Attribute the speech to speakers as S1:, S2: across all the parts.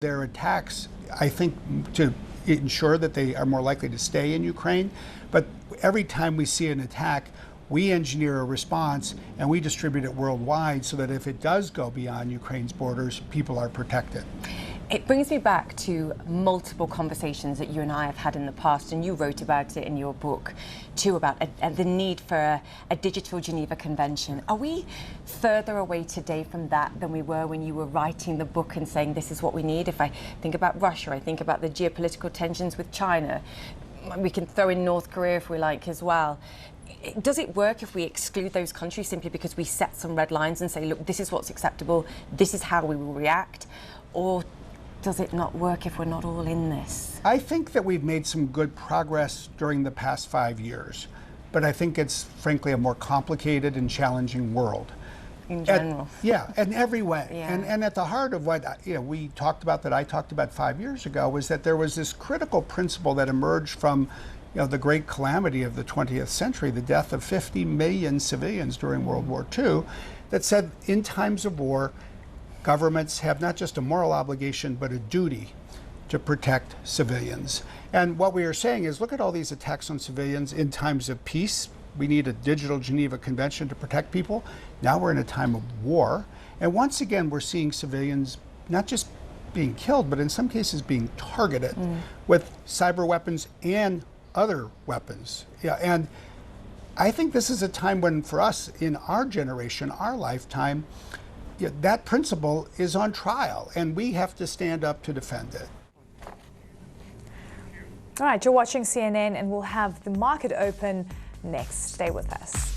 S1: Their attacks, I think, to ensure that they are more likely to stay in Ukraine. But every time we see an attack, we engineer a response and we distribute it worldwide so that if it does go beyond Ukraine's borders, people are protected.
S2: It brings me back to multiple conversations that you and I have had in the past, and you wrote about it in your book too, about the need for a digital Geneva Convention. Are we further away today from that than we were when you were writing the book and saying this is what we need? If I think about Russia, I think about the geopolitical tensions with China. We can throw in North Korea if we like as well. Does it work if we exclude those countries simply because we set some red lines and say, look, this is what's acceptable, this is how we will react? Or does it not work if we're not all in this?
S1: I think that we've made some good progress during the past 5 years, but I think it's frankly a more complicated and challenging world.
S2: In general.
S1: In every way.
S2: Yeah.
S1: And at the heart of what we talked about, that I talked about 5 years ago, was that there was this critical principle that emerged from the great calamity of the 20th century, the death of 50 million civilians during World War II, that said in times of war, governments have not just a moral obligation, but a duty to protect civilians. And what we are saying is, look at all these attacks on civilians in times of peace. We need a digital Geneva Convention to protect people. Now we're in a time of war. And once again, we're seeing civilians not just being killed, but in some cases being targeted with cyber weapons and other weapons. And I think this is a time when, for us, in our generation, our lifetime, that principle is on trial, and we have to stand up to defend it.
S3: All right, you're watching CNN, and we'll have the market open next. Stay with us.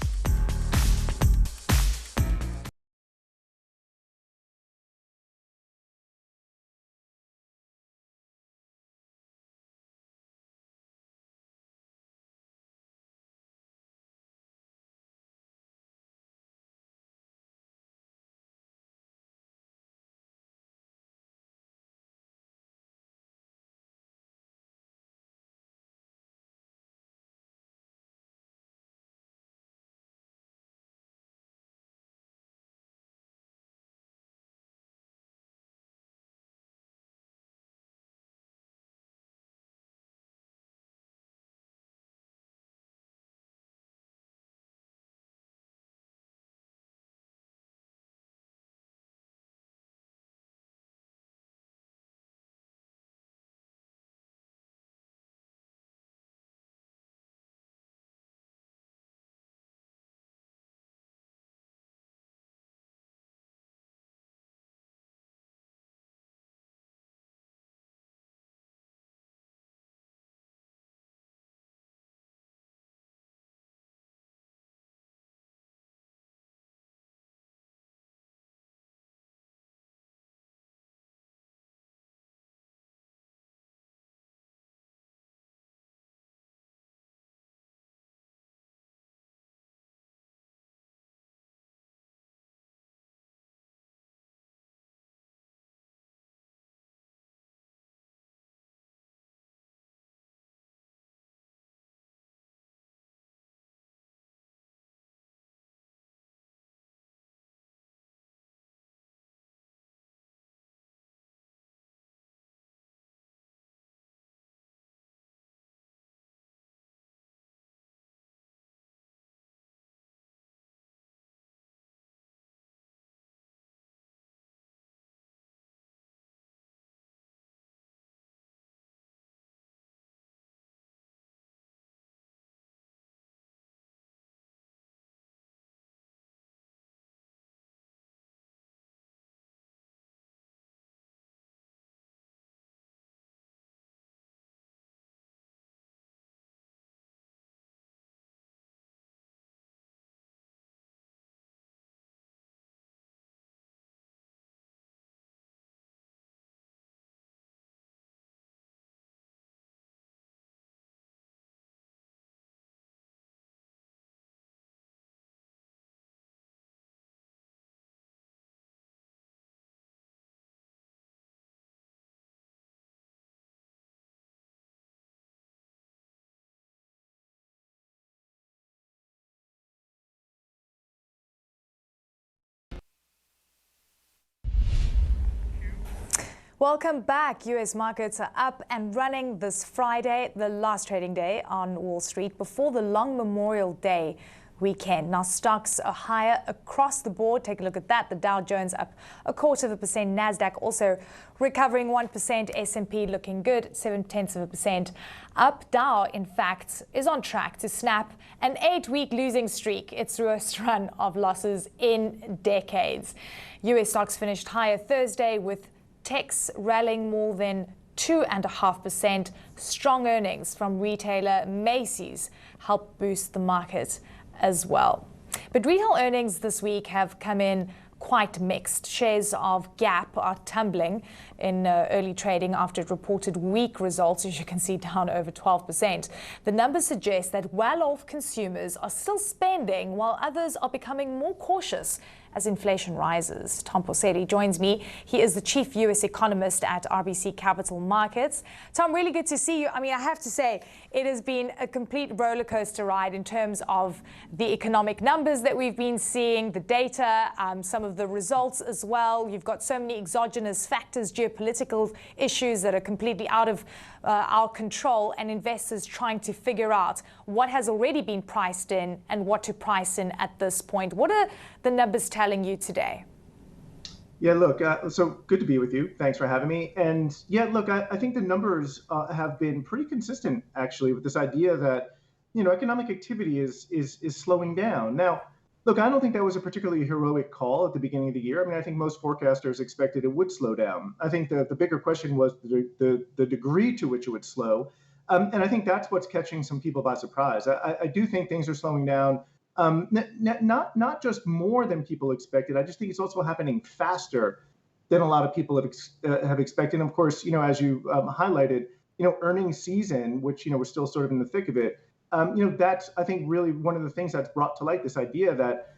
S3: Welcome back. US markets are up and running this Friday, the last trading day on Wall Street before the long Memorial Day weekend. Now, stocks are higher across the board. Take a look at that. The Dow Jones up 0.25%. NASDAQ also recovering 1%. S&P looking good, 0.7% up. Dow, in fact, is on track to snap an 8-week losing streak. Its worst run of losses in decades. US stocks finished higher Thursday with techs rallying more than 2.5%. Strong earnings from retailer Macy's helped boost the market as well. But retail earnings this week have come in quite mixed. Shares of Gap are tumbling in early trading after it reported weak results, as you can see, down over 12%. The numbers suggest that well-off consumers are still spending while others are becoming more cautious as inflation rises. Tom Porcelli joins me. He is the chief U.S. economist at RBC Capital Markets. Tom, really good to see you. I mean, I have to say, it has been a complete roller coaster ride in terms of the economic numbers that we've been seeing, the data, some of the results as well. You've got so many exogenous factors, geopolitical issues that are completely out of our control, and investors trying to figure out what has already been priced in and what to price in at this point. What are the numbers telling you today?
S4: Yeah, look, so good to be with you. Thanks for having me. And yeah, look, I think the numbers have been pretty consistent, actually, with this idea that, economic activity is slowing down. Now, look, I don't think that was a particularly heroic call at the beginning of the year. I mean, I think most forecasters expected it would slow down. I think the bigger question was the degree to which it would slow. And I think that's what's catching some people by surprise. I do think things are slowing down, not just more than people expected. I just think it's also happening faster than a lot of people have expected. And of course, as you highlighted, earnings season, which, we're still sort of in the thick of it, that's, I think, really one of the things that's brought to light this idea that,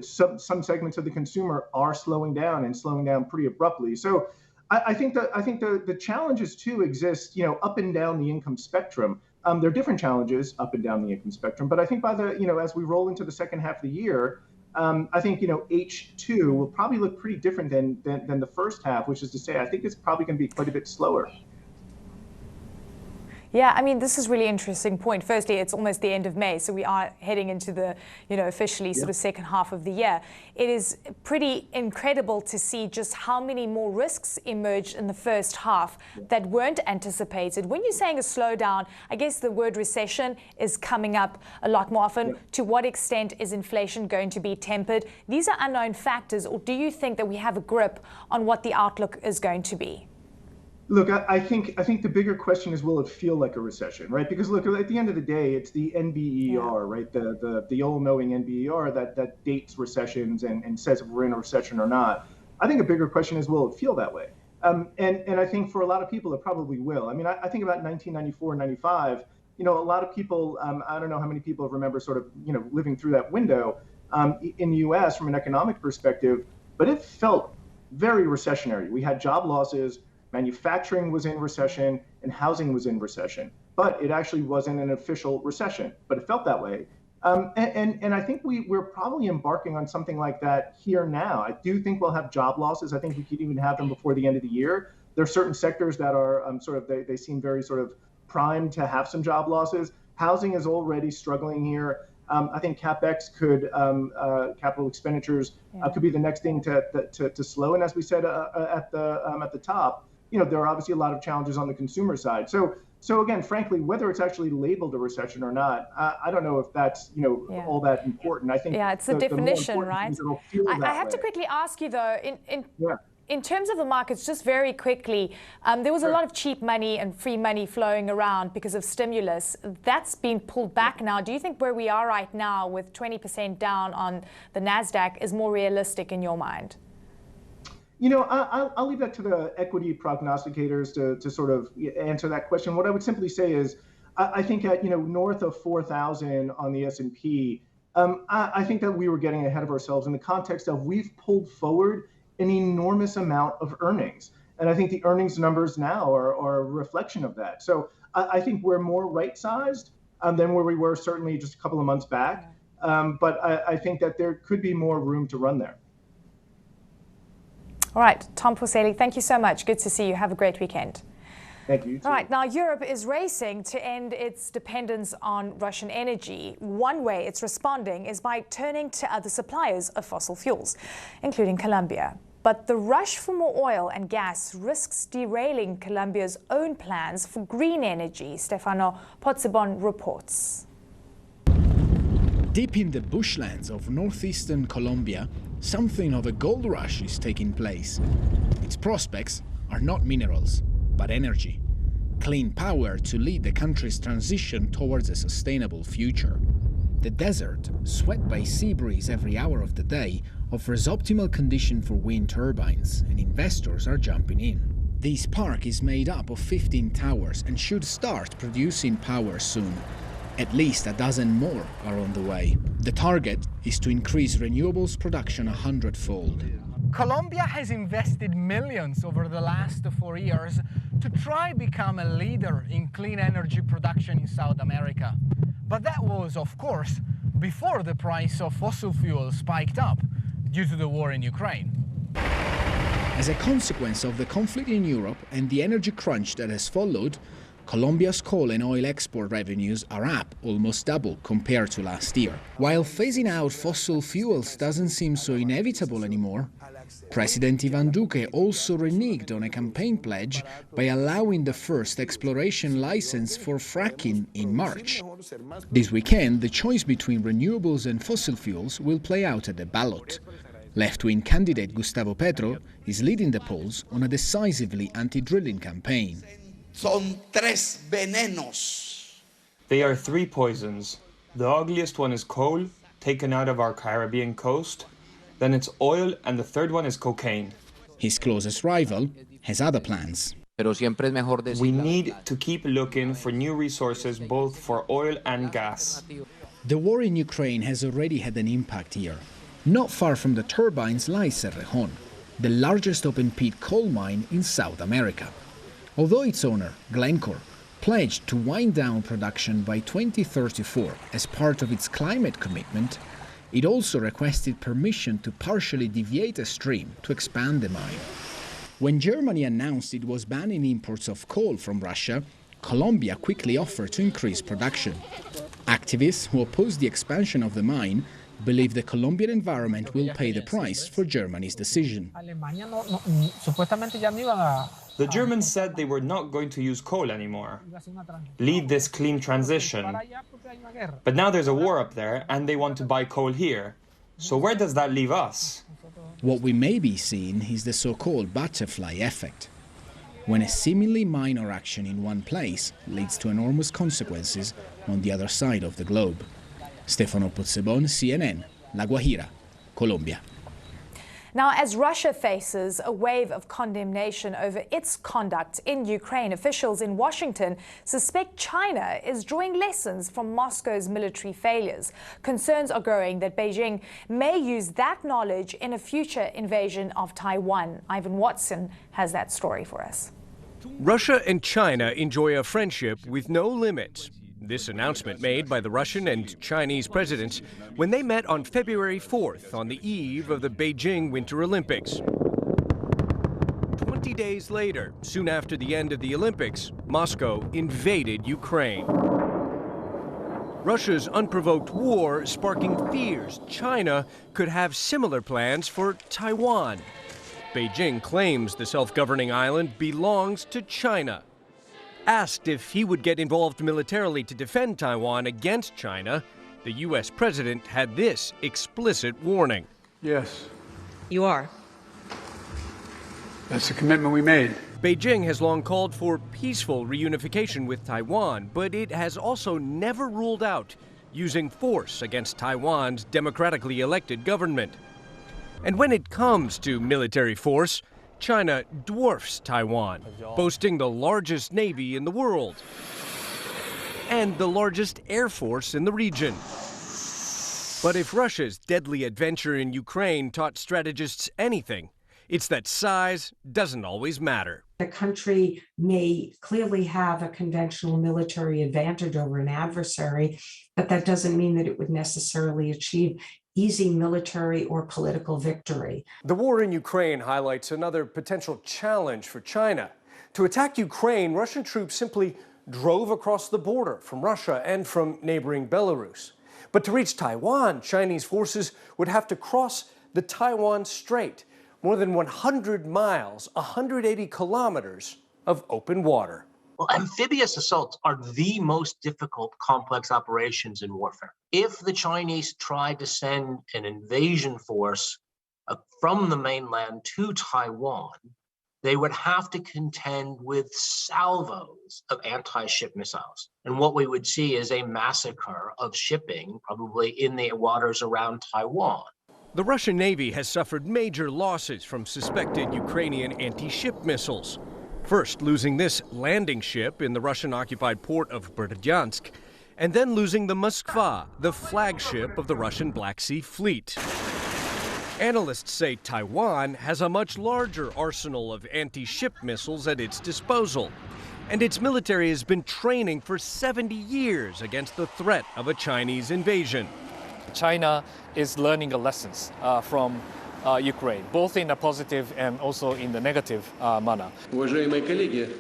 S4: some segments of the consumer are slowing down and slowing down pretty abruptly. So I think the challenges too exist, up and down the income spectrum. There are different challenges up and down the income spectrum, but I think by as we roll into the second half of the year, I think, H2 will probably look pretty different than the first half, which is to say, I think it's probably going to be quite a bit slower.
S3: Yeah, I mean, this is really interesting point. Firstly, it's almost the end of May, so we are heading into the, officially sort of second half of the year. It is pretty incredible to see just how many more risks emerged in the first half that weren't anticipated. When you're saying a slowdown, I guess the word recession is coming up a lot more often. To what extent is inflation going to be tempered? These are unknown factors, or do you think that we have a grip on what the outlook is going to be?
S4: Look, I think the bigger question is, will it feel like a recession, right? Because look, at the end of the day, it's the NBER, right? The all-knowing NBER that dates recessions and says if we're in a recession or not. I think a bigger question is, will it feel that way? And I think for a lot of people, it probably will. I mean, I think about 1994, 95. A lot of people, I don't know how many people remember sort of, living through that window in the U.S. from an economic perspective, but it felt very recessionary. We had job losses. Manufacturing was in recession and housing was in recession, but it actually wasn't an official recession, but it felt that way. And I think we're probably embarking on something like that here now. I do think we'll have job losses. I think we could even have them before the end of the year. There are certain sectors that are they seem very sort of primed to have some job losses. Housing is already struggling here. I think CapEx capital expenditures could be the next thing to slow. And as we said at the top, there are obviously a lot of challenges on the consumer side. So again, frankly, whether it's actually labeled a recession or not, I don't know if that's all that important. I think
S3: it's the definition, right? I have to quickly ask you though, in terms of the markets, just very quickly, there was a lot of cheap money and free money flowing around because of stimulus. That's been pulled back now. Do you think where we are right now with 20% down on the NASDAQ is more realistic in your mind?
S4: I'll leave that to the equity prognosticators to sort of answer that question. What I would simply say is, I think at north of 4,000 on the S&P, I think that we were getting ahead of ourselves in the context of we've pulled forward an enormous amount of earnings, and I think the earnings numbers now are a reflection of that. So I think we're more right-sized than where we were certainly just a couple of months back, but I think that there could be more room to run there.
S3: All right, Tom Porcelli, thank you so much. Good to see you. Have a great weekend.
S4: Thank you.
S3: All right, now Europe is racing to end its dependence on Russian energy. One way it's responding is by turning to other suppliers of fossil fuels, including Colombia. But the rush for more oil and gas risks derailing Colombia's own plans for green energy. Stefano Pozzebon reports.
S5: Deep in the bushlands of northeastern Colombia, something of a gold rush is taking place. Its prospects are not minerals, but energy. Clean power to lead the country's transition towards a sustainable future. The desert, swept by sea breeze every hour of the day, offers optimal condition for wind turbines, and investors are jumping in. This park is made up of 15 towers and should start producing power soon. At least a dozen more are on the way. The target is to increase renewables production 100-fold.
S6: Colombia has invested millions over the last 4 years to try become a leader in clean energy production in South America. But that was, of course, before the price of fossil fuels spiked up due to the war in Ukraine.
S5: As a consequence of the conflict in Europe and the energy crunch that has followed, Colombia's coal and oil export revenues are up almost double compared to last year. While phasing out fossil fuels doesn't seem so inevitable anymore, President Ivan Duque also reneged on a campaign pledge by allowing the first exploration license for fracking in March. This weekend, the choice between renewables and fossil fuels will play out at the ballot. Left-wing candidate Gustavo Petro is leading the polls on a decisively anti-drilling campaign.
S7: Son tres venenos.
S8: They are three poisons. The ugliest one is coal, taken out of our Caribbean coast. Then it's oil, and the third one is cocaine.
S5: His closest rival has other plans.
S8: We need to keep looking for new resources both for oil and gas.
S5: The war in Ukraine has already had an impact here. Not far from the turbines lies Cerrejón, the largest open-pit coal mine in South America. Although its owner, Glencore, pledged to wind down production by 2034 as part of its climate commitment, it also requested permission to partially deviate a stream to expand the mine. When Germany announced it was banning imports of coal from Russia, Colombia quickly offered to increase production. Activists who oppose the expansion of the mine believe the Colombian environment will pay the price for Germany's decision.
S8: The Germans said they were not going to use coal anymore, lead this clean transition. But now there's a war up there and they want to buy coal here. So where does that leave us?
S5: What we may be seeing is the so-called butterfly effect, when a seemingly minor action in one place leads to enormous consequences on the other side of the globe. Stefano Pozzebon, CNN, La Guajira, Colombia.
S3: Now, as Russia faces a wave of condemnation over its conduct in Ukraine, officials in Washington suspect China is drawing lessons from Moscow's military failures. Concerns are growing that Beijing may use that knowledge in a future invasion of Taiwan. Ivan Watson has that story for us.
S9: Russia and China enjoy a friendship with no limits. This announcement made by the Russian and Chinese presidents when they met on February 4th on the eve of the Beijing Winter Olympics. 20 days later, soon after the end of the Olympics, Moscow invaded Ukraine. Russia's unprovoked war sparking fears China could have similar plans for Taiwan. Beijing claims the self-governing island belongs to China. Asked if he would get involved militarily to defend Taiwan against China, the U.S. president had this explicit warning.
S10: Yes.
S11: You are?
S10: That's the commitment we made.
S9: Beijing has long called for peaceful reunification with Taiwan, but it has also never ruled out using force against Taiwan's democratically elected government. And when it comes to military force, China dwarfs Taiwan, boasting the largest navy in the world and the largest air force in the region. But if Russia's deadly adventure in Ukraine taught strategists anything, it's that size doesn't always matter.
S11: The country may clearly have a conventional military advantage over an adversary, but that doesn't mean that it would necessarily achieve easy military or political victory.
S9: The war in Ukraine highlights another potential challenge for China. To attack Ukraine, Russian troops simply drove across the border from Russia and from neighboring Belarus. But to reach Taiwan, Chinese forces would have to cross the Taiwan Strait, more than 100 miles, 180 kilometers of open water.
S10: Well, amphibious assaults are the most difficult complex operations in warfare. If the Chinese tried to send an invasion force from the mainland to Taiwan, they would have to contend with salvos of anti-ship missiles. And what we would see is a massacre of shipping, probably in the waters around Taiwan.
S9: The Russian Navy has suffered major losses from suspected Ukrainian anti-ship missiles. First losing this landing ship in the Russian-occupied port of Berdyansk, and then losing the Moskva, the flagship of the Russian Black Sea Fleet. Analysts say Taiwan has a much larger arsenal of anti-ship missiles at its disposal, and its military has been training for 70 years against the threat of a Chinese invasion.
S12: China is learning the lessons from Ukraine, both in a positive and also in the negative manner.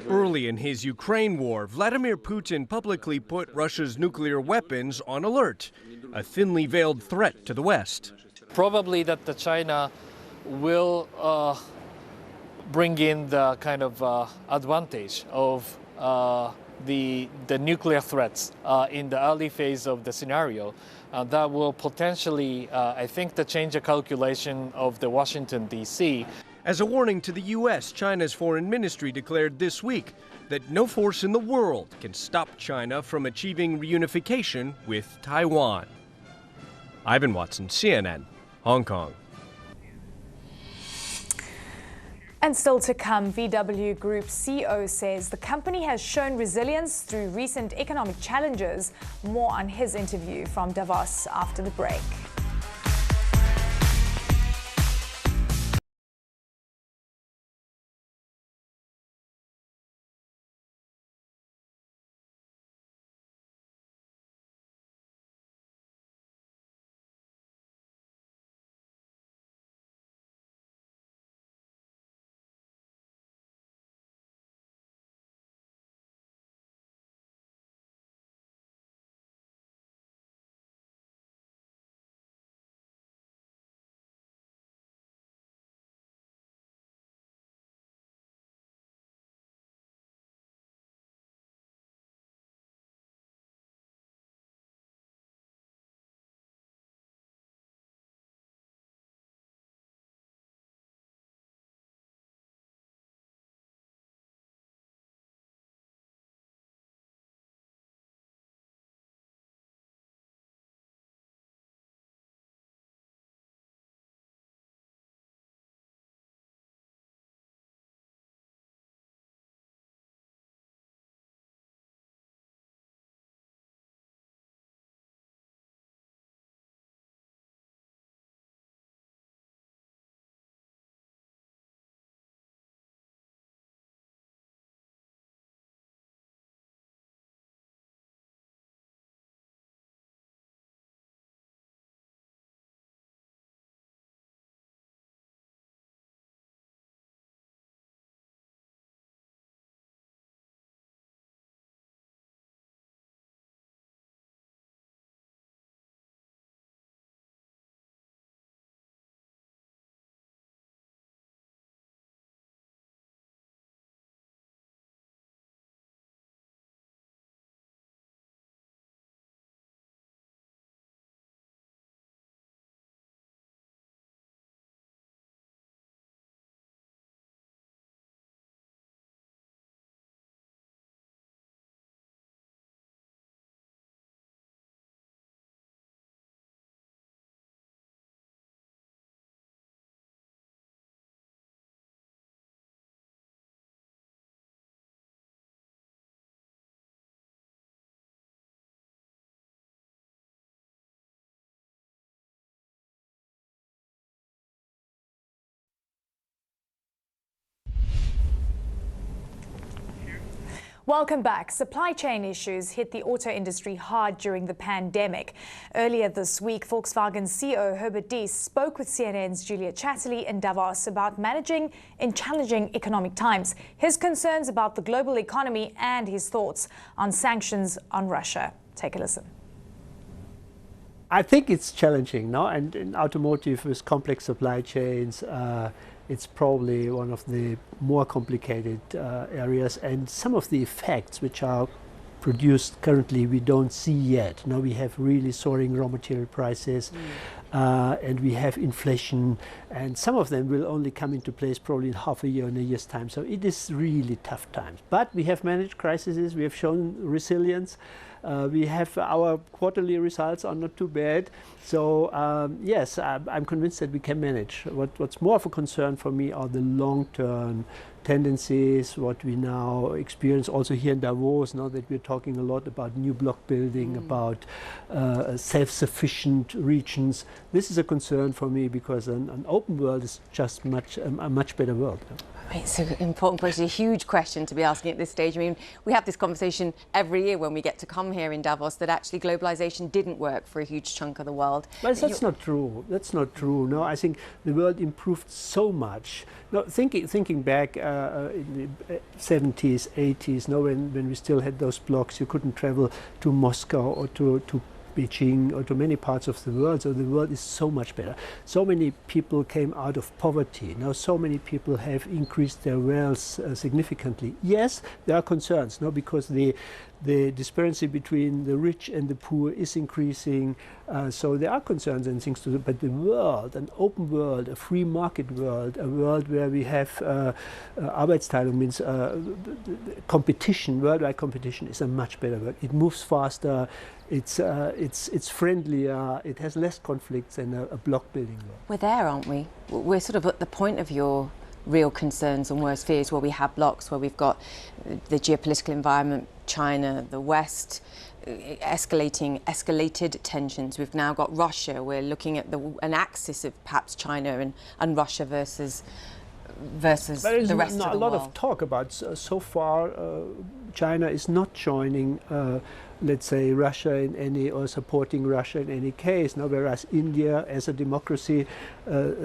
S9: Early in his Ukraine war, Vladimir Putin publicly put Russia's nuclear weapons on alert, a thinly veiled threat to the West.
S12: Probably that the China will bring in the kind of advantage of the nuclear threats in the early phase of the scenario. That will potentially, I think, change the calculation of the Washington, D.C.
S9: As a warning to the U.S., China's foreign ministry declared this week that no force in the world can stop China from achieving reunification with Taiwan. Ivan Watson, CNN, Hong Kong.
S3: And still to come, VW Group CEO says the company has shown resilience through recent economic challenges. More on his interview from Davos after the break. Welcome back. Supply chain issues hit the auto industry hard during the pandemic. Earlier this week, Volkswagen CEO Herbert Diess spoke with CNN's Julia Chatterley in Davos about managing in challenging economic times, his concerns about the global economy and his thoughts on sanctions on Russia. Take a listen.
S13: I think it's challenging, no? And in automotive with complex supply chains, it's probably one of the more complicated areas, and some of the effects which are produced currently we don't see yet. Now we have really soaring raw material prices, and we have inflation, and some of them will only come into place probably in half a year, in a year's time. So it is really tough times. But we have managed crises, we have shown resilience. We have our quarterly results are not too bad. So yes, I'm convinced that we can manage. What's more of a concern for me are the long-term tendencies, what we now experience also here in Davos, now that we're talking a lot about new block building, about self-sufficient regions. This is a concern for me because an open world is just a much better world.
S2: It's an important question, a huge question to be asking at this stage. I mean, we have this conversation every year when we get to come here in Davos that actually globalization didn't work for a huge chunk of the world.
S13: But that's not true. That's not true. No, I think the world improved so much. No, thinking back in the 70s, 80s, no, when we still had those blocks, you couldn't travel to Moscow or to Beijing or to many parts of the world, so the world is so much better. So many people came out of poverty. Now so many people have increased their wealth significantly. Yes, there are concerns, no, because the disparity between the rich and the poor is increasing, so there are concerns and things to do. But the world, an open world, a free market world, a world where we have Arbeitsteilung, means competition, worldwide competition, is a much better world. It moves faster, it's friendlier, it has less conflicts than a block building world.
S2: We're there, aren't we? We're sort of at the point of your real concerns and worst fears, where we have blocks, where we've got the geopolitical environment, China, the West, escalated tensions. We've now got Russia. We're looking at an axis of perhaps China and Russia versus the rest of the world.
S13: There is a lot of talk about so far. China is not joining, let's say, Russia in any, or supporting Russia in any case. Now, whereas India, as a democracy,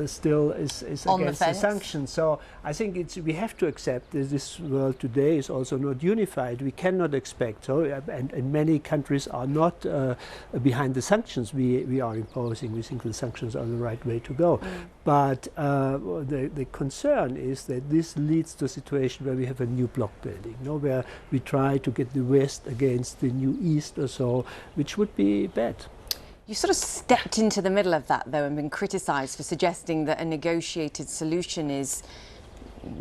S13: still is against the sanctions. So I think we have to accept that this world today is also not unified. We cannot expect so, and many countries are not behind the sanctions we are imposing. We think the sanctions are the right way to go. But the concern is that this leads to a situation where we have a new block building, you know, where we try to get the West against the new East or so, which would be bad.
S2: You sort of stepped into the middle of that, though, and been criticised for suggesting that a negotiated solution is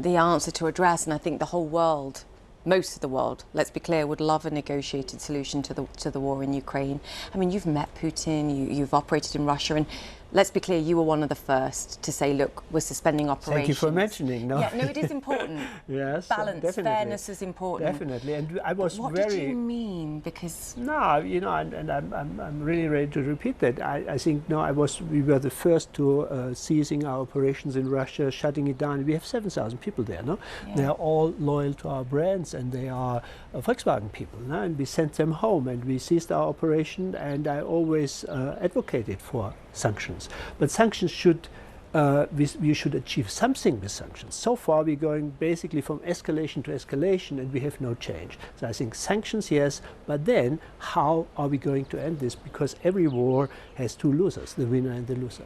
S2: the answer to address. And I think the whole world, most of the world, let's be clear, would love a negotiated solution to the war in Ukraine. I mean, you've met Putin, you've operated in Russia, and let's be clear, you were one of the first to say, look, we're suspending operations.
S13: Thank you for mentioning. No,
S2: yeah, no, it is important.
S13: Yes,
S2: balance,
S13: definitely.
S2: fairness is important.
S13: Definitely, and I was
S2: what
S13: very.
S2: What did you mean? Because
S13: no, you know, and I'm really ready to repeat that. I think we were the first to ceasing our operations in Russia, shutting it down. We have 7,000 people there. No, yeah. They are all loyal to our brands, and they are Volkswagen people. No? And we sent them home, and we ceased our operation. And I always advocated for sanctions. But sanctions should, we should achieve something with sanctions. So far we're going basically from escalation to escalation, and we have no change. So I think sanctions, yes, but then how are we going to end this? Because every war has two losers, the winner and the loser.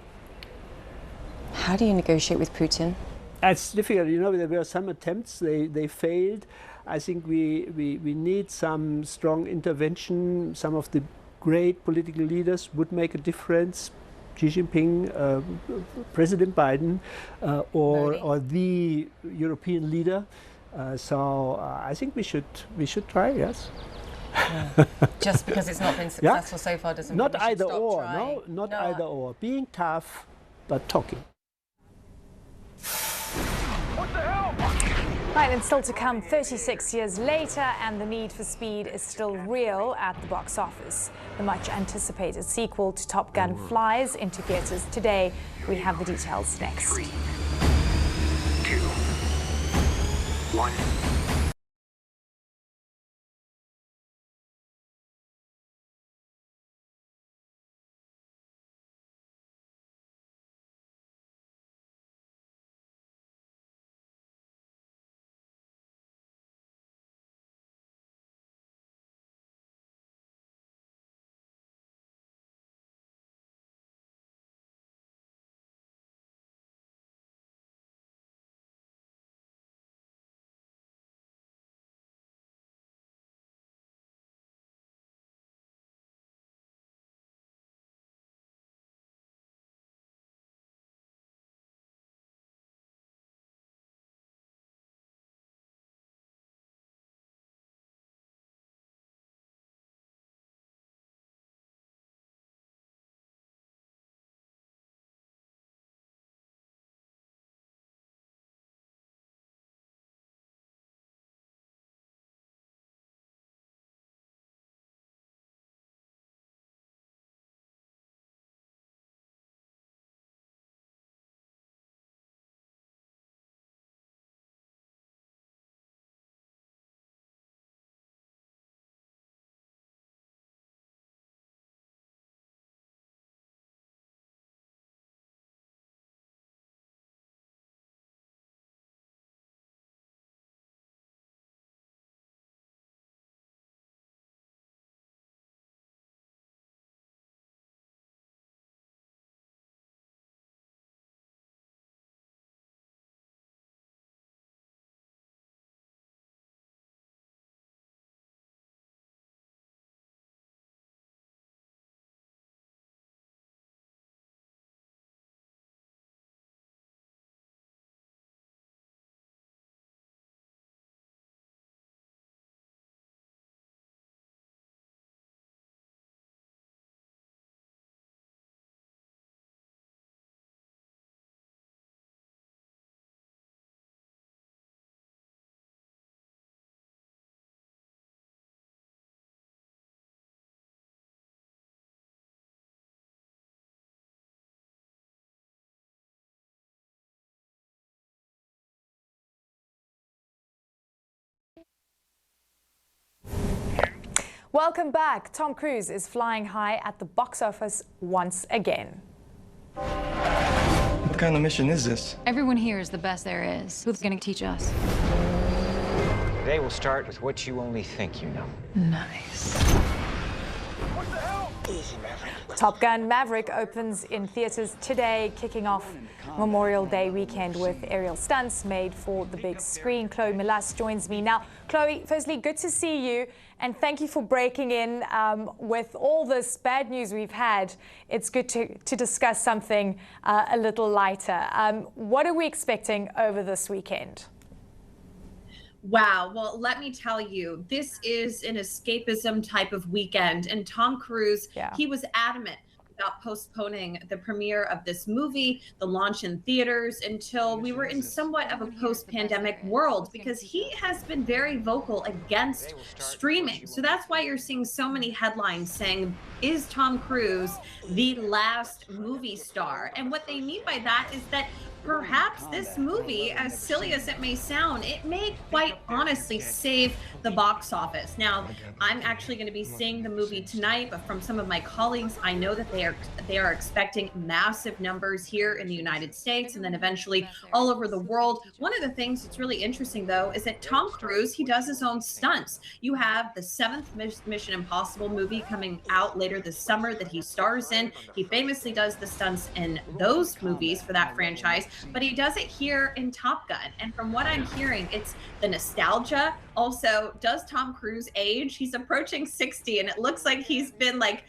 S2: How do you negotiate with Putin?
S13: It's difficult. You know, there were some attempts, they failed. I think we need some strong intervention. Some of the great political leaders would make a difference. Xi Jinping, President Biden, or the European leader. So I think we should try. Yes.
S2: Yeah. Just because it's not been successful so far doesn't mean we should
S13: either
S2: stop
S13: or.
S2: trying.
S13: No, not either or. Being tough, but talking.
S3: Right, and still to come, 36 years later, and the need for speed is still real at the box office. The much anticipated sequel to Top Gun flies into theaters today. We have the details next.
S14: 3, 2, 1.
S3: Welcome back. Tom Cruise is flying high at the box office once again.
S14: What kind of mission is this?
S15: Everyone here is the best there is. Who's going to teach us?
S16: Today we'll start with what you only think you know.
S15: Nice.
S3: Top Gun Maverick opens in theaters today, kicking off Memorial Day weekend with aerial stunts made for the big screen. Chloe Milas joins me now. Chloe, firstly, good to see you, and thank you for breaking in with all this bad news we've had. It's good to discuss something a little lighter. What are we expecting over this weekend?
S17: Wow. Well, let me tell you, this is an escapism type of weekend. And Tom Cruise, he was adamant about postponing the premiere of this movie, the launch in theaters, until we were in somewhat of a post-pandemic world, because he has been very vocal against streaming. So that's why you're seeing so many headlines saying, is Tom Cruise the last movie star? And what they mean by that is that perhaps this movie, as silly as it may sound, it may quite honestly save the box office. Now, I'm actually going to be seeing the movie tonight, but from some of my colleagues, I know that they are expecting massive numbers here in the United States and then eventually all over the world. One of the things that's really interesting, though, is that Tom Cruise, he does his own stunts. You have the 7th Mission Impossible movie coming out later this summer that he stars in. He famously does the stunts in those movies for that franchise, but he does it here in Top Gun. And from what I'm hearing, it's the nostalgia. Also, does Tom Cruise age? He's approaching 60, and it looks like he's been like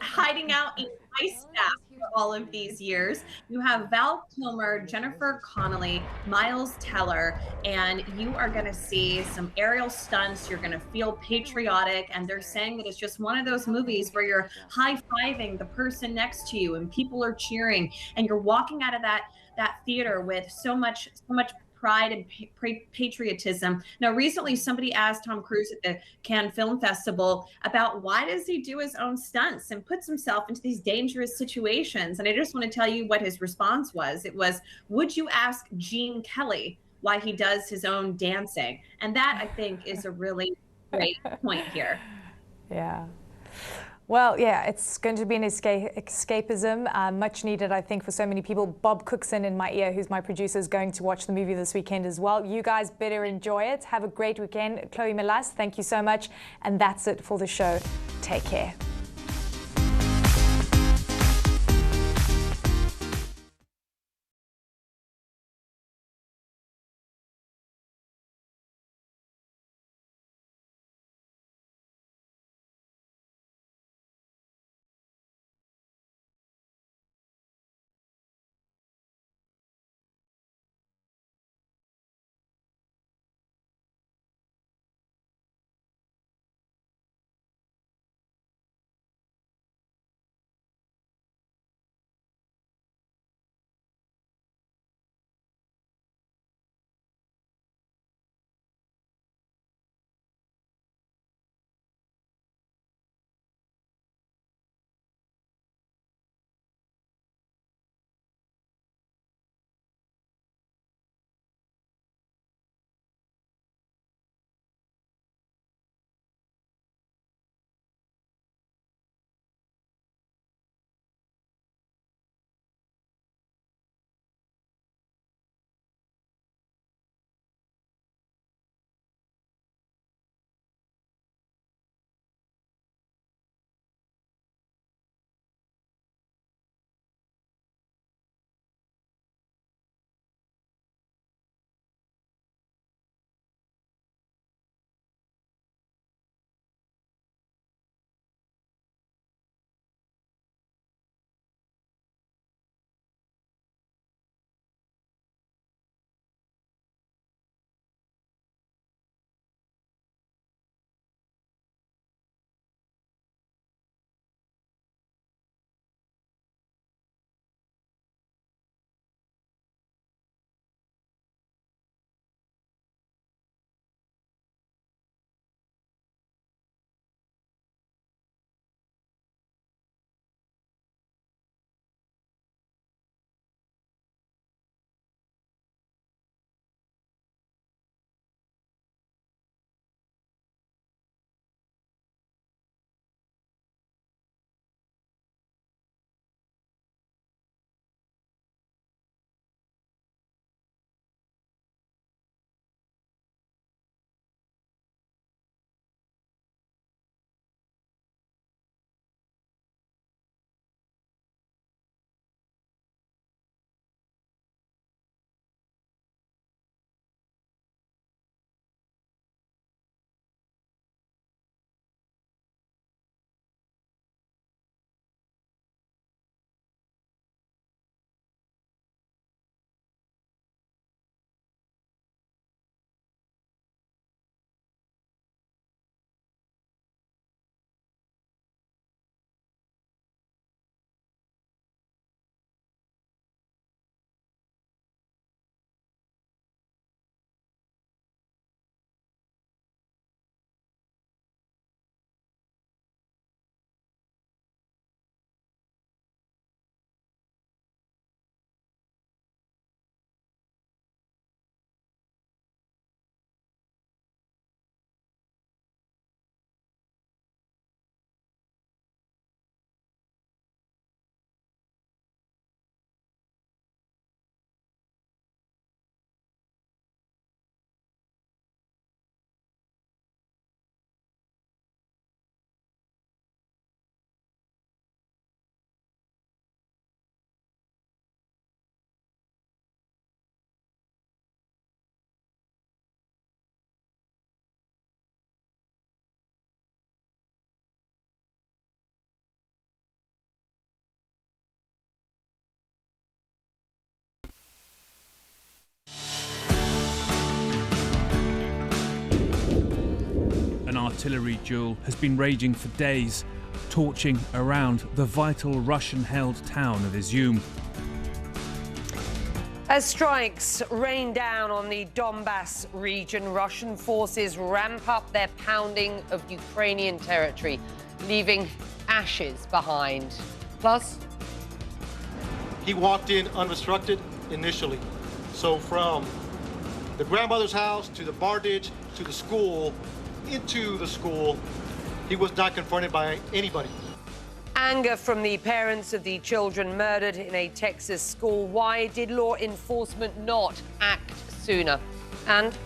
S17: hiding out in ice baths for all of these years. You have Val Kilmer, Jennifer Connelly, Miles Teller, and you are going to see some aerial stunts. You're going to feel patriotic, and they're saying that it's just one of those movies where you're high-fiving the person next to you and people are cheering, and you're walking out of that theater with so much pride and patriotism. Now, recently somebody asked Tom Cruise at the Cannes Film Festival about why does he do his own stunts and puts himself into these dangerous situations. And I just want to tell you what his response was. It was, would you ask Gene Kelly why he does his own dancing? And that, I think, is a really great point here.
S3: Yeah. Well, yeah, it's going to be an escapism, much needed, I think, for so many people. Bob Cookson in my ear, who's my producer, is going to watch the movie this weekend as well. You guys better enjoy it. Have a great weekend. Chloe Milas, thank you so much. And that's it for the show. Take care.
S14: artillery duel has been raging for days, torching around the vital Russian-held town of Izum.
S18: As strikes rain down on the Donbass region, Russian forces ramp up their pounding of Ukrainian territory, leaving ashes behind. Plus,
S19: he walked in unobstructed initially. So from the grandmother's house to the bar ditch to the school, into the school, he was not confronted by anybody.
S18: anger from the parents of the children murdered in a Texas school. Why did law enforcement not act sooner? And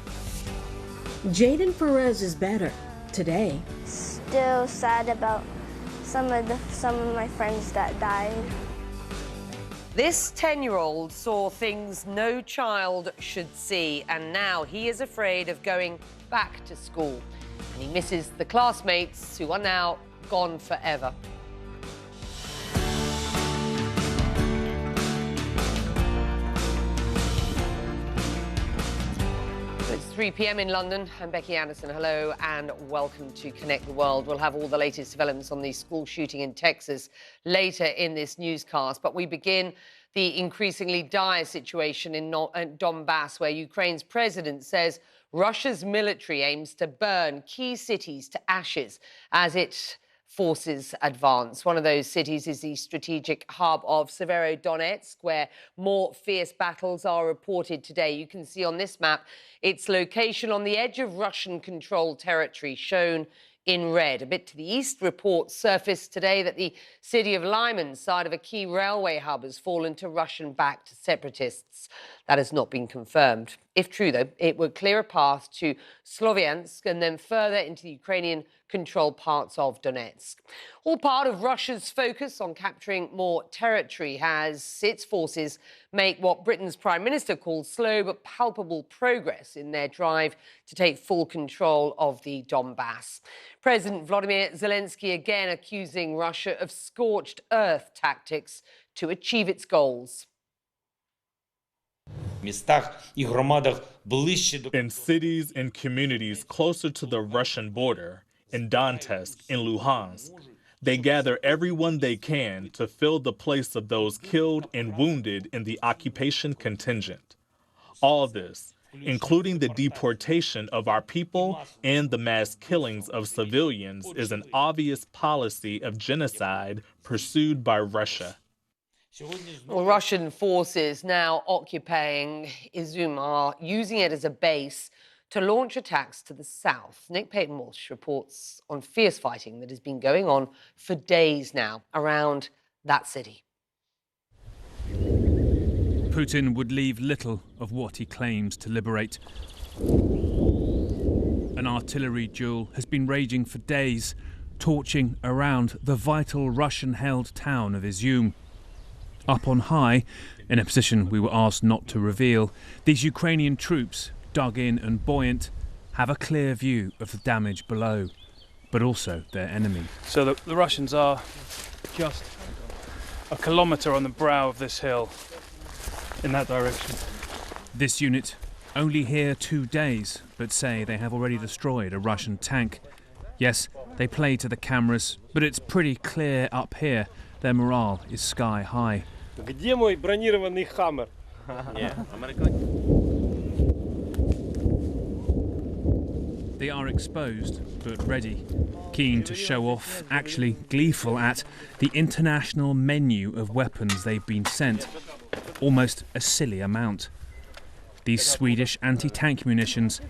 S20: Jaden Perez is better today.
S21: Still sad about some of my friends that died.
S18: this 10-year-old saw things no child should see, and now he is afraid of going back to school. And he misses the classmates who are now gone forever. It's 3 p.m. in London. I'm Becky Anderson. Hello and welcome to Connect the World. We'll have all the latest developments on the school shooting in Texas later in this newscast. But we begin the increasingly dire situation in Donbass, where Ukraine's president says Russia's military aims to burn key cities to ashes as it forces advance. One of those cities is the strategic hub of Severodonetsk, where more fierce battles are reported today. You can see on this map its location on the edge of Russian-controlled territory, shown in red. A bit to the east, reports surfaced today that the city of Lyman, site of a key railway hub, has fallen to Russian-backed separatists. That has not been confirmed. If true, though, it would clear a path to Sloviansk and then further into the Ukrainian-controlled parts of Donetsk. All part of Russia's focus on capturing more territory as its forces make what Britain's Prime Minister calls slow but palpable progress in their drive to take full control of the Donbass. President Volodymyr Zelensky again accusing Russia of scorched earth tactics to achieve its goals.
S22: In cities and communities closer to the Russian border, in Donetsk, in Luhansk, they gather everyone they can to fill the place of those killed and wounded in the occupation contingent. All this, including the deportation of our people and the mass killings of civilians, is an obvious policy of genocide pursued by Russia.
S18: Well, Russian forces now occupying Izum are using it as a base to launch attacks to the south. Nick Payton-Walsh reports on fierce fighting that has been going on for days now around that city.
S14: Putin would leave little of what he claims to liberate. An artillery duel has been raging for days, torching around the vital Russian-held town of Izum. Up on high, in a position we were asked not to reveal, these Ukrainian troops, dug in and buoyant, have a clear view of the damage below, but also their enemy.
S23: So the Russians are just a kilometre on the brow of this hill, in that direction.
S14: This unit only here 2 days, but say they have already destroyed a Russian tank. Yes, they play to the cameras, but it's pretty clear up here their morale is sky high.
S23: Где мой бронированный Хаммер?
S14: They are exposed, but ready, keen to show off, actually gleeful at, the international menu of weapons they've been sent. Almost a silly amount. These Swedish anti-tank munitions.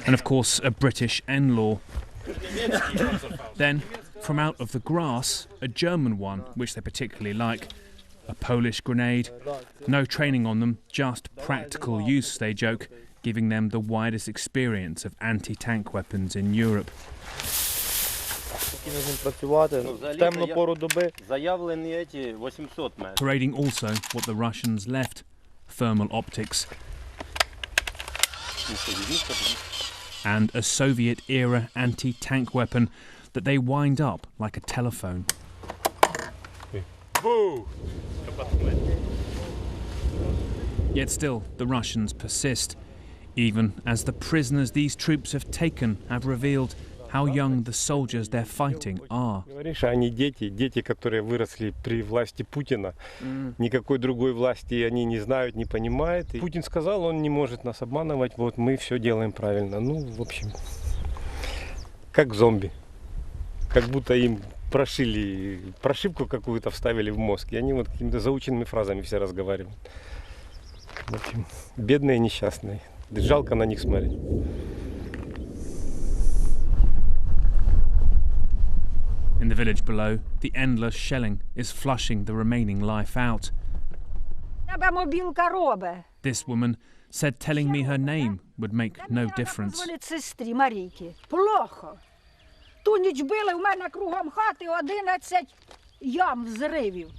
S14: And of course, a British N-law. Then, from out of the grass, a German one, which they particularly like. A Polish grenade. No training on them, just practical use, they joke, giving them the widest experience of anti-tank weapons in Europe. Parading also what the Russians left, thermal optics. And a Soviet-era anti-tank weapon that they wind up like a telephone. Yet still, the Russians persist. even as the prisoners these troops have taken have revealed how young the soldiers they're fighting are.
S1: Говоришь, они дети, которые выросли при власти Путина. Никакой другой власти они не знают, не понимают. И Путин сказал, он не может нас обманывать, вот мы все делаем правильно. Ну, в общем, как зомби. Как будто им прошивку какую-то вставили в мозг. И они вот какими-то заученными фразами все разговаривают. В общем, бедные, несчастные. Жалко на них смотреть.
S14: In the village below, the endless shelling is flushing the remaining life out. This woman said telling me her name would make no difference.
S4: Ту ніч били, у мене кругом хати 11 ям взривів.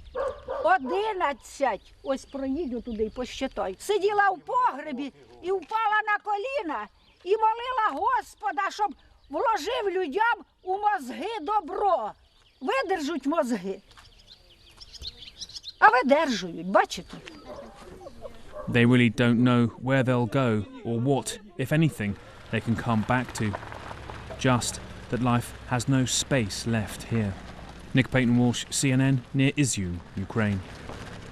S4: 11! Ось проїдь туди і посчитай. Сиділа в погребі і впала на коліна і молила Господа, щоб вложив людям у мозги добро. Видержуть мозги. А видержують, бачите?
S14: They really don't know where they'll go or what, if anything, they can come back to. Just that life has no space left here. Nick Payton-Walsh, CNN, near Izium, Ukraine.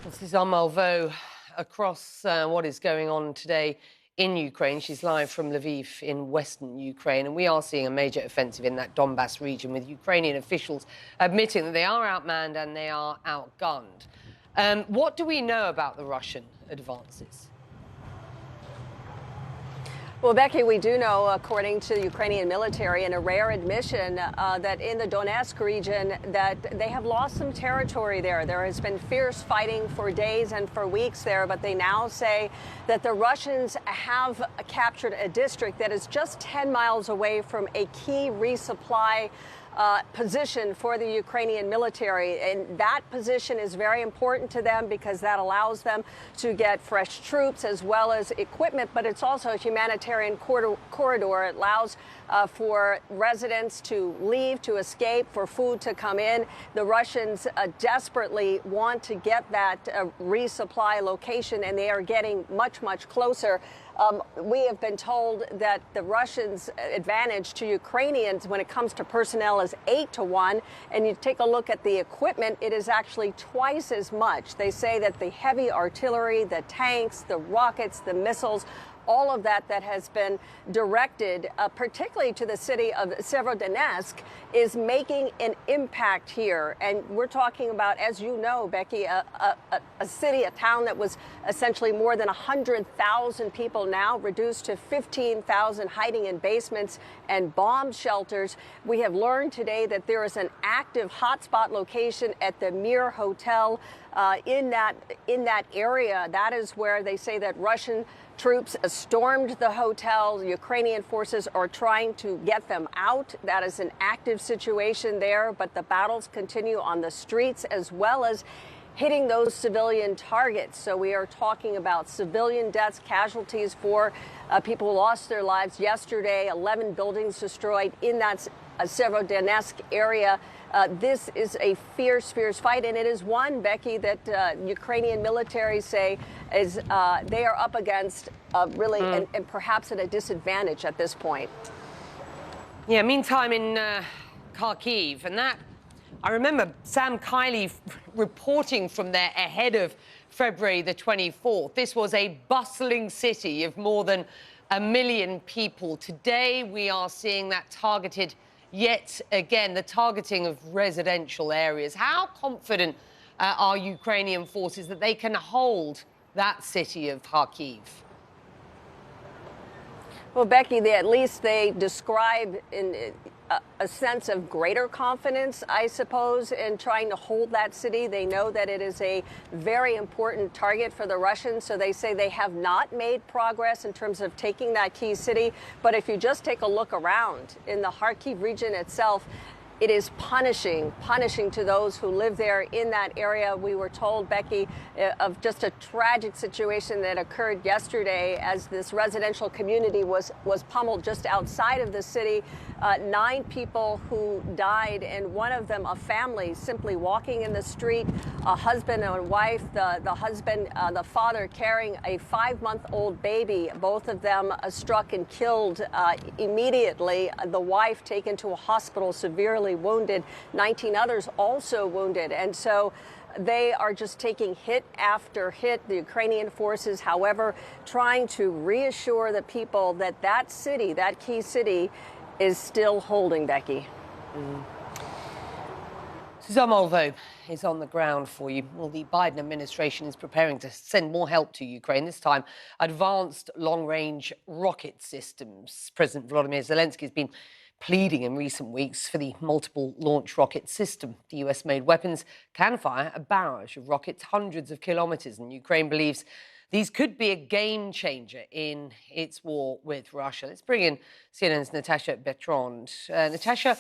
S18: This is Malvo across what is going on today in Ukraine. She's live from Lviv in western Ukraine, and we are seeing a major offensive in that Donbass region, with Ukrainian officials admitting that they are outmanned and they are outgunned. What do we know about the Russian advances?
S6: Well, Becky, we do know, according to the Ukrainian military, in a rare admission, that in the Donetsk region, that they have lost some territory there. There has been fierce fighting for days and for weeks there, but they now say that the Russians have captured a district that is just 10 miles away from a key resupply position for the Ukrainian military. And that position is very important to them because that allows them to get fresh troops as well as equipment, but it's also a humanitarian corridor. It allows for residents to leave, to escape, for food to come in. The Russians desperately want to get that resupply location, and they are getting much, much closer. We have been told that the Russians' advantage to Ukrainians when it comes to personnel is 8-1, and you take a look at the equipment, it is actually twice as much. They say that the heavy artillery, the tanks, the rockets, the missiles, all of that has been directed, particularly to the city of Severodonetsk, is making an impact here. And we're talking about, as you know, Becky, a city, a town that was essentially more than 100,000 people, now reduced to 15,000, hiding in basements and bomb shelters. We have learned today that there is an active hotspot location at the Mir Hotel in that area. That is where they say that Russian troops stormed the hotel. Ukrainian forces are trying to get them out. That is an active situation there, but the battles continue on the streets as well as hitting those civilian targets. So we are talking about civilian deaths, casualties for people who lost their lives yesterday, 11 buildings destroyed in that Severodonetsk area. This is a fierce, fierce fight, and it is one, Becky, that Ukrainian military say is they are up against really and perhaps at a disadvantage at this point.
S18: Yeah, meantime in Kharkiv, and that, I remember Sam Kiley reporting from there ahead of February the 24th. This was a bustling city of more than 1 million people. Today we are seeing that targeted yet again, the targeting of residential areas. How confident are Ukrainian forces that they can hold that city of Kharkiv?
S6: Well, Becky, at least they describe in a sense of greater confidence, I suppose, in trying to hold that city. They know that it is a very important target for the Russians, so they say they have not made progress in terms of taking that key city. But if you just take a look around in the Kharkiv region itself, it is punishing to those who live there in that area. We were told, Becky, of just a tragic situation that occurred yesterday as this residential community was pummeled just outside of the city. 9 people who died, and one of them a family simply walking in the street, a husband and a wife, the husband, the father carrying a 5-month-old baby, both of them struck and killed immediately. The wife taken to a hospital severely wounded, 19 others also wounded. And so they are just taking hit after hit. The Ukrainian forces, however, trying to reassure the people that that city, that key city, is still holding, Becky.
S18: Suzanne Mulvo is on the ground for you. Well, the Biden administration is preparing to send more help to Ukraine, this time advanced long-range rocket systems. President Volodymyr Zelensky has been pleading in recent weeks for the multiple launch rocket system. The US-made weapons can fire a barrage of rockets hundreds of kilometers, and Ukraine believes these could be a game changer in its war with Russia. Let's bring in CNN's Natasha Bertrand. Natasha,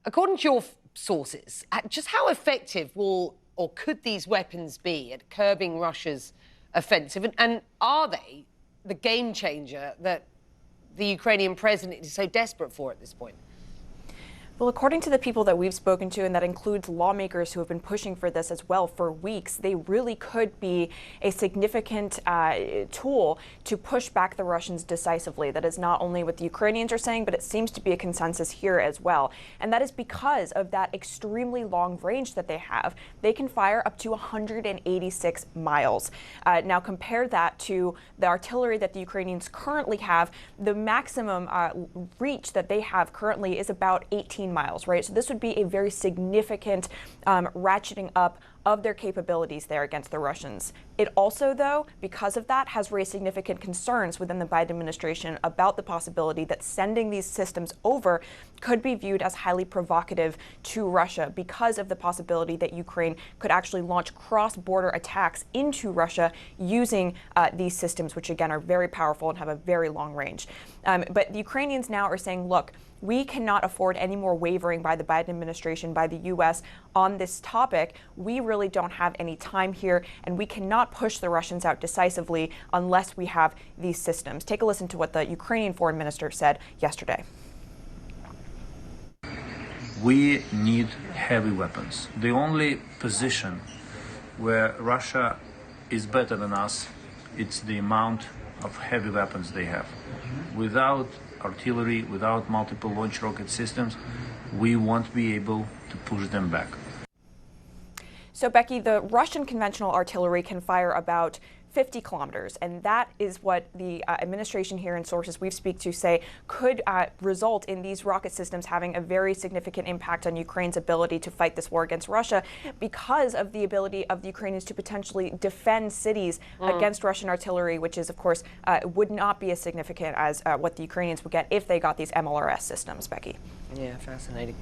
S18: according to your sources, just how effective will or could these weapons be at curbing Russia's offensive? And are they the game changer that the Ukrainian president is so desperate for at this point?
S5: Well, according to the people that we've spoken to, and that includes lawmakers who have been pushing for this as well for weeks, they really could be a significant tool to push back the Russians decisively. That is not only what the Ukrainians are saying, but it seems to be a consensus here as well. And that is because of that extremely long range that they have. They can fire up to 186 miles. Now compare that to the artillery that the Ukrainians currently have. The maximum reach that they have currently is about 18 miles, right? So this would be a very significant ratcheting up of their capabilities there against the Russians. It also, though, because of that, has raised significant concerns within the Biden administration about the possibility that sending these systems over could be viewed as highly provocative to Russia because of the possibility that Ukraine could actually launch cross-border attacks into Russia using these systems, which again are very powerful and have a very long range. But the Ukrainians now are saying, look, we cannot afford any more wavering by the Biden administration, by the U.S. on this topic. We really don't have any time here, and we cannot push the Russians out decisively unless we have these systems. Take a listen to what the Ukrainian foreign minister said yesterday.
S7: We need heavy weapons. The only position where Russia is better than us, it's the amount of heavy weapons they have. Without artillery, without multiple launch rocket systems, we won't be able to push them back.
S5: So, Becky, the Russian conventional artillery can fire about 50 kilometers, and that is what the administration here and sources we've speak to say could result in these rocket systems having a very significant impact on Ukraine's ability to fight this war against Russia because of the ability of the Ukrainians to potentially defend cities against Russian artillery, which is, of course, would not be as significant as what the Ukrainians would get if they got these MLRS systems, Becky.
S18: Yeah, fascinating.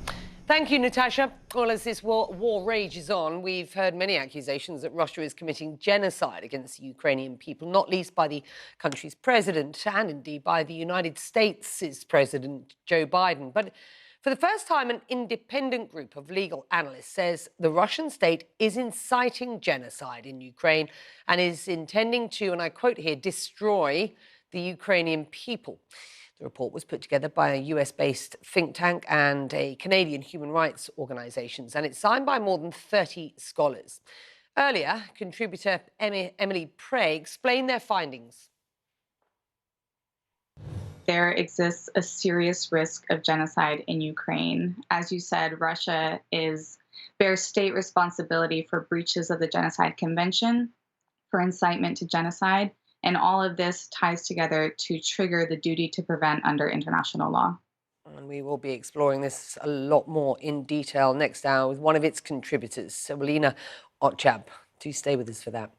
S18: Thank you, Natasha. Well, as this war rages on, we've heard many accusations that Russia is committing genocide against the Ukrainian people, not least by the country's president and indeed by the United States' President Joe Biden. But for the first time, an independent group of legal analysts says the Russian state is inciting genocide in Ukraine and is intending to, and I quote here, destroy the Ukrainian people. The report was put together by a US-based think tank and a Canadian human rights organisations, and it's signed by more than 30 scholars. Earlier, contributor Emily Prey explained their findings.
S8: There exists a serious risk of genocide in Ukraine. As you said, Russia bears state responsibility for breaches of the Genocide Convention, for incitement to genocide, and all of this ties together to trigger the duty to prevent under international law.
S18: And we will be exploring this a lot more in detail next hour with one of its contributors, Sewelina Otchab. Do stay with us for that.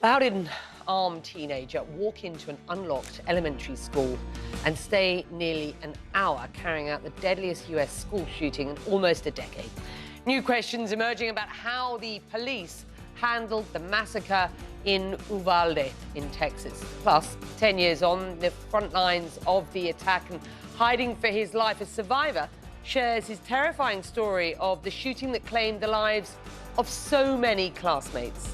S18: How did an armed teenager walk into an unlocked elementary school and stay nearly an hour carrying out the deadliest US school shooting in almost a decade? New questions emerging about how the police handled the massacre in Uvalde in Texas. Plus, 10 years on the front lines of the attack and hiding for his life, a survivor shares his terrifying story of the shooting that claimed the lives of so many classmates.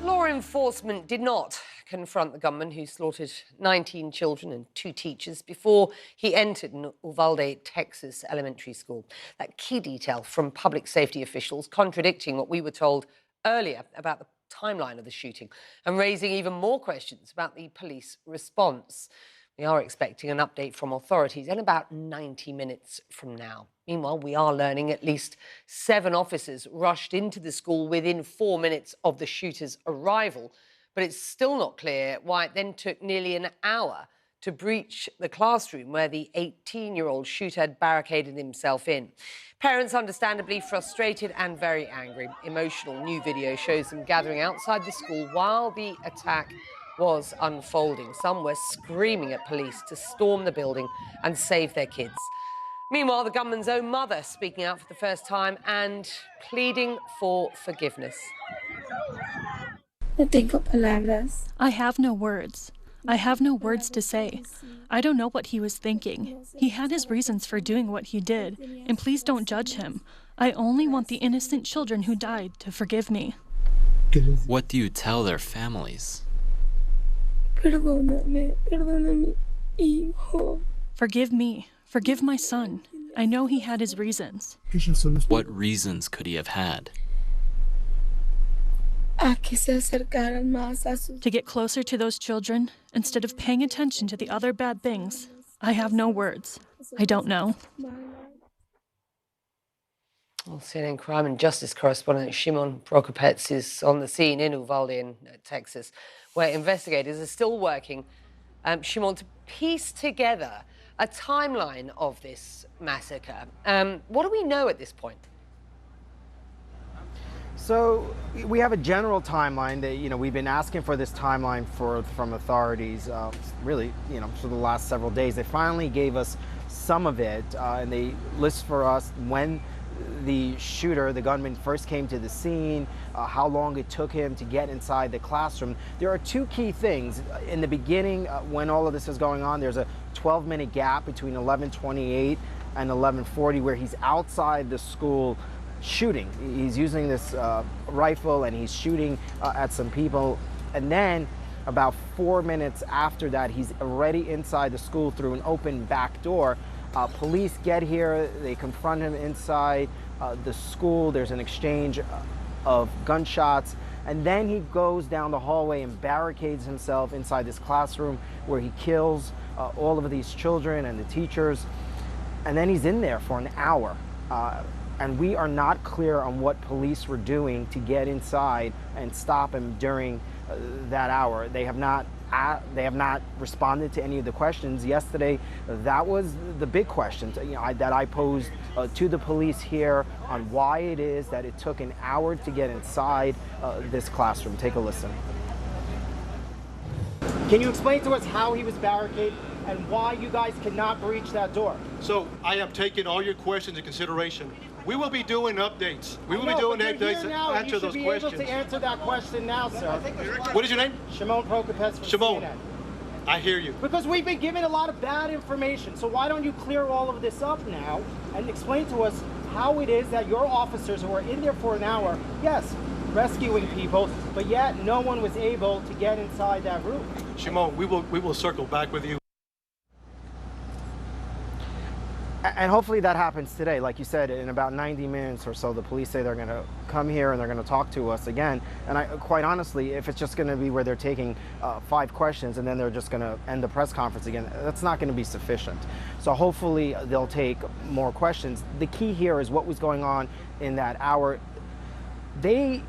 S18: Law enforcement did not confront the gunman who slaughtered 19 children and 2 teachers before he entered an Uvalde, Texas elementary school. That key detail from public safety officials contradicting what we were told earlier about the timeline of the shooting and raising even more questions about the police response. We are expecting an update from authorities in about 90 minutes from now. Meanwhile, we are learning at least 7 officers rushed into the school within 4 minutes of the shooter's arrival, but it's still not clear why it then took nearly an hour to breach the classroom where the 18-year-old shooter had barricaded himself in. Parents understandably frustrated and very angry. Emotional new video shows them gathering outside the school while the attack was unfolding. Some were screaming at police to storm the building and save their kids. Meanwhile, the gunman's own mother speaking out for the first time and pleading for forgiveness.
S10: I have no words. I have no words to say. I don't know what he was thinking. He had his reasons for doing what he did, and please don't judge him. I only want the innocent children who died to forgive me.
S11: What do you tell their families?
S10: Forgive me. Forgive my son. I know he had his reasons.
S11: What reasons could he have had?
S10: To get closer to those children, instead of paying attention to the other bad things. I have no words. I don't know.
S18: Well, CNN crime and justice correspondent Shimon Prokopets is on the scene in Uvalde in Texas, where investigators are still working, Shimon, to piece together a timeline of this massacre. What do we know at this point?
S12: So we have a general timeline that, we've been asking for this timeline from authorities really, for the last several days. They finally gave us some of it, and they list for us when the shooter, the gunman, first came to the scene, how long it took him to get inside the classroom. There are 2 key things. In the beginning, when all of this is going on, there's a 12-minute gap between 11:28 and 11:40 where he's outside the school shooting. He's using this rifle and he's shooting at some people. And then about 4 minutes after that, he's already inside the school through an open back door. Police get here, they confront him inside the school. There's an exchange of gunshots. And then he goes down the hallway and barricades himself inside this classroom where he kills all of these children and the teachers. And then he's in there for an hour. And we are not clear on what police were doing to get inside and stop him during that hour. They have not responded to any of the questions. Yesterday, that was the big question that I posed to the police here on why it is that it took an hour to get inside this classroom. Take a listen. Can you explain to us how he was barricaded and why you guys cannot breach that door?
S19: So I am taking all your questions into consideration. We will be doing updates. We will be doing updates to answer those questions.
S12: You should be able to answer that question now, sir.
S19: What is your name?
S12: Shimon Prokopets from
S19: Shimon.
S12: CNN.
S19: I hear you.
S12: Because we've been given a lot of bad information. So why don't you clear all of this up now and explain to us how it is that your officers who are in there for an hour, yes, rescuing people, but yet no one was able to get inside that room.
S19: Shimon, we will circle back with you.
S12: And hopefully that happens today. Like you said, in about 90 minutes or so, the police say they're going to come here and they're going to talk to us again. And quite honestly, if it's just going to be where they're taking 5 questions and then they're just going to end the press conference again, that's not going to be sufficient. So hopefully they'll take more questions. The key here is what was going on in that hour. The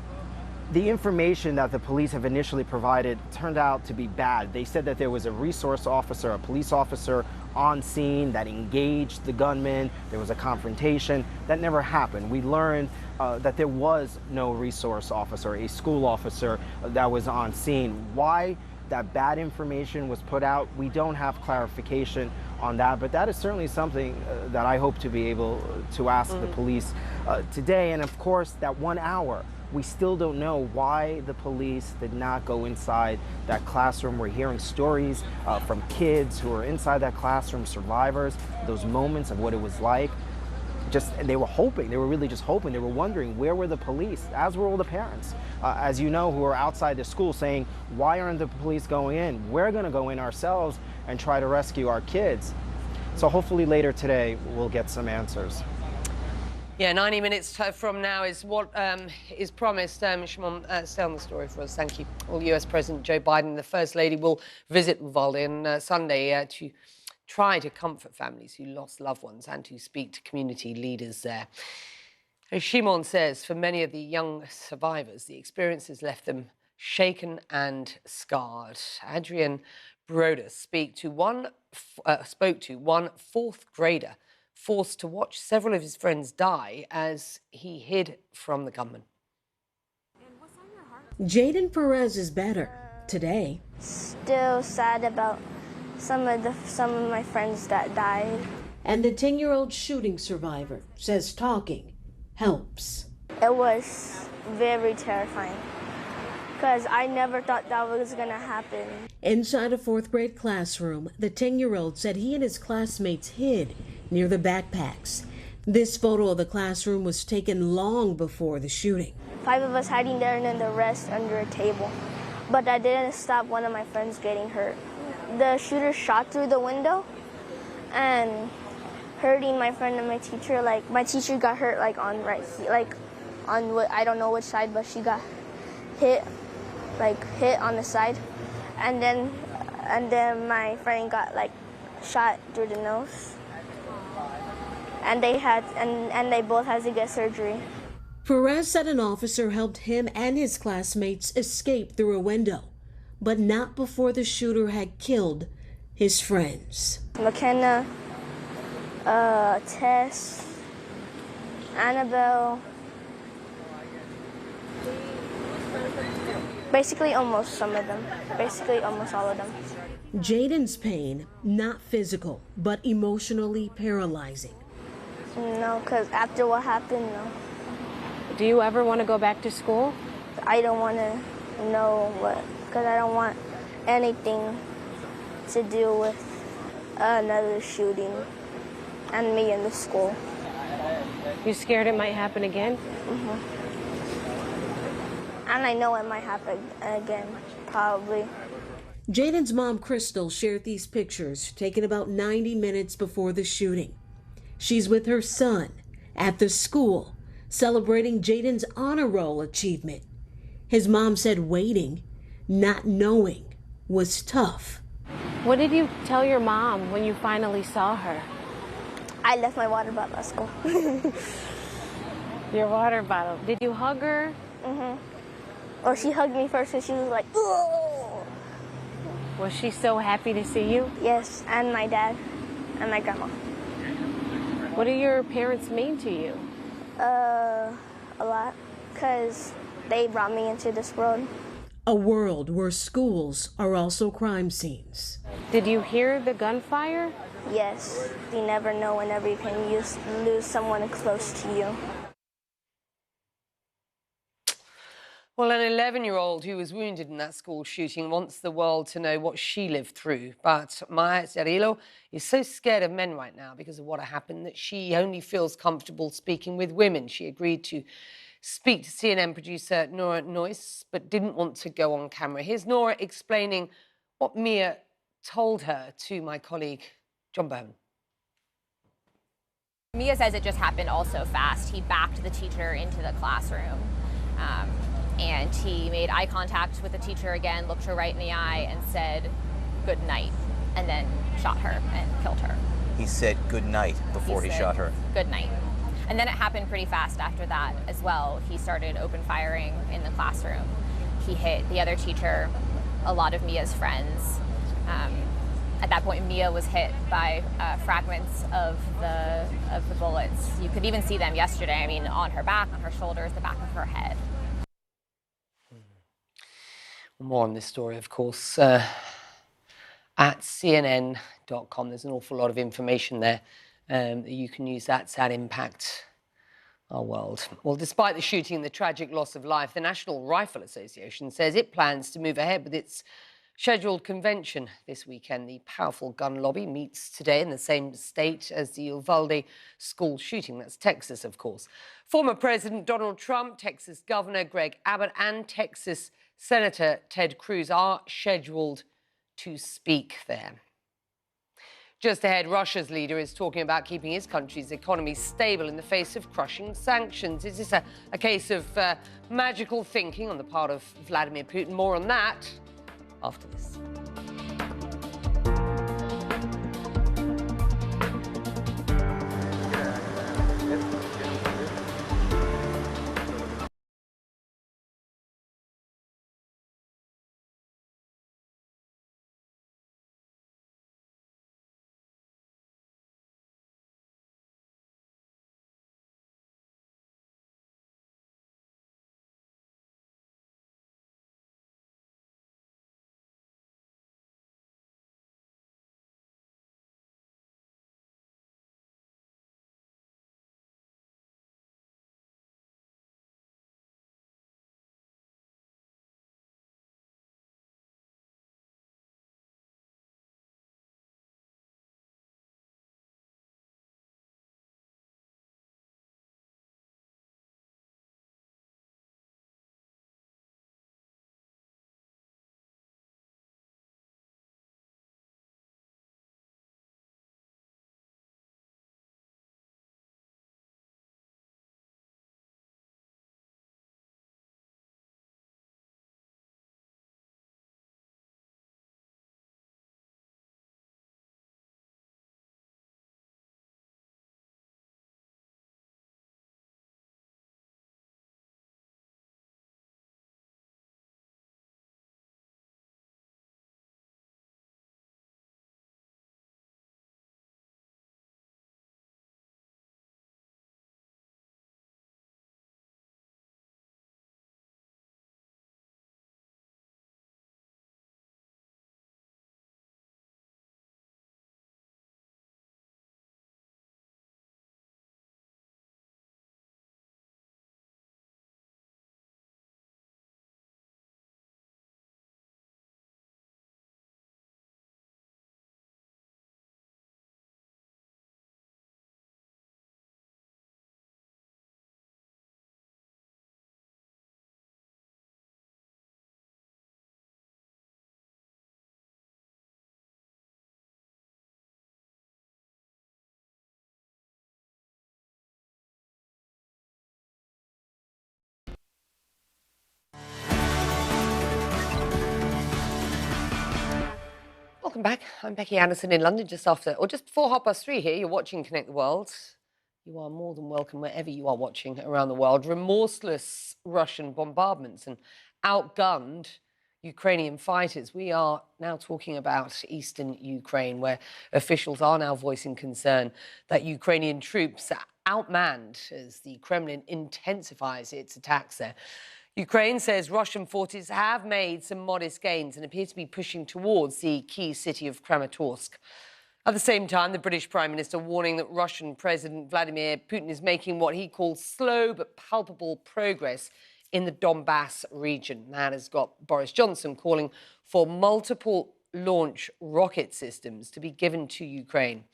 S12: information that the police have initially provided turned out to be bad. They said that there was a resource officer, a police officer on scene that engaged the gunman. There was a confrontation. That never happened. We learned that there was no resource officer, a school officer that was on scene. Why that bad information was put out, we don't have clarification on that, but that is certainly something that I hope to be able to ask the police today. And of course, that 1 hour, we still don't know why the police did not go inside that classroom. We're hearing stories from kids who are inside that classroom, survivors, those moments of what it was like. They were hoping, they were really just hoping, they were wondering where were the police, as were all the parents, as you know, who are outside the school saying, why aren't the police going in? We're gonna go in ourselves and try to rescue our kids. So hopefully later today, we'll get some answers.
S18: Yeah, 90 minutes from now is what is promised. Shimon, stay on the story for us. Thank you. Well, US President Joe Biden and the First Lady will visit Uvalde on Sunday to try to comfort families who lost loved ones and to speak to community leaders there. As Shimon says, for many of the young survivors, the experience has left them shaken and scarred. Adrian Broder spoke to one 4th grader forced to watch several of his friends die as he hid from the gunman.
S20: Jaden Perez is better today.
S21: Still sad about some of my friends that died.
S20: And the 10-year-old shooting survivor says talking helps.
S21: It was very terrifying because I never thought that was going to happen.
S20: Inside a 4th grade classroom, the 10-year-old said he and his classmates hid near the backpacks. This photo of the classroom was taken long before the shooting.
S21: 5 of us hiding there and then the rest under a table. But that didn't stop one of my friends getting hurt. The shooter shot through the window and hurting my friend and my teacher. Like my teacher got hurt like on right here, like on what I don't know which side, but she got hit on the side. And then my friend got like shot through the nose. And they both had to get surgery.
S20: Perez said an officer helped him and his classmates escape through a window, but not before the shooter had killed his friends.
S21: McKenna, Tess, Annabelle, basically almost some of them, basically almost all of them.
S20: Jaden's pain, not physical, but emotionally paralyzing.
S21: No, because after what happened, no.
S2: Do you ever want to go back to school?
S21: I don't want to know what, because I don't want anything to do with another shooting and me in the school.
S2: You scared it might happen again?
S21: Mm-hmm. And I know it might happen again, probably.
S20: Jaden's mom, Crystal, shared these pictures taken about 90 minutes before the shooting. She's with her son at the school, celebrating Jaden's honor roll achievement. His mom said waiting, not knowing, was tough.
S2: What did you tell your mom when you finally saw her?
S21: I left my water bottle at school.
S2: Your water bottle. Did you hug her?
S21: Or she hugged me first and she was like, "Ugh."
S2: Was she so happy to see you?
S21: Yes, and my dad and my grandma.
S2: What do your parents mean to you?
S21: A lot, because they brought me into this world.
S20: A world where schools are also crime scenes.
S2: Did you hear the gunfire?
S21: Yes, you never know whenever you can lose someone close to you.
S18: Well, an 11-year-old who was wounded in that school shooting wants the world to know what she lived through. But Maya Cirillo is so scared of men right now because of what happened that she only feels comfortable speaking with women. She agreed to speak to CNN producer Nora Noyce, but didn't want to go on camera. Here's Nora explaining what Mia told her to my colleague John Bowman.
S9: Mia says it just happened all so fast. He backed the teacher into the classroom. And he made eye contact with the teacher again, looked her right in the eye and said, "Good night," and then shot her and killed her.
S13: He said good night before he shot her.
S9: Good night. And then it happened pretty fast after that as well. He started open firing in the classroom. He hit the other teacher, a lot of Mia's friends. At that point, Mia was hit by fragments of the bullets. You could even see them yesterday. I mean, on her back, on her shoulders, the back of her head.
S18: More on this story, of course, at CNN.com. There's an awful lot of information there that you can use that impact our world. Well, despite the shooting and the tragic loss of life, the National Rifle Association says it plans to move ahead with its scheduled convention this weekend. The powerful gun lobby meets today in the same state as the Uvalde school shooting. That's Texas, of course. Former President Donald Trump, Texas Governor Greg Abbott, and Texas Senator Ted Cruz are scheduled to speak there. Just ahead, Russia's leader is talking about keeping his country's economy stable in the face of crushing sanctions. Is this a case of magical thinking on the part of Vladimir Putin? More on that after this. back. I'm Becky Anderson in London just before 3:30 here. You're watching Connect the World. You are more than welcome wherever you are watching around the world. Remorseless Russian bombardments and outgunned Ukrainian fighters. We are now talking about eastern Ukraine, where officials are now voicing concern that Ukrainian troops are outmanned as the Kremlin intensifies its attacks there. Ukraine says Russian forces have made some modest gains and appear to be pushing towards the key city of Kramatorsk. At the same time, the British Prime Minister warning that Russian President Vladimir Putin is making what he calls slow but palpable progress in the Donbass region. That has got Boris Johnson calling for multiple launch rocket systems to be given to Ukraine.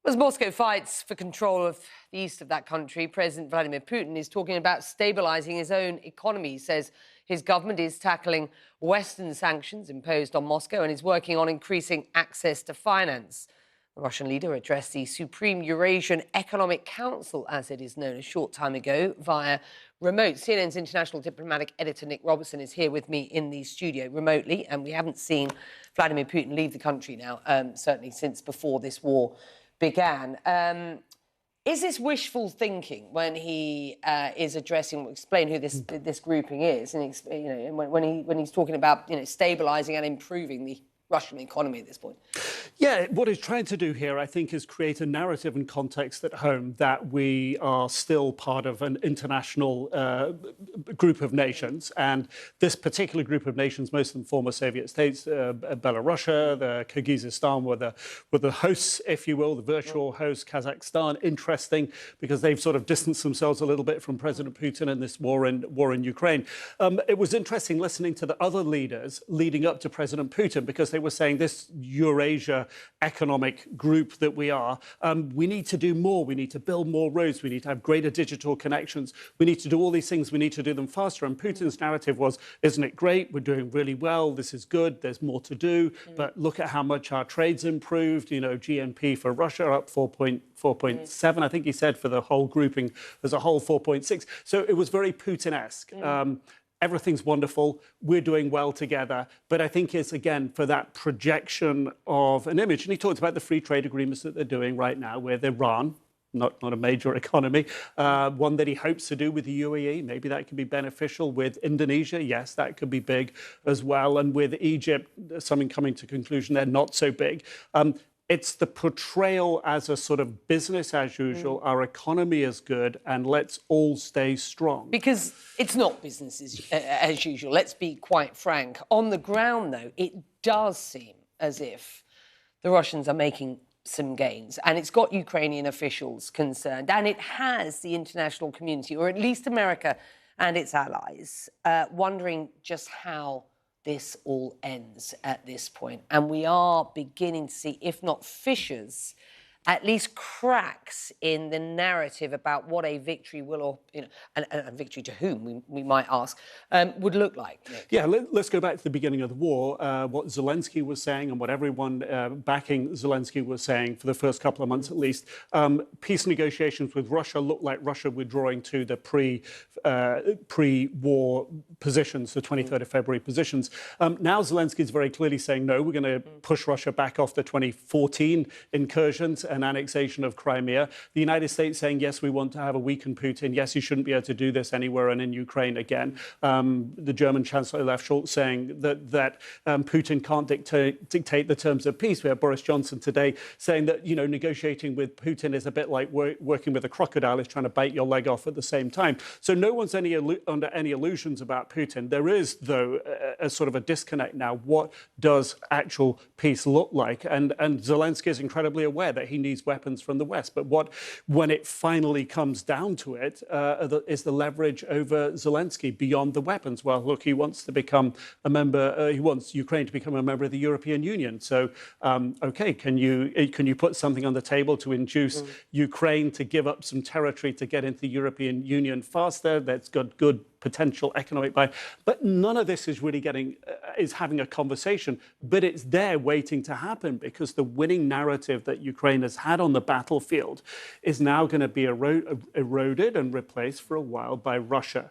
S18: As Moscow fights for control of the east of that country, President Vladimir Putin is talking about stabilising his own economy. He says his government is tackling Western sanctions imposed on Moscow and is working on increasing access to finance. The Russian leader addressed the Supreme Eurasian Economic Council, as it is known, a short time ago via remote. CNN's international diplomatic editor Nick Robertson is here with me in the studio remotely, and we haven't seen Vladimir Putin leave the country now, certainly since before this war began. Is this wishful thinking when he is addressing, explain who this grouping is, and when he's talking about stabilising and improving the Russian economy at this point?
S15: Yeah, what he's trying to do here, I think, is create a narrative and context at home that we are still part of an international group of nations. And this particular group of nations, most of them former Soviet states, Belarus, the Kyrgyzstan were the hosts, if you will, the virtual hosts, Kazakhstan. Interesting, because they've sort of distanced themselves a little bit from President Putin and this war in Ukraine. It was interesting listening to the other leaders leading up to President Putin, because they were saying this Eurasia economic group that we are, we need to do more. We need to build more roads. We need to have greater digital connections. We need to do all these things. We need to do them faster. And Putin's narrative was, isn't it great? We're doing really well. This is good. There's more to do. But look at how much our trade's improved. GNP for Russia up 4.7, I think he said, for the whole grouping as a whole, 4.6. So it was very Putin-esque. Everything's wonderful, we're doing well together. But I think it's, again, for that projection of an image. And he talked about the free trade agreements that they're doing right now with Iran, not a major economy, one that he hopes to do with the UAE. Maybe that could be beneficial. With Indonesia, yes, that could be big as well. And with Egypt, something coming to conclusion, they're not so big. It's the portrayal as a sort of business as usual, our economy is good, and let's all stay strong.
S18: Because it's not business as usual, let's be quite frank. On the ground, though, it does seem as if the Russians are making some gains, and it's got Ukrainian officials concerned, and it has the international community, or at least America and its allies, wondering just how this all ends at this point. And we are beginning to see, if not fissures, at least cracks in the narrative about what a victory will, or a victory to whom, we might ask, would look like. Nick.
S15: Yeah, let's go back to the beginning of the war. What Zelensky was saying and what everyone backing Zelensky was saying for the first couple of months at least, peace negotiations with Russia looked like Russia withdrawing to the pre-war positions, the 23rd of February positions. Now Zelensky is very clearly saying, no, we're going to push Russia back off the 2014 incursions and annexation of Crimea. The United States saying, yes, we want to have a weakened Putin. Yes, he shouldn't be able to do this anywhere and in Ukraine again. The German Chancellor Olaf Scholz saying that Putin can't dictate the terms of peace. We have Boris Johnson today saying that, negotiating with Putin is a bit like working with a crocodile, is trying to bite your leg off at the same time. So no one's under any illusions about Putin. There is, though, a sort of a disconnect now. What does actual peace look like? And Zelensky is incredibly aware that he needs weapons from the West. But when it finally comes down to it, is the leverage over Zelensky beyond the weapons? Well, look, he wants to become a member. He wants Ukraine to become a member of the European Union. So, okay, can you put something on the table to induce Ukraine to give up some territory to get into the European Union faster? That's got good potential economic buy. But none of this is really is having a conversation, but it's there waiting to happen, because the winning narrative that Ukraine has had on the battlefield is now going to be eroded and replaced for a while by Russia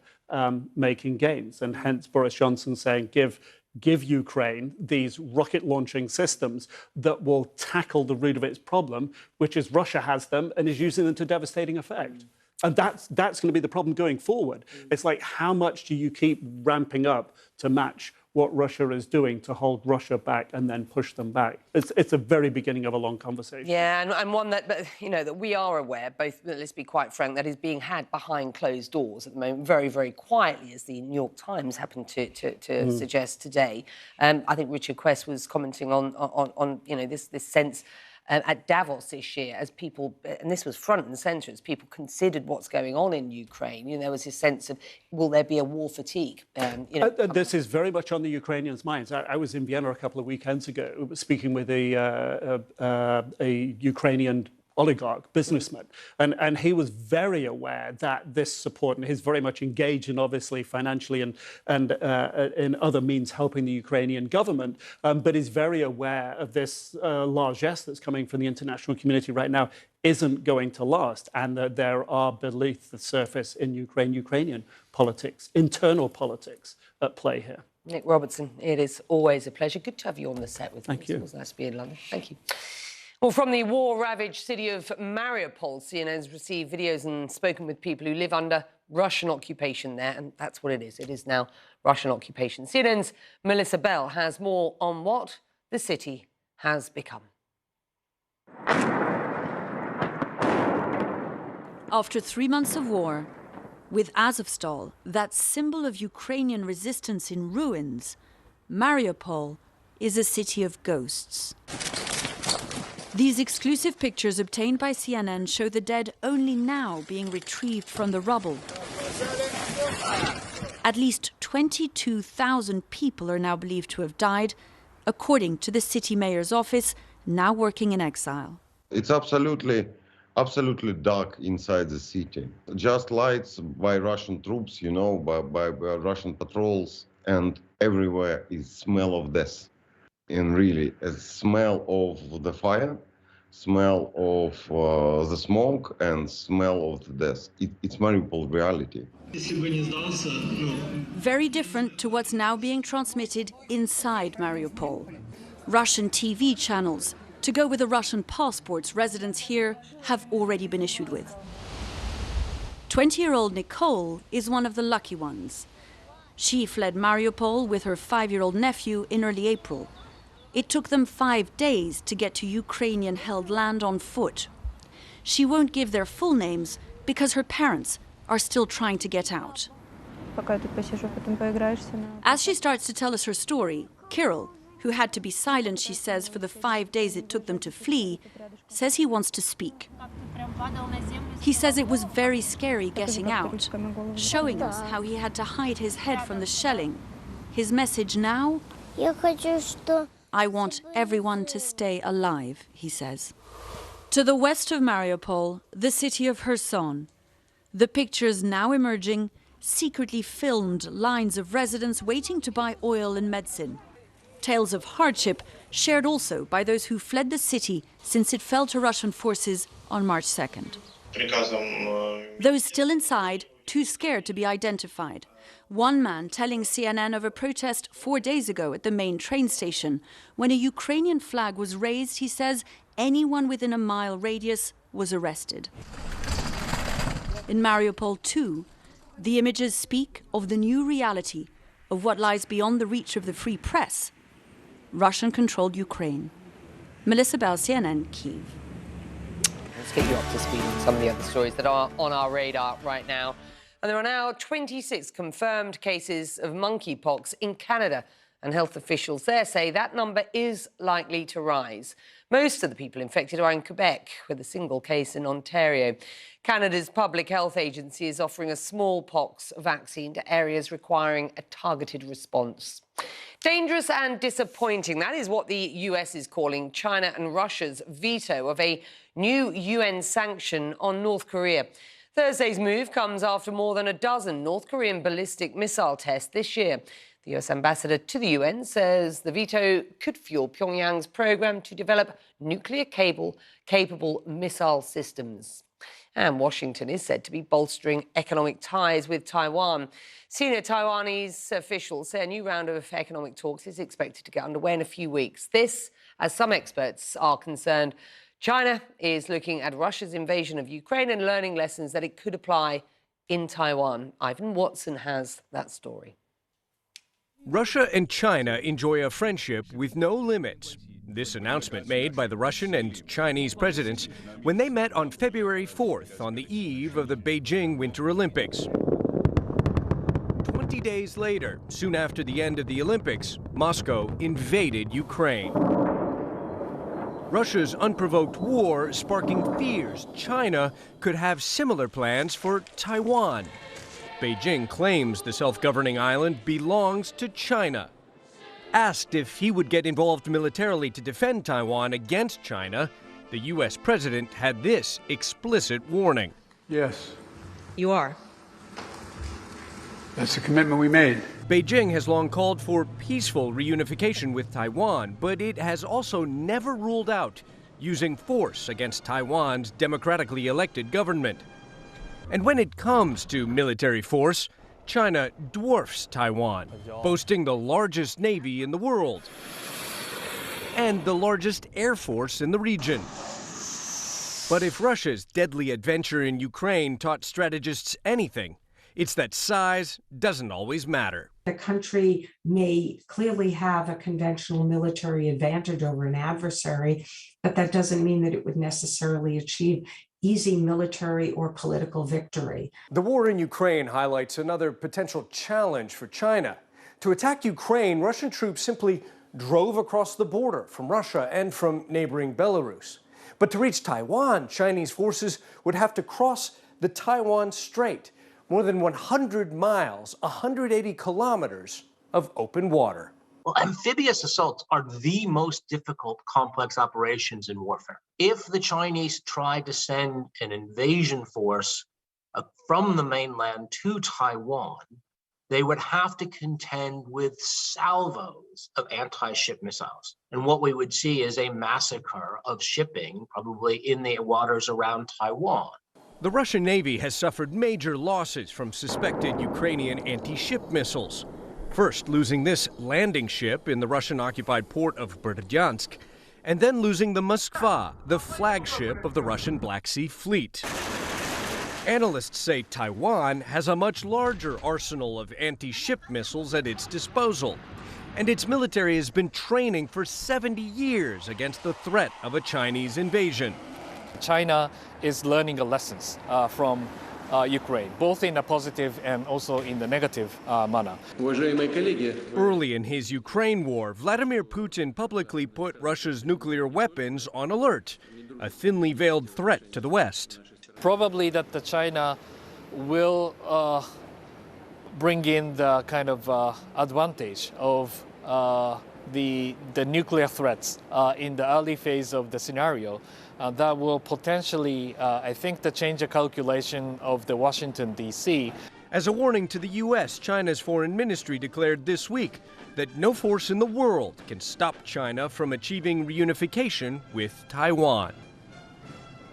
S15: making gains. And hence Boris Johnson saying, give give Ukraine these rocket launching systems that will tackle the root of its problem, which is Russia has them and is using them to devastating effect. And that's going to be the problem going forward. It's like, how much do you keep ramping up to match what Russia is doing to hold Russia back and then push them back? It's a very beginning of a long conversation.
S18: Yeah, and one that, you know, that we are aware, both, let's be quite frank, that is being had behind closed doors at the moment, very, very quietly, as the New York Times happened to suggest today. I think Richard Quest was commenting on you know, this sense at Davos this year, as people, and this was front and centre, as people considered what's going on in Ukraine, you know, there was this sense of, will there be a war fatigue? You know,
S15: this is very much on the Ukrainians' minds. I was in Vienna a couple of weekends ago speaking with a Ukrainian oligarch, businessman, and he was very aware that this support, and he's very much engaged in, obviously, financially and in other means helping the Ukrainian government, but is very aware of this largesse that's coming from the international community right now isn't going to last, and that there are beneath the surface in Ukrainian politics, internal politics at play here.
S18: Nick Robertson, it is always a pleasure. Good to have you on the set with me.
S15: Thank you.
S18: It was nice to be in London. Thank you. Well, from the war-ravaged city of Mariupol, CNN has received videos and spoken with people who live under Russian occupation there, and that's what it is. It is now Russian occupation. CNN's Melissa Bell has more on what the city has become.
S3: After 3 months of war, with Azovstal, that symbol of Ukrainian resistance in ruins, Mariupol is a city of ghosts. These exclusive pictures obtained by CNN show the dead only now being retrieved from the rubble. At least 22,000 people are now believed to have died, according to the city mayor's office, now working in exile.
S16: It's absolutely dark inside the city. Just lights by Russian troops, you know, by Russian patrols, and everywhere is smell of death. And really, a smell of the fire, smell of the smoke, and smell of the death. It's Mariupol reality.
S3: Very different to what's now being transmitted inside Mariupol. Russian TV channels, to go with the Russian passports residents here have already been issued with. 20-year-old Nicole is one of the lucky ones. She fled Mariupol with her 5-year-old nephew in early April. It took them 5 days to get to Ukrainian-held land on foot. She won't give their full names because her parents are still trying to get out. As she starts to tell us her story, Kirill, who had to be silent, she says, for the 5 days it took them to flee, says he wants to speak. He says it was very scary getting out, showing us how he had to hide his head from the shelling. His message now? I want everyone to stay alive, he says. To the west of Mariupol, the city of Kherson. The pictures now emerging, secretly filmed lines of residents waiting to buy oil and medicine. Tales of hardship shared also by those who fled the city since it fell to Russian forces on March 2nd. Those still inside, too scared to be identified. One man telling CNN of a protest 4 days ago at the main train station. When a Ukrainian flag was raised, he says anyone within a mile radius was arrested. In Mariupol too, the images speak of the new reality of what lies beyond the reach of the free press. Russian-controlled Ukraine. Melissa Bell, CNN, Kyiv.
S18: Let's get you up to speed on some of the other stories that are on our radar right now. And there are now 26 confirmed cases of monkeypox in Canada, and health officials there say that number is likely to rise. Most of the people infected are in Quebec, with a single case in Ontario. Canada's public health agency is offering a smallpox vaccine to areas requiring a targeted response. Dangerous and disappointing, that is what the US is calling China and Russia's veto of a new UN sanction on North Korea. Thursday's move comes after more than a dozen North Korean ballistic missile tests this year. The US ambassador to the UN says the veto could fuel Pyongyang's program to develop nuclear-capable missile systems. And Washington is said to be bolstering economic ties with Taiwan. Senior Taiwanese officials say a new round of economic talks is expected to get underway in a few weeks. This, as some experts are concerned, China is looking at Russia's invasion of Ukraine and learning lessons that it could apply in Taiwan. Ivan Watson has that story.
S17: Russia and China enjoy a friendship with no limits. This announcement made by the Russian and Chinese presidents when they met on February 4th on the eve of the Beijing Winter Olympics. 20 days later, soon after the end of the Olympics, Moscow invaded Ukraine. Russia's unprovoked war sparking fears China could have similar plans for Taiwan. Beijing claims the self-governing island belongs to China. Asked if he would get involved militarily to defend Taiwan against China, the U.S. president had this explicit warning.
S22: Yes.
S23: You are.
S22: That's the commitment we made.
S17: Beijing has long called for peaceful reunification with Taiwan, but it has also never ruled out using force against Taiwan's democratically elected government. And when it comes to military force, China dwarfs Taiwan, boasting the largest navy in the world and the largest air force in the region. But if Russia's deadly adventure in Ukraine taught strategists anything, it's that size doesn't always matter.
S24: The country may clearly have a conventional military advantage over an adversary, but that doesn't mean that it would necessarily achieve easy military or political victory.
S17: The war in Ukraine highlights another potential challenge for China. To attack Ukraine, Russian troops simply drove across the border from Russia and from neighboring Belarus. But to reach Taiwan, Chinese forces would have to cross the Taiwan Strait, more than 100 miles, 180 kilometers of open water.
S25: Well, amphibious assaults are the most difficult complex operations in warfare. If the Chinese tried to send an invasion force from the mainland to Taiwan, they would have to contend with salvos of anti-ship missiles. And what we would see is a massacre of shipping, probably in the waters around Taiwan.
S17: The Russian Navy has suffered major losses from suspected Ukrainian anti-ship missiles. First losing this landing ship in the Russian-occupied port of Berdyansk, and then losing the Moskva, the flagship of the Russian Black Sea Fleet. Analysts say Taiwan has a much larger arsenal of anti-ship missiles at its disposal, and its military has been training for 70 years against the threat of a Chinese invasion.
S26: China is learning the lessons from Ukraine, both in a positive and also in the negative manner.
S17: Early in his Ukraine war, Vladimir Putin publicly put Russia's nuclear weapons on alert, a thinly veiled threat to the West.
S26: Probably that the China will bring in the kind of advantage of the nuclear threats in the early phase of the scenario. That will potentially, I think, change the calculation of the Washington, D.C.
S17: As a warning to the U.S., China's foreign ministry declared this week that no force in the world can stop China from achieving reunification with Taiwan.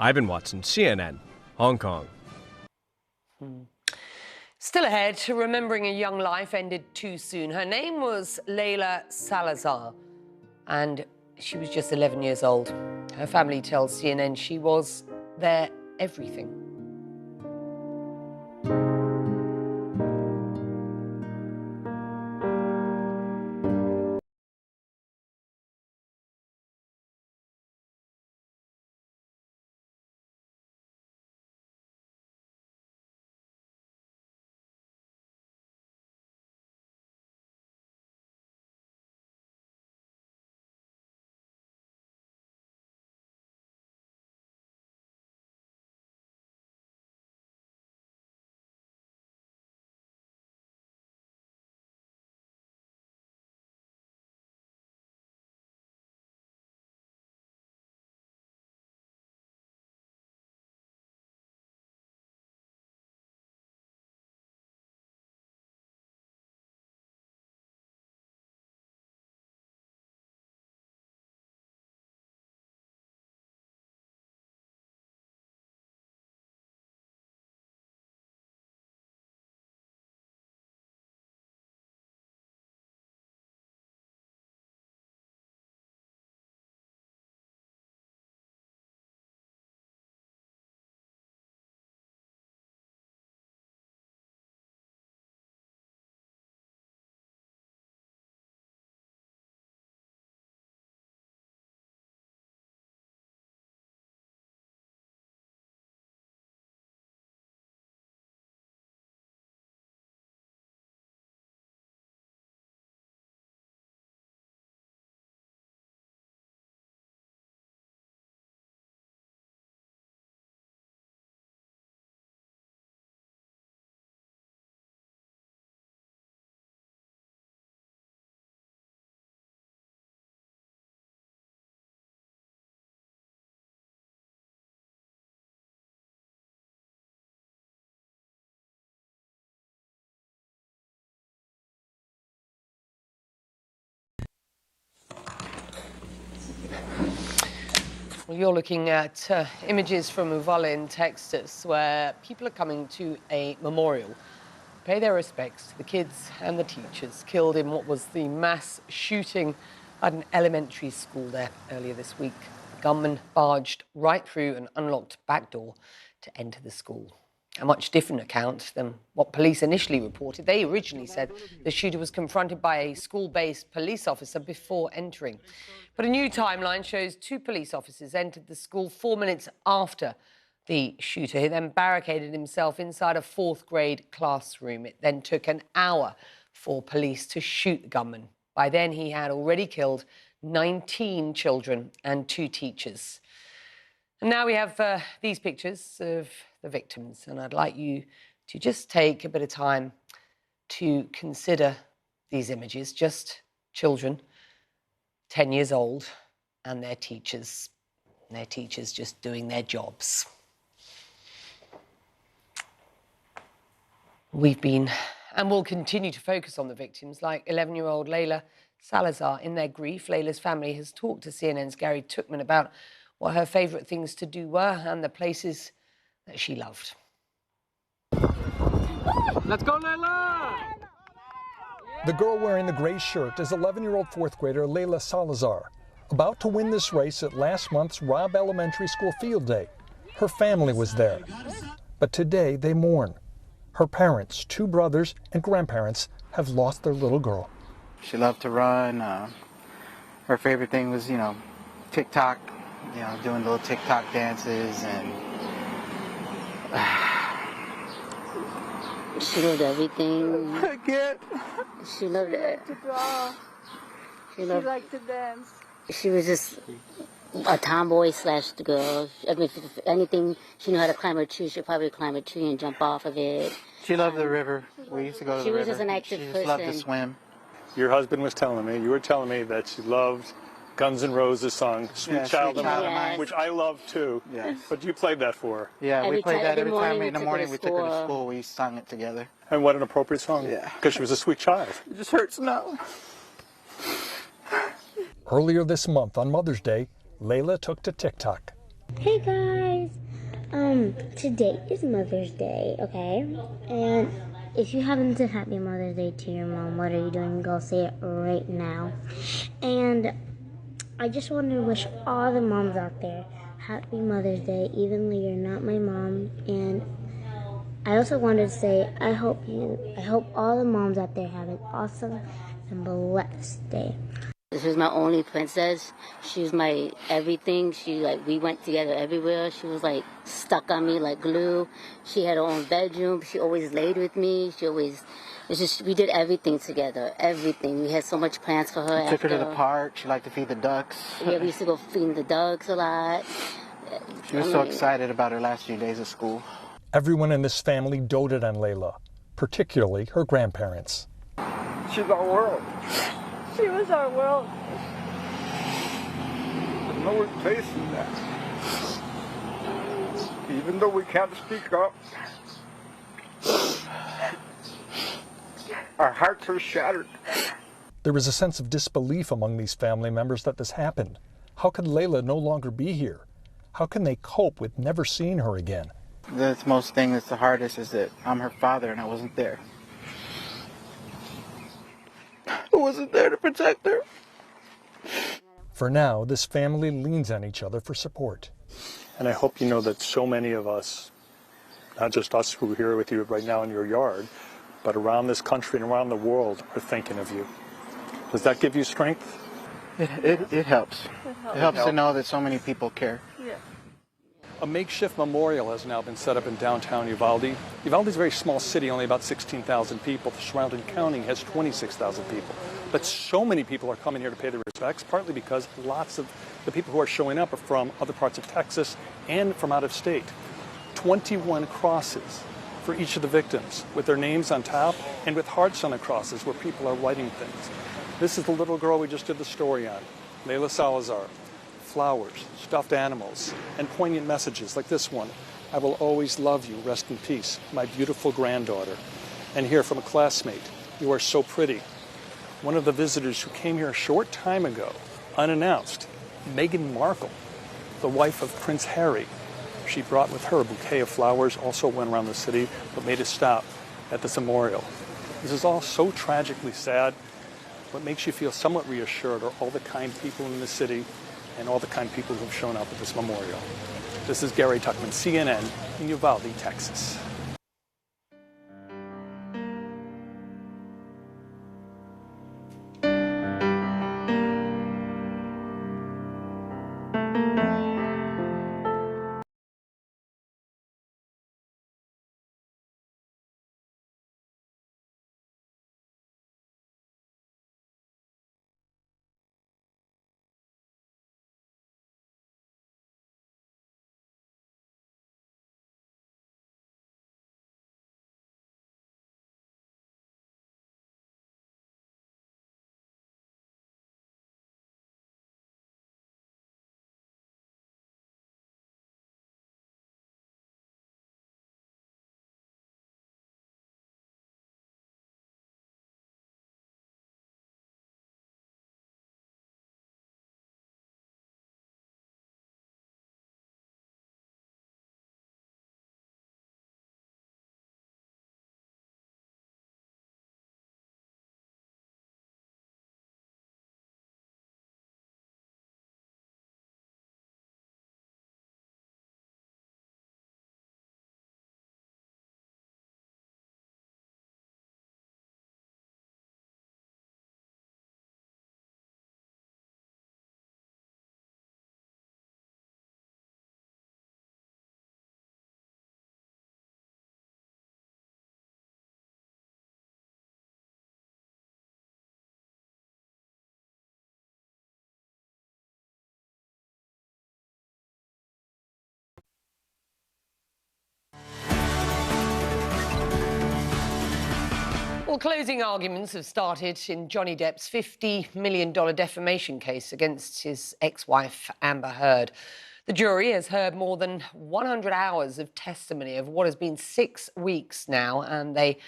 S17: Ivan Watson, CNN, Hong Kong.
S18: Still ahead, remembering a young life ended too soon. Her name was Layla Salazar, and she was just 11 years old. Her family tells CNN she was their everything. Well, you're looking at images from Uvalde in Texas, where people are coming to a memorial to pay their respects to the kids and the teachers killed in what was the mass shooting at an elementary school there earlier this week. The gunman barged right through an unlocked back door to enter the school. A much different account than what police initially reported. They originally said the shooter was confronted by a school-based police officer before entering. But a new timeline shows 2 police officers entered the school 4 minutes after the shooter. He then barricaded himself inside a 4th grade classroom. It then took an hour for police to shoot the gunman. By then, he had already killed 19 children and 2 teachers. And now we have these pictures of the victims, and I'd like you to just take a bit of time to consider these images, just children, 10 years old, and their teachers just doing their jobs. We've been and will continue to focus on the victims, like 11-year-old Layla Salazar. In their grief, Layla's family has talked to CNN's Gary Tuchman about what her favourite things to do were and the places that she loved.
S1: Let's go, Layla!
S4: The girl wearing the gray shirt is 11-year-old 4th grader Layla Salazar, about to win this race at last month's Robb Elementary School Field Day. Her family was there, but today they mourn. Her parents, 2 brothers, and grandparents have lost their little girl.
S6: She loved to run. Her favorite thing was, TikTok, doing little TikTok dances, and
S14: she loved everything.
S6: I can't.
S14: She loved it.
S22: To draw. She liked to dance.
S14: She was just a tomboy / the girl. I mean, if anything, she knew how to climb a tree. She'd probably climb a tree and jump off of it.
S6: She loved the river. We used to go to the river.
S14: She was just an active person.
S6: She just loved to swim.
S23: Your husband was telling me, you were telling me that she loved Guns N' Roses song, Sweet Child of Mine, which I love too.
S6: Yes.
S23: But you played that for her.
S6: Yeah, we played that every time in the morning we took her to school. We sung it together.
S23: And what an appropriate song.
S6: Yeah.
S23: Because she was a sweet child.
S6: It just hurts now.
S4: Earlier this month on Mother's Day, Layla took to TikTok.
S27: Hey guys, today is Mother's Day, okay? And if you haven't said Happy Mother's Day to your mom, what are you doing? Go say it right now. And I just want to wish all the moms out there Happy Mother's Day, even though you're not my mom. And I also wanted to say I hope all the moms out there have an awesome and blessed day.
S14: This was my only princess. She was my everything. We went together everywhere. She was stuck on me like glue. She had her own bedroom. She always laid with me. We did everything together, everything. We had so much plans for her.
S6: Took her to the park. She liked to feed the ducks.
S14: Yeah, we used to go feed the ducks a lot.
S6: She was so excited about her last few days of school.
S4: Everyone in this family doted on Layla, particularly her grandparents.
S6: She's our world.
S22: She was our world.
S28: There's no replacing that. Even though we can't speak up, our hearts are shattered.
S4: There was a sense of disbelief among these family members that this happened. How could Layla no longer be here? How can they cope with never seeing her again?
S6: The most thing that's the hardest is that I'm her father and I wasn't there. I wasn't there to protect her.
S4: For now, this family leans on each other for support.
S23: And I hope you know that so many of us, not just us who are here with you right now in your yard, but around this country and around the world are thinking of you. Does that give you strength?
S6: It helps. It helps to know that so many people care.
S22: Yeah.
S23: A makeshift memorial has now been set up in downtown Uvalde. Uvalde is a very small city, only about 16,000 people. The surrounding county has 26,000 people. But so many people are coming here to pay their respects, partly because lots of the people who are showing up are from other parts of Texas and from out of state. 21 crosses for each of the victims, with their names on top and with hearts on the crosses where people are writing things. This is the little girl we just did the story on, Layla Salazar. Flowers, stuffed animals, and poignant messages like this one. I will always love you, rest in peace, my beautiful granddaughter. And here from a classmate, you are so pretty. One of the visitors who came here a short time ago, unannounced, Meghan Markle. the wife of Prince Harry. She brought with her a bouquet of flowers, also went around the city, but made a stop at this memorial. This is all so tragically sad. What makes you feel somewhat reassured are all the kind people in the city and all the kind people who have shown up at this memorial. This is Gary Tuckman, CNN, in Uvalde, Texas.
S18: Well, closing arguments have started in Johnny Depp's $50 million defamation case against his ex-wife, Amber Heard. The jury has heard more than 100 hours of testimony of what has been 6 weeks now, and they,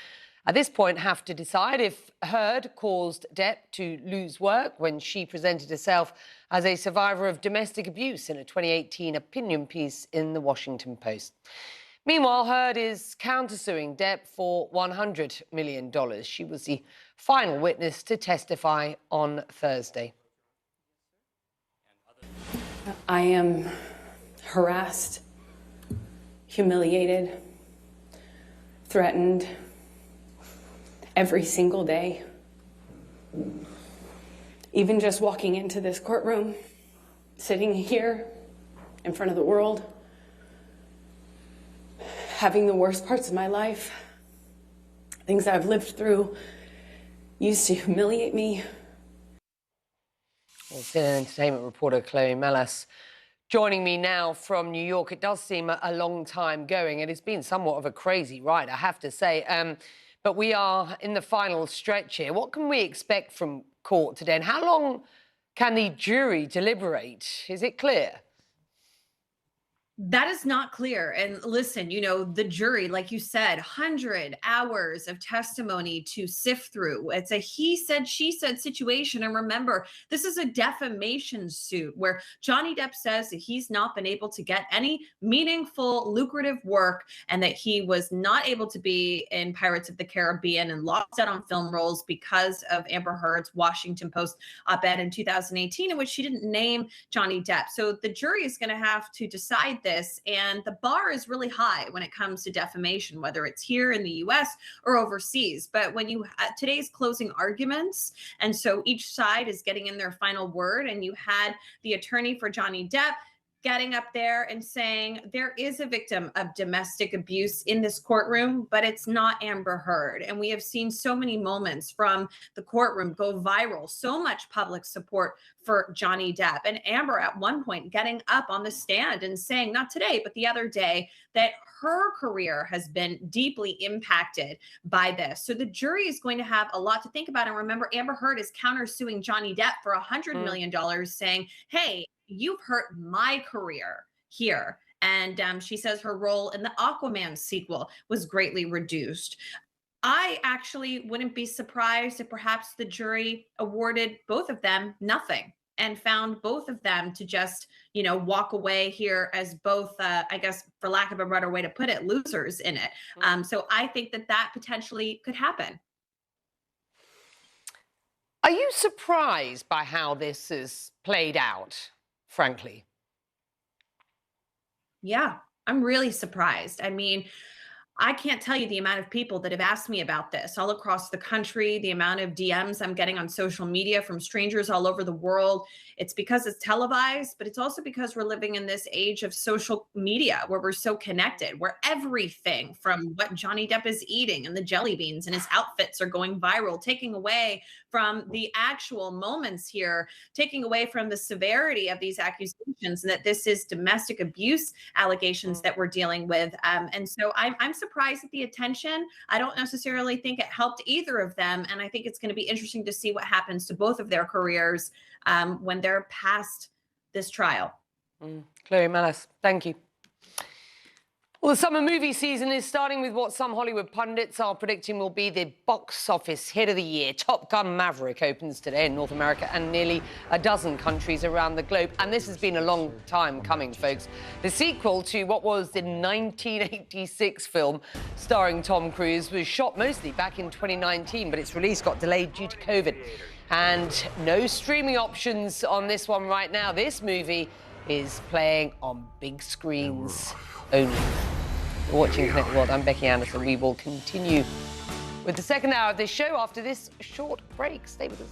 S18: at this point, have to decide if Heard caused Depp to lose work when she presented herself as a survivor of domestic abuse in a 2018 opinion piece in The Washington Post. Meanwhile, Heard is countersuing Depp for $100 million. She was the final witness to testify on Thursday.
S5: I am harassed, humiliated, threatened every single day. Even just walking into this courtroom, sitting here in front of the world, having the worst parts of my life, things I've lived through, used to humiliate me.
S18: Well, CNN entertainment reporter Chloe Melas joining me now from New York. It does seem a long time going, and it's been somewhat of a crazy ride, I have to say. But we are in the final stretch here. What can we expect from court today, and how long can the jury deliberate? Is it clear?
S7: That is not clear. And listen, you know, the jury, like you said, 100 hours of testimony to sift through. It's a he said, she said situation. And remember, this is a defamation suit where Johnny Depp says that he's not been able to get any meaningful, lucrative work, and that he was not able to be in Pirates of the Caribbean and lost out on film roles because of Amber Heard's Washington Post op-ed in 2018, in which she didn't name Johnny Depp. So the jury is going to have to decide this, and the bar is really high when it comes to defamation, whether it's here in the US or overseas. But when you today's closing arguments, and so each side is getting in their final word, and you had the attorney for Johnny Depp getting up there and saying there is a victim of domestic abuse in this courtroom, but it's not Amber Heard. And we have seen so many moments from the courtroom go viral, so much public support for Johnny Depp. And Amber at one point getting up on the stand and saying, not today, but the other day, that her career has been deeply impacted by this. So the jury is going to have a lot to think about. And remember, Amber Heard is countersuing Johnny Depp for $100 million, saying, hey, you've hurt my career here. And she says her role in the Aquaman sequel was greatly reduced. I actually wouldn't be surprised if perhaps the jury awarded both of them nothing. and found both of them to just, walk away here as both, I guess, for lack of a better way to put it, losers in it. So I think that potentially could happen.
S18: Are you surprised by how this is played out, frankly?
S7: Yeah, I'm really surprised. I mean, I can't tell you the amount of people that have asked me about this all across the country, the amount of DMs I'm getting on social media from strangers all over the world. It's because it's televised, but it's also because we're living in this age of social media where we're so connected, where everything from what Johnny Depp is eating and the jelly beans and his outfits are going viral, taking away from the actual moments here, taking away from the severity of these accusations, and that this is domestic abuse allegations that we're dealing with. And so I'm surprised at the attention. I don't necessarily think it helped either of them. And I think it's going to be interesting to see what happens to both of their careers when they're past this trial.
S18: Chloe Malice, thank you. Well, the summer movie season is starting with what some Hollywood pundits are predicting will be the box office hit of the year. Top Gun Maverick opens today in North America and nearly a dozen countries around the globe. And this has been a long time coming, folks. The sequel to what was the 1986 film starring Tom Cruise was shot mostly back in 2019, but its release got delayed due to COVID. And no streaming options on this one right now. This movie is playing on big screens only. You're watching Connect the World. I'm Becky Anderson. We will continue with the second hour of this show after this short break. Stay with us.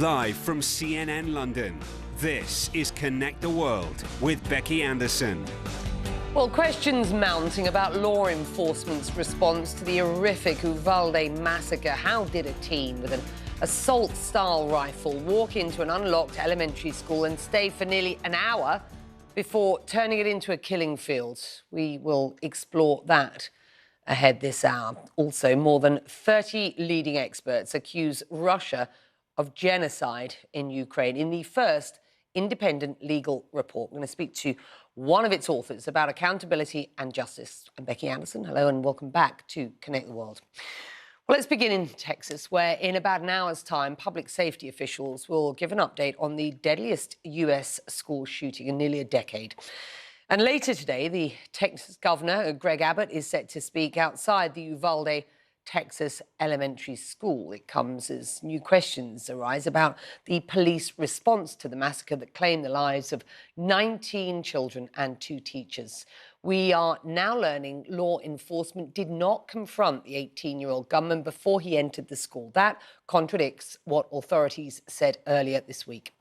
S2: Live from CNN London, this is Connect the World with Becky Anderson.
S18: Well, questions mounting about law enforcement's response to the horrific Uvalde massacre. How did a teen with an assault-style rifle walk into an unlocked elementary school and stay for nearly an hour before turning it into a killing field? We will explore that ahead this hour. Also, more than 30 leading experts accuse Russia of genocide in Ukraine in the first independent legal report. We're going to speak to one of its authors about accountability and justice. I'm Becky Anderson. Hello and welcome back to Connect the World. Well, let's begin in Texas, where in about an hour's time, public safety officials will give an update on the deadliest U.S. school shooting in nearly a decade. And later today, the Texas governor, Greg Abbott, is set to speak outside the Uvalde, Texas elementary school. It comes as new questions arise about the police response to the massacre that claimed the lives of 19 children and 2 teachers. We are now learning law enforcement did not confront the 18-year-old gunman before he entered the school. That contradicts what authorities said earlier this week.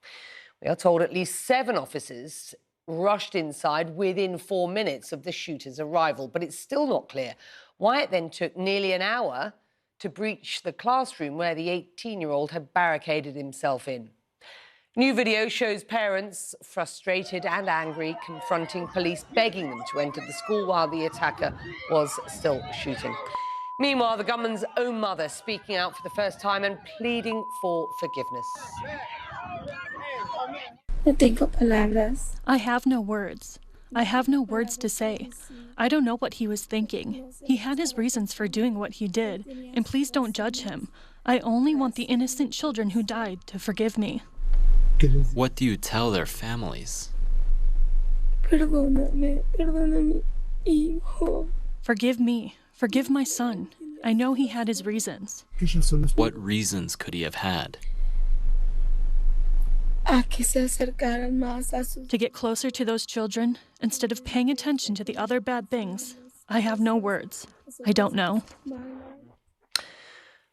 S18: We are told at least 7 officers rushed inside within 4 minutes of the shooter's arrival, but it's still not clear why it then took nearly an hour to breach the classroom where the 18-year-old had barricaded himself in. New video shows parents, frustrated and angry, confronting police, begging them to enter the school while the attacker was still shooting. Meanwhile, the gunman's own mother speaking out for the first time and pleading for forgiveness.
S8: I have no words. I have no words to say. I don't know what he was thinking. He had his reasons for doing what he did, and please don't judge him. I only want the innocent children who died to forgive me.
S10: What do you tell their families?
S8: Forgive me. Forgive my son. I know he had his reasons.
S10: What reasons could he have had?
S8: To get closer to those children, instead of paying attention to the other bad things. I have no words. I don't know.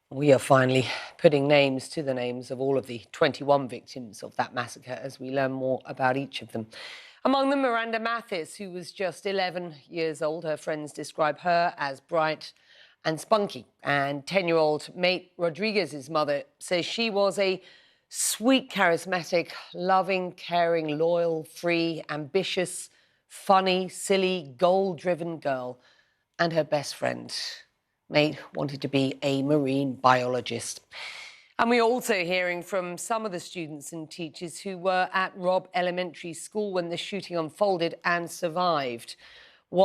S18: We are finally putting names to the names of all of the 21 victims of that massacre as we learn more about each of them. Among them, Miranda Mathis, who was just 11 years old. Her friends describe her as bright and spunky. And 10-year-old Mate Rodriguez's mother says she was a sweet, charismatic, loving, caring, loyal, free, ambitious, funny, silly, goal-driven girl. And her best friend, Mate, wanted to be a marine biologist. And we're also hearing from some of the students and teachers who were at Robb Elementary School when the shooting unfolded and survived.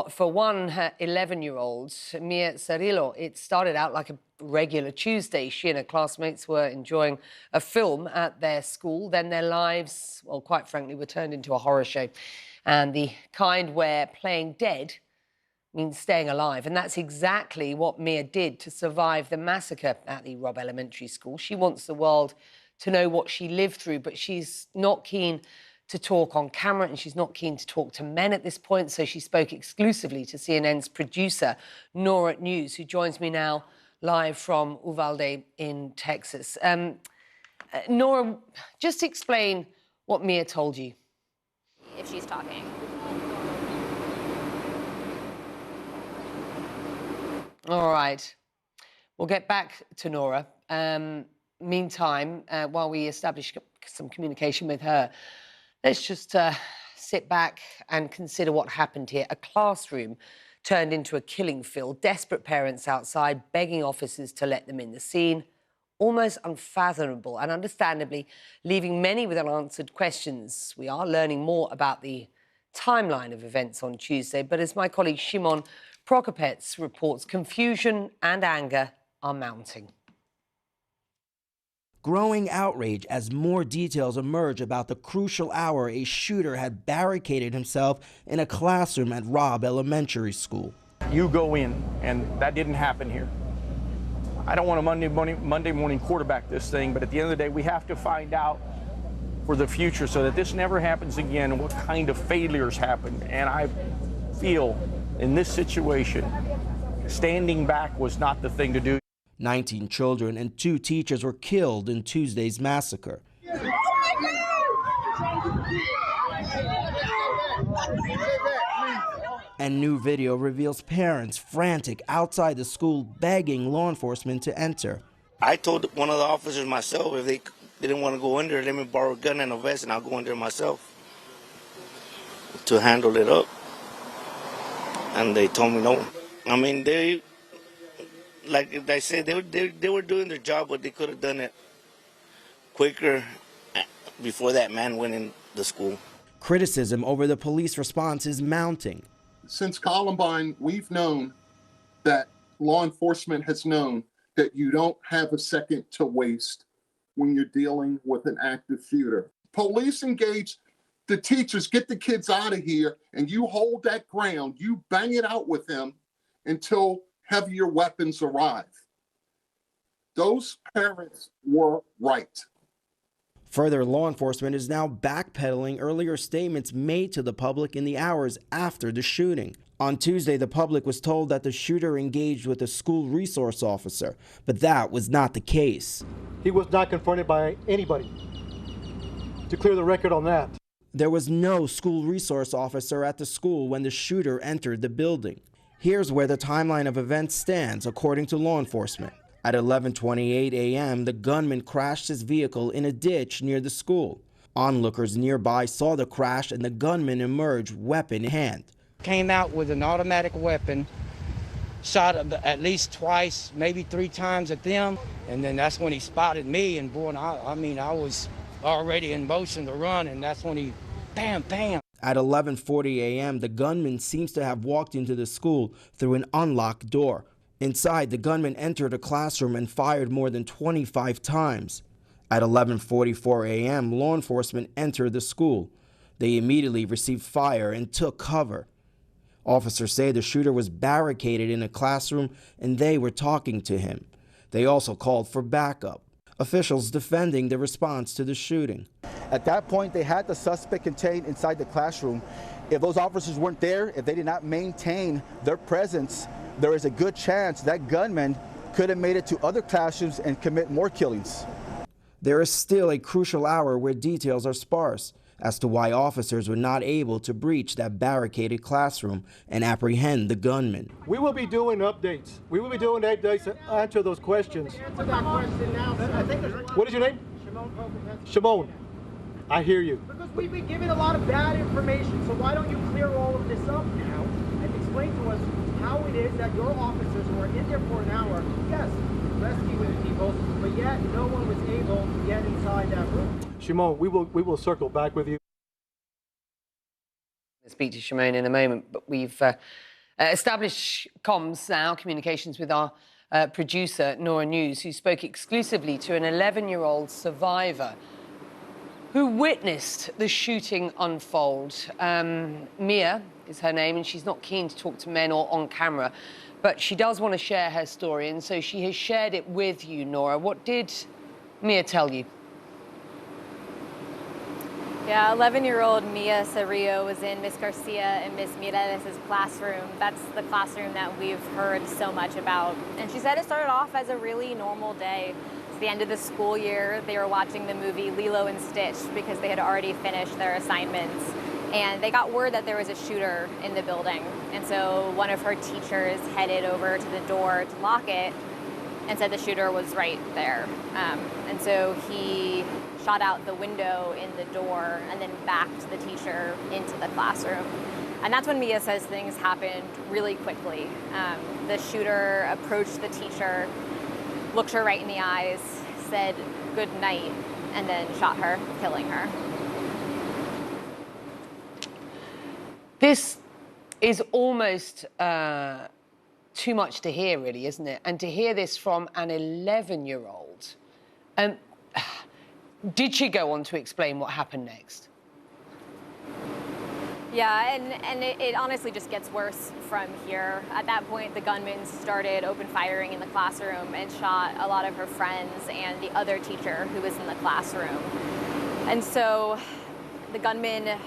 S18: For one, her 11-year-old, Mia Cirillo, it started out like a regular Tuesday. She and her classmates were enjoying a film at their school. Then their lives, well, quite frankly, were turned into a horror show. And the kind where playing dead means staying alive. And that's exactly what Mia did to survive the massacre at the Robb Elementary School. She wants the world to know what she lived through, but she's not keen to talk on camera, and she's not keen to talk to men at this point, so she spoke exclusively to CNN's producer, Nora News, who joins me now live from Uvalde in Texas. Nora, just explain what Mia told you.
S9: If she's talking.
S18: All right. We'll get back to Nora. Meantime, while we establish some communication with her, let's just sit back and consider what happened here. A classroom turned into a killing field. Desperate parents outside begging officers to let them in. The scene almost unfathomable and understandably leaving many with unanswered questions. We are learning more about the timeline of events on Tuesday, but as my colleague Shimon Prokopets reports, confusion and anger are mounting.
S11: Growing outrage as more details emerge about the crucial hour a shooter had barricaded himself in a classroom at Robb Elementary School.
S12: You go in, and that didn't happen here. I don't want to Monday morning quarterback this thing, but at the end of the day, we have to find out for the future so that this never happens again and what kind of failures happen. And I feel in this situation, standing back was not the thing to do.
S11: 19 children and 2 teachers were killed in Tuesday's massacre. And new video reveals parents frantic outside the school begging law enforcement to enter.
S13: I told one of the officers myself if they didn't want to go in there, let me borrow a gun and a vest and I'll go in there myself to handle it up. And they told me no. I mean, they, like I said, they were doing their job, but they could have done it quicker before that man went in the school.
S11: Criticism over the police response is mounting.
S3: Since Columbine, we've known that law enforcement has known that you don't have a second to waste when you're dealing with an active shooter. Police engage the teachers, get the kids out of here, and you hold that ground. You bang it out with them until heavier weapons arrive. Those parents were right.
S11: Further, law enforcement is now backpedaling earlier statements made to the public in the hours after the shooting. On Tuesday, the public was told that the shooter engaged with a school resource officer, but that was not the case.
S15: He was not confronted by anybody. To clear the record on that.
S11: There was no school resource officer at the school when the shooter entered the building. Here's where the timeline of events stands, according to law enforcement. At 11:28 a.m., the gunman crashed his vehicle in a ditch near the school. Onlookers nearby saw the crash and the gunman emerge, weapon in hand.
S16: Came out with an automatic weapon, shot at least twice, maybe 3 times at them, and then that's when he spotted me, and boy, I was already in motion to run, and that's when he, bam, bam.
S11: At 11:40 a.m., the gunman seems to have walked into the school through an unlocked door. Inside, the gunman entered a classroom and fired more than 25 times. At 11:44 a.m., law enforcement entered the school. They immediately received fire and took cover. Officers say the shooter was barricaded in a classroom and they were talking to him. They also called for backup. Officials defending the response to the shooting.
S19: At that point, they had the suspect contained inside the classroom. If those officers weren't there, if they did not maintain their presence, there is a good chance that gunman could have made it to other classrooms and commit more killings.
S11: There is still a crucial hour where details are sparse as to why officers were not able to breach that barricaded classroom and apprehend the gunman.
S15: We will be doing updates. We will be doing updates to answer those questions. What is your name? Shimon. I hear you.
S20: Because we've been given a lot of bad information, so why don't you clear all of this up now and explain to us how it is that your officers who are in there for an hour, yes, rescuing people, but yet no one was able to get inside that room.
S15: Shimon, we will circle back with you.
S18: I'll speak to Shimon in a moment, but we've established comms now, communications with our producer, Nora News, who spoke exclusively to an 11-year-old survivor who witnessed the shooting unfold. Mia is her name, and she's not keen to talk to men or on camera, but she does want to share her story, and so she has shared it with you, Nora. What did Mia tell you?
S9: Yeah, 11-year-old Mia Cerrillo was in Miss Garcia and Miss Mireles' classroom. That's the classroom that we've heard so much about. And she said it started off as a really normal day. It's the end of the school year. They were watching the movie Lilo and Stitch because they had already finished their assignments. And they got word that there was a shooter in the building. And so one of her teachers headed over to the door to lock it and said the shooter was right there. And so he shot out the window in the door and then backed the teacher into the classroom. And that's when Mia says things happened really quickly. The shooter approached the teacher, looked her right in the eyes, said good night, and then shot her, killing her.
S18: This is almost too much to hear, really, isn't it? And to hear this from an 11-year-old. Did she go on to explain what happened next?
S9: Yeah, and it honestly just gets worse from here. At that point, the gunman started open firing in the classroom and shot a lot of her friends and the other teacher who was in the classroom. And so the gunman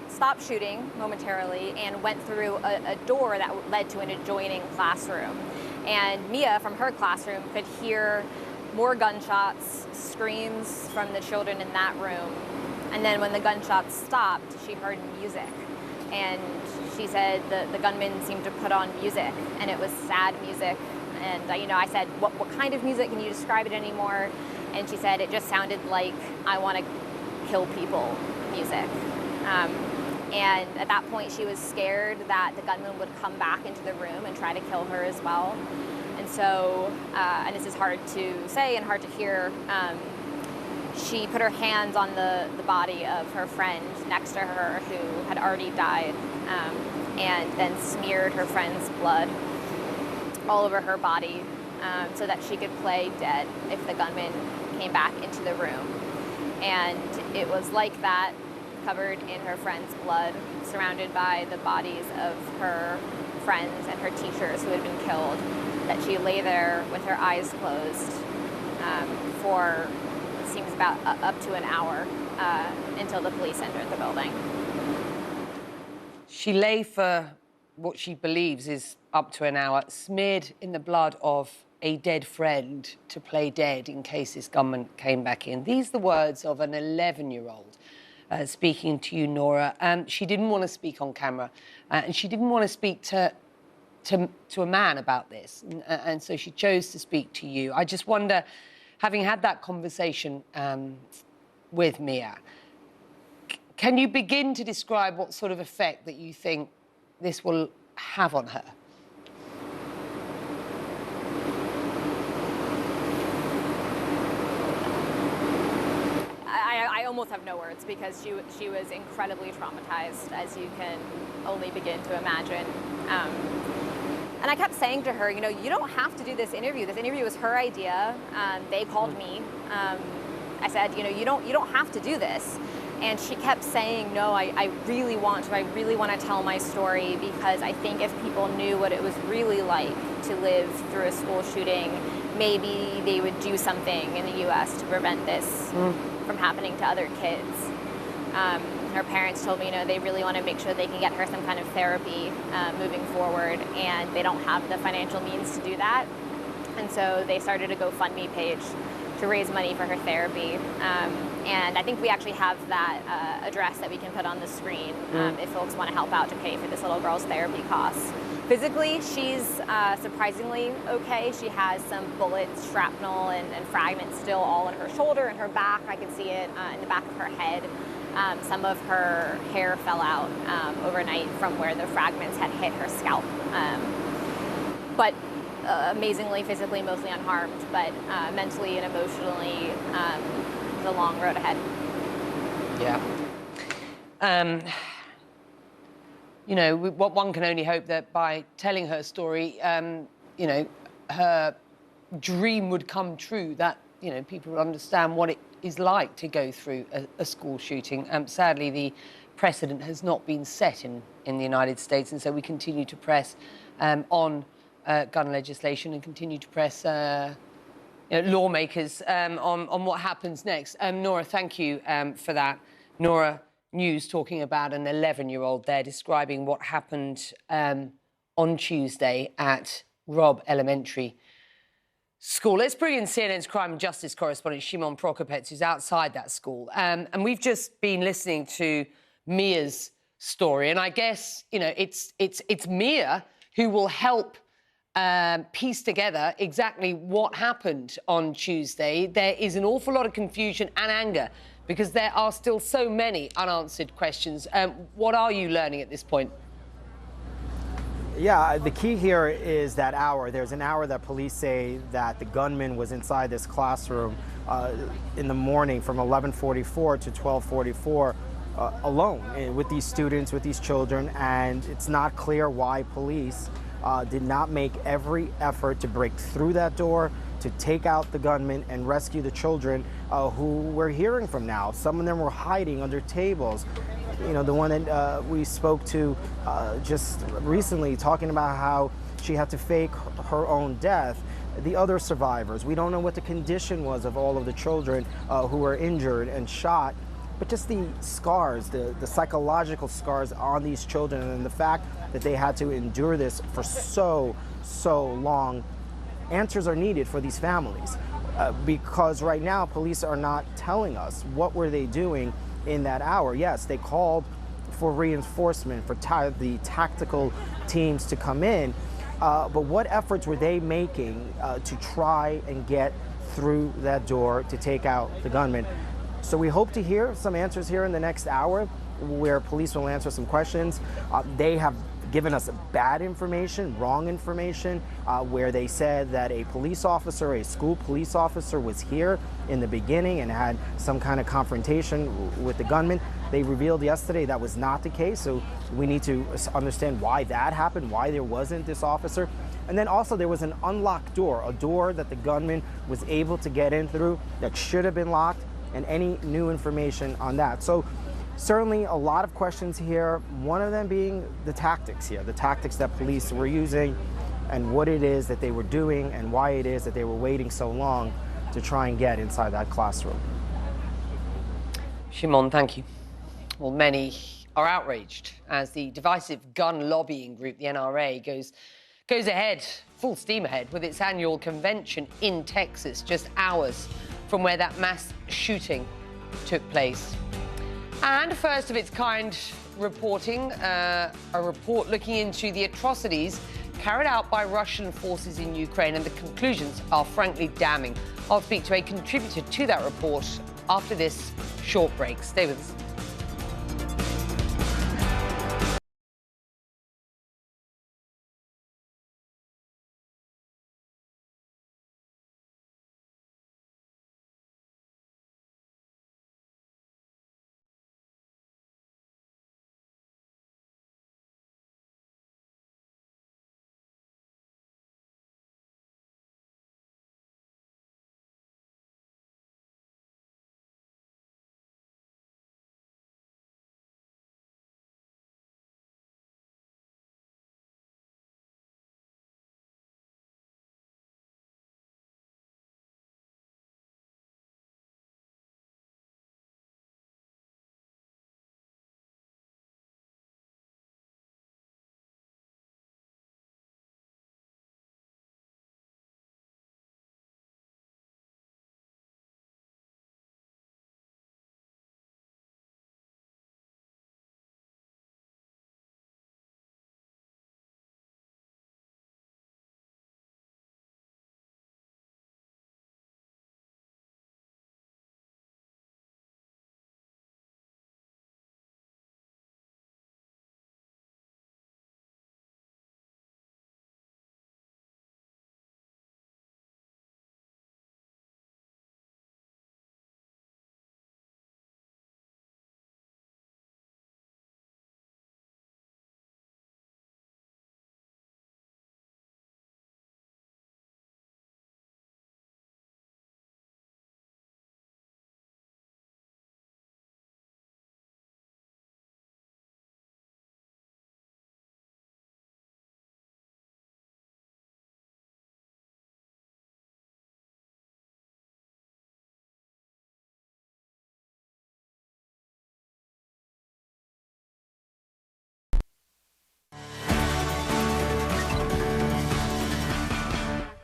S9: stopped shooting momentarily and went through a door that led to an adjoining classroom. And Mia, from her classroom, could hear more gunshots, screams from the children in that room. And then when the gunshots stopped, she heard music. And she said the gunman seemed to put on music, and it was sad music. And I said, what kind of music? Can you describe it anymore? And she said, it just sounded like I want to kill people music. And at that point, she was scared that the gunman would come back into the room and try to kill her as well. And so, and this is hard to say and hard to hear, she put her hands on the body of her friend next to her who had already died, and then smeared her friend's blood all over her body so that she could play dead if the gunman came back into the room. And it was like that, covered in her friend's blood, surrounded by the bodies of her friends and her teachers who had been killed, that she lay there with her eyes closed for, it seems, about up to an hour until the police entered the building.
S18: She lay for what she believes is up to an hour, smeared in the blood of a dead friend to play dead in case this gunman came back in. These are the words of an 11-year-old speaking to you, Nora. She didn't want to speak on camera, and she didn't want to speak to a man about this, and so she chose to speak to you. I just wonder, having had that conversation with Mia, can you begin to describe what sort of effect that you think this will have on her?
S9: I almost have no words, because she was incredibly traumatized, as you can only begin to imagine. And I kept saying to her, you know, you don't have to do this interview. This interview was her idea. They called me. I said, you know, you don't have to do this. And she kept saying, no, I really want to. I really want to tell my story, because I think if people knew what it was really like to live through a school shooting, maybe they would do something in the U.S. to prevent this from happening to other kids. Her parents told me, you know, they really want to make sure they can get her some kind of therapy moving forward, and they don't have the financial means to do that. And so they started a GoFundMe page to raise money for her therapy. And I think we actually have that address that we can put on the screen if folks want to help out to pay for this little girl's therapy costs. Physically, she's surprisingly okay. She has some bullets, shrapnel, and fragments still all in her shoulder and her back. I can see it in the back of her head. Some of her hair fell out overnight from where the fragments had hit her scalp. But amazingly, physically, mostly unharmed, but mentally and emotionally, the long road ahead.
S18: Yeah. You know, one can only hope that by telling her story, you know, her dream would come true, that, you know, people would understand what it is like to go through a school shooting. Sadly, the precedent has not been set in the United States, and so we continue to press on gun legislation and continue to press you know, lawmakers on what happens next. Nora, thank you for that. Nora News talking about an 11-year-old there, describing what happened on Tuesday at Robb Elementary School. Let's bring in CNN's crime and justice correspondent Shimon Prokopets, who's outside that school. And we've just been listening to Mia's story, and I guess, you know, it's Mia who will help piece together exactly what happened on Tuesday. There is an awful lot of confusion and anger because there are still so many unanswered questions. What are you learning at this point?
S11: Yeah, the key here is that hour. There's an hour that police say that the gunman was inside this classroom in the morning from 11:44 to 12:44 alone with these students, with these children, and it's not clear why police did not make every effort to break through that door, to take out the gunman and rescue the children who we're hearing from now. Some of them were hiding under tables. You know, the one that we spoke to just recently, talking about how she had to fake her own death. The other survivors, we don't know what the condition was of all of the children who were injured and shot, but just the scars, the psychological scars on these children, and the fact that they had to endure this for so long. Answers are needed for these families because right now police are not telling us what were they doing in that hour. Yes, they called for reinforcement, for the tactical teams to come in, but what efforts were they making to try and get through that door to take out the gunman? So we hope to hear some answers here in the next hour, where police will answer some questions. They have given us bad information, wrong information, where they said that a police officer, a school police officer, was here in the beginning and had some kind of confrontation with the gunman. They revealed yesterday that was not the case, so we need to understand why that happened, why there wasn't this officer. And then also there was an unlocked door, a door that the gunman was able to get in through that should have been locked, and any new information on that. So certainly a lot of questions here, one of them being the tactics here, the tactics that police were using and what it is that they were doing and why it is that they were waiting so long to try and get inside that classroom.
S18: Shimon, thank you. Well, many are outraged as the divisive gun lobbying group, the NRA, goes ahead, full steam ahead, with its annual convention in Texas, just hours from where that mass shooting took place. And first of its kind reporting, a report looking into the atrocities carried out by Russian forces in Ukraine, and the conclusions are frankly damning. I'll speak to a contributor to that report after this short break. Stay with us.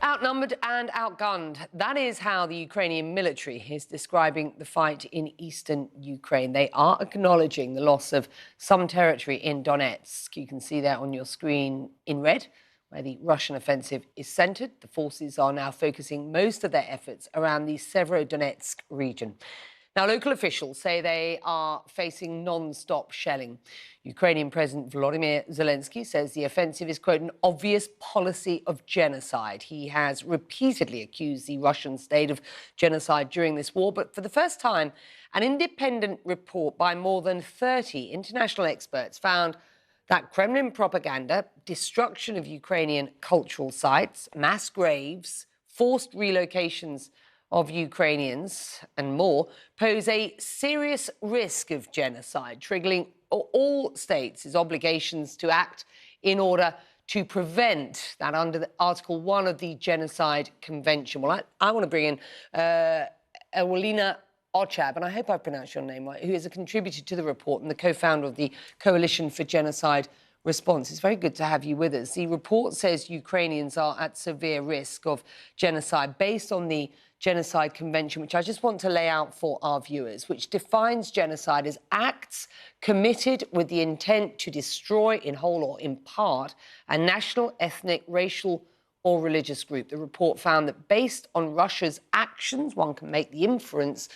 S18: Outnumbered and outgunned. That is how the Ukrainian military is describing the fight in eastern Ukraine. They are acknowledging the loss of some territory in Donetsk. You can see that on your screen in red, where the Russian offensive is centered. The forces are now focusing most of their efforts around the Severodonetsk region. Now, local officials say they are facing non-stop shelling. Ukrainian President Volodymyr Zelensky says the offensive is, quote, an obvious policy of genocide. He has repeatedly accused the Russian state of genocide during this war, but for the first time, an independent report by more than 30 international experts found that Kremlin propaganda, destruction of Ukrainian cultural sites, mass graves, forced relocations of Ukrainians and more pose a serious risk of genocide, triggering all states' obligations to act in order to prevent that under the Article 1 of the Genocide Convention. Well, I want to bring in Ewelina Ochab, and I hope I pronounced your name right, who is a contributor to the report and the co-founder of the Coalition for Genocide Response. It's very good to have you with us. The report says Ukrainians are at severe risk of genocide based on the Genocide Convention, which I just want to lay out for our viewers, which defines genocide as acts committed with the intent to destroy in whole or in part a national, ethnic, racial or religious group. The report found that based on Russia's actions, one can make the inference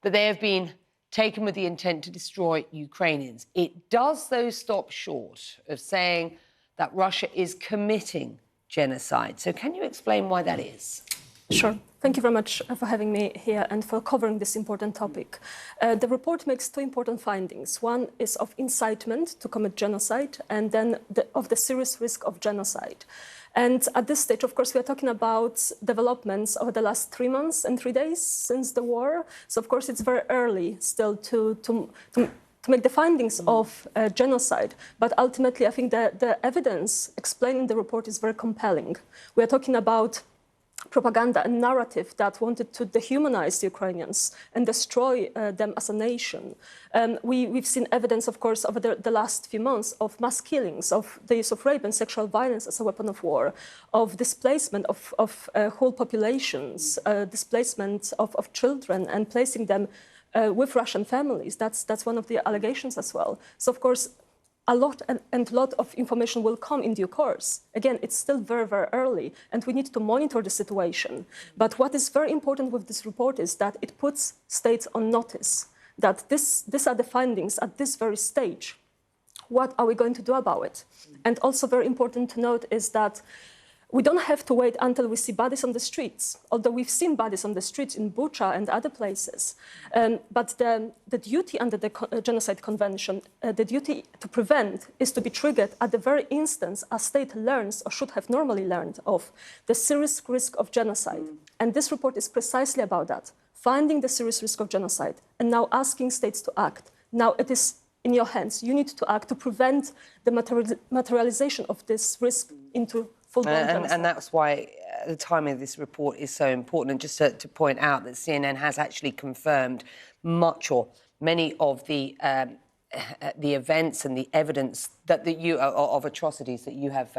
S18: that they have been taken with the intent to destroy Ukrainians. It does, though, stop short of saying that Russia is committing genocide. So can you explain why that is?
S1: Sure. Thank you very much for having me here and for covering this important topic. The report makes two important findings. One is of incitement to commit genocide, and then of the serious risk of genocide. And at this stage, of course, we are talking about developments over the last 3 months and 3 days since the war. So, of course, it's very early still to make the findings of genocide. But ultimately, I think the evidence explained in the report is very compelling. We are talking about propaganda and narrative that wanted to dehumanize the Ukrainians and destroy them as a nation. We've seen evidence, of course, over the last few months of mass killings, of the use of rape and sexual violence as a weapon of war, of displacement of whole populations, displacement of children and placing them with Russian families. That's one of the allegations as well. So, of course, a lot of information will come in due course. Again, it's still very, very early, and we need to monitor the situation. But what is very important with this report is that it puts states on notice that these are the findings at this very stage. What are we going to do about it? And also very important to note is that we don't have to wait until we see bodies on the streets, although we've seen bodies on the streets in Bucha and other places. But the duty under the Genocide Convention, the duty to prevent, is to be triggered at the very instance a state learns, or should have normally learned, of the serious risk of genocide. And this report is precisely about that, finding the serious risk of genocide and now asking states to act. Now it is in your hands. You need to act to prevent the materialization of this risk into
S18: and that's why the timing of this report is so important. And just to point out that CNN has actually confirmed much or many of the events and the evidence that you of atrocities that you have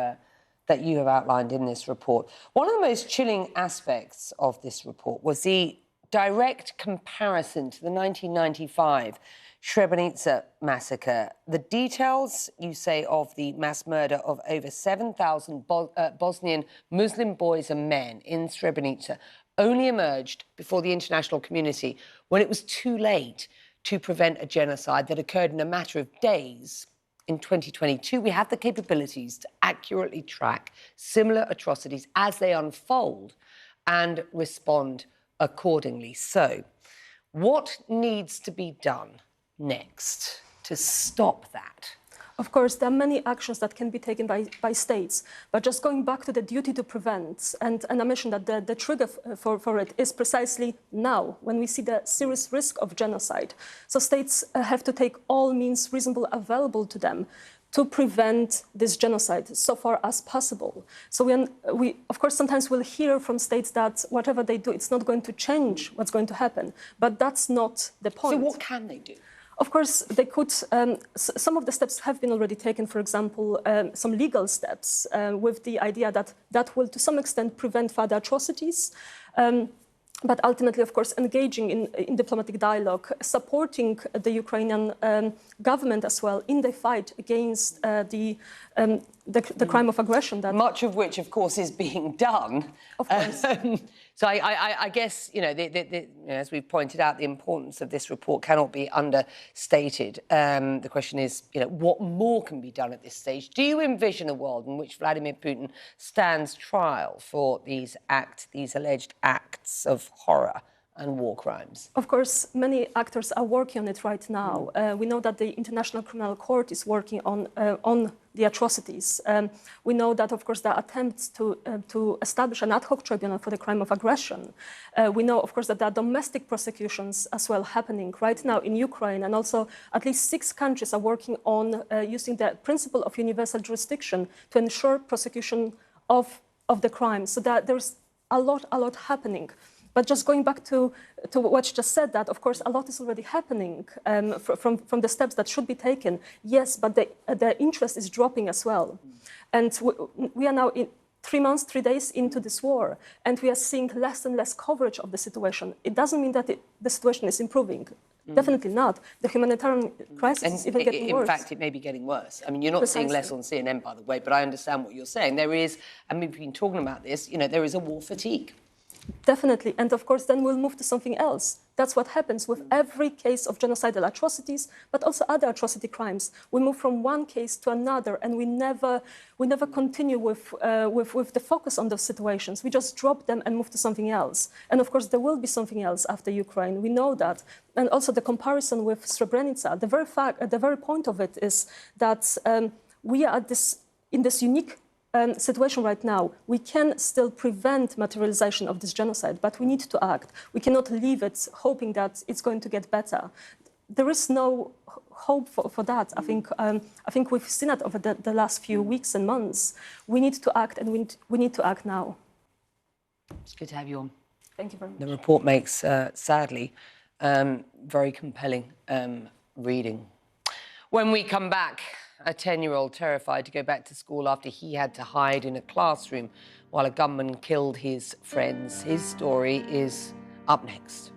S18: outlined in this report. One of the most chilling aspects of this report was the direct comparison to the 1995 Srebrenica massacre. The details, you say, of the mass murder of over 7,000 Bosnian Muslim boys and men in Srebrenica only emerged before the international community when it was too late to prevent a genocide that occurred in a matter of days. In 2022, we have the capabilities to accurately track similar atrocities as they unfold and respond accordingly. So, what needs to be done next to stop that?
S1: Of course, there are many actions that can be taken by states, but just going back to the duty to prevent, and I mentioned that the trigger for it is precisely now, when we see the serious risk of genocide. So states have to take all means reasonable available to them to prevent this genocide so far as possible. So we of course, sometimes will hear from states that whatever they do, it's not going to change what's going to happen, but that's not the point.
S18: So what can they do?
S1: Of course, they could. Some of the steps have been already taken. For example, some legal steps with the idea that will, to some extent, prevent further atrocities. But ultimately, of course, engaging in diplomatic dialogue, supporting the Ukrainian government as well in the fight against the crime of aggression.
S18: Much of which, of course, is being done.
S1: Of course.
S18: So I guess, as we've pointed out, the importance of this report cannot be understated. The question is, what more can be done at this stage? Do you envision a world in which Vladimir Putin stands trial for these alleged acts of horror and war crimes?
S1: Of course, many actors are working on it right now. We know that the International Criminal Court is working on the atrocities. We know that, of course, there are attempts to establish an ad hoc tribunal for the crime of aggression. We know, of course, that there are domestic prosecutions as well happening right now in Ukraine, and also at least 6 countries are working on using the principle of universal jurisdiction to ensure prosecution of the crime. So that there's a lot happening. But just going back to what you just said, that of course a lot is already happening from the steps that should be taken. Yes, but the interest is dropping as well. And we are now in 3 months, 3 days into this war, and we are seeing less and less coverage of the situation. It doesn't mean that the situation is improving. Definitely not. The humanitarian crisis is even getting worse.
S18: In fact, it may be getting worse. I mean, you're not seeing less on CNN, by the way, but I understand what you're saying. There is, and we've been talking about this, there is a war fatigue.
S1: Definitely. And of course, then we'll move to something else. That's what happens with every case of genocidal atrocities, but also other atrocity crimes. We move from one case to another, and we never continue with the focus on those situations. We just drop them and move to something else. And of course, there will be something else after Ukraine. We know that. And also the comparison with Srebrenica, the very point of it is that we are in this unique situation right now. We can still prevent materialization of this genocide, but we need to act. We cannot leave it hoping that it's going to get better. There is no hope for that. I think we've seen it over the last few weeks and months. We need to act, and we need to act now.
S18: It's good to have you on.
S1: Thank you very much.
S18: The report makes, sadly, very compelling reading. When we come back, a 10-year-old terrified to go back to school after he had to hide in a classroom while a gunman killed his friends. His story is up next.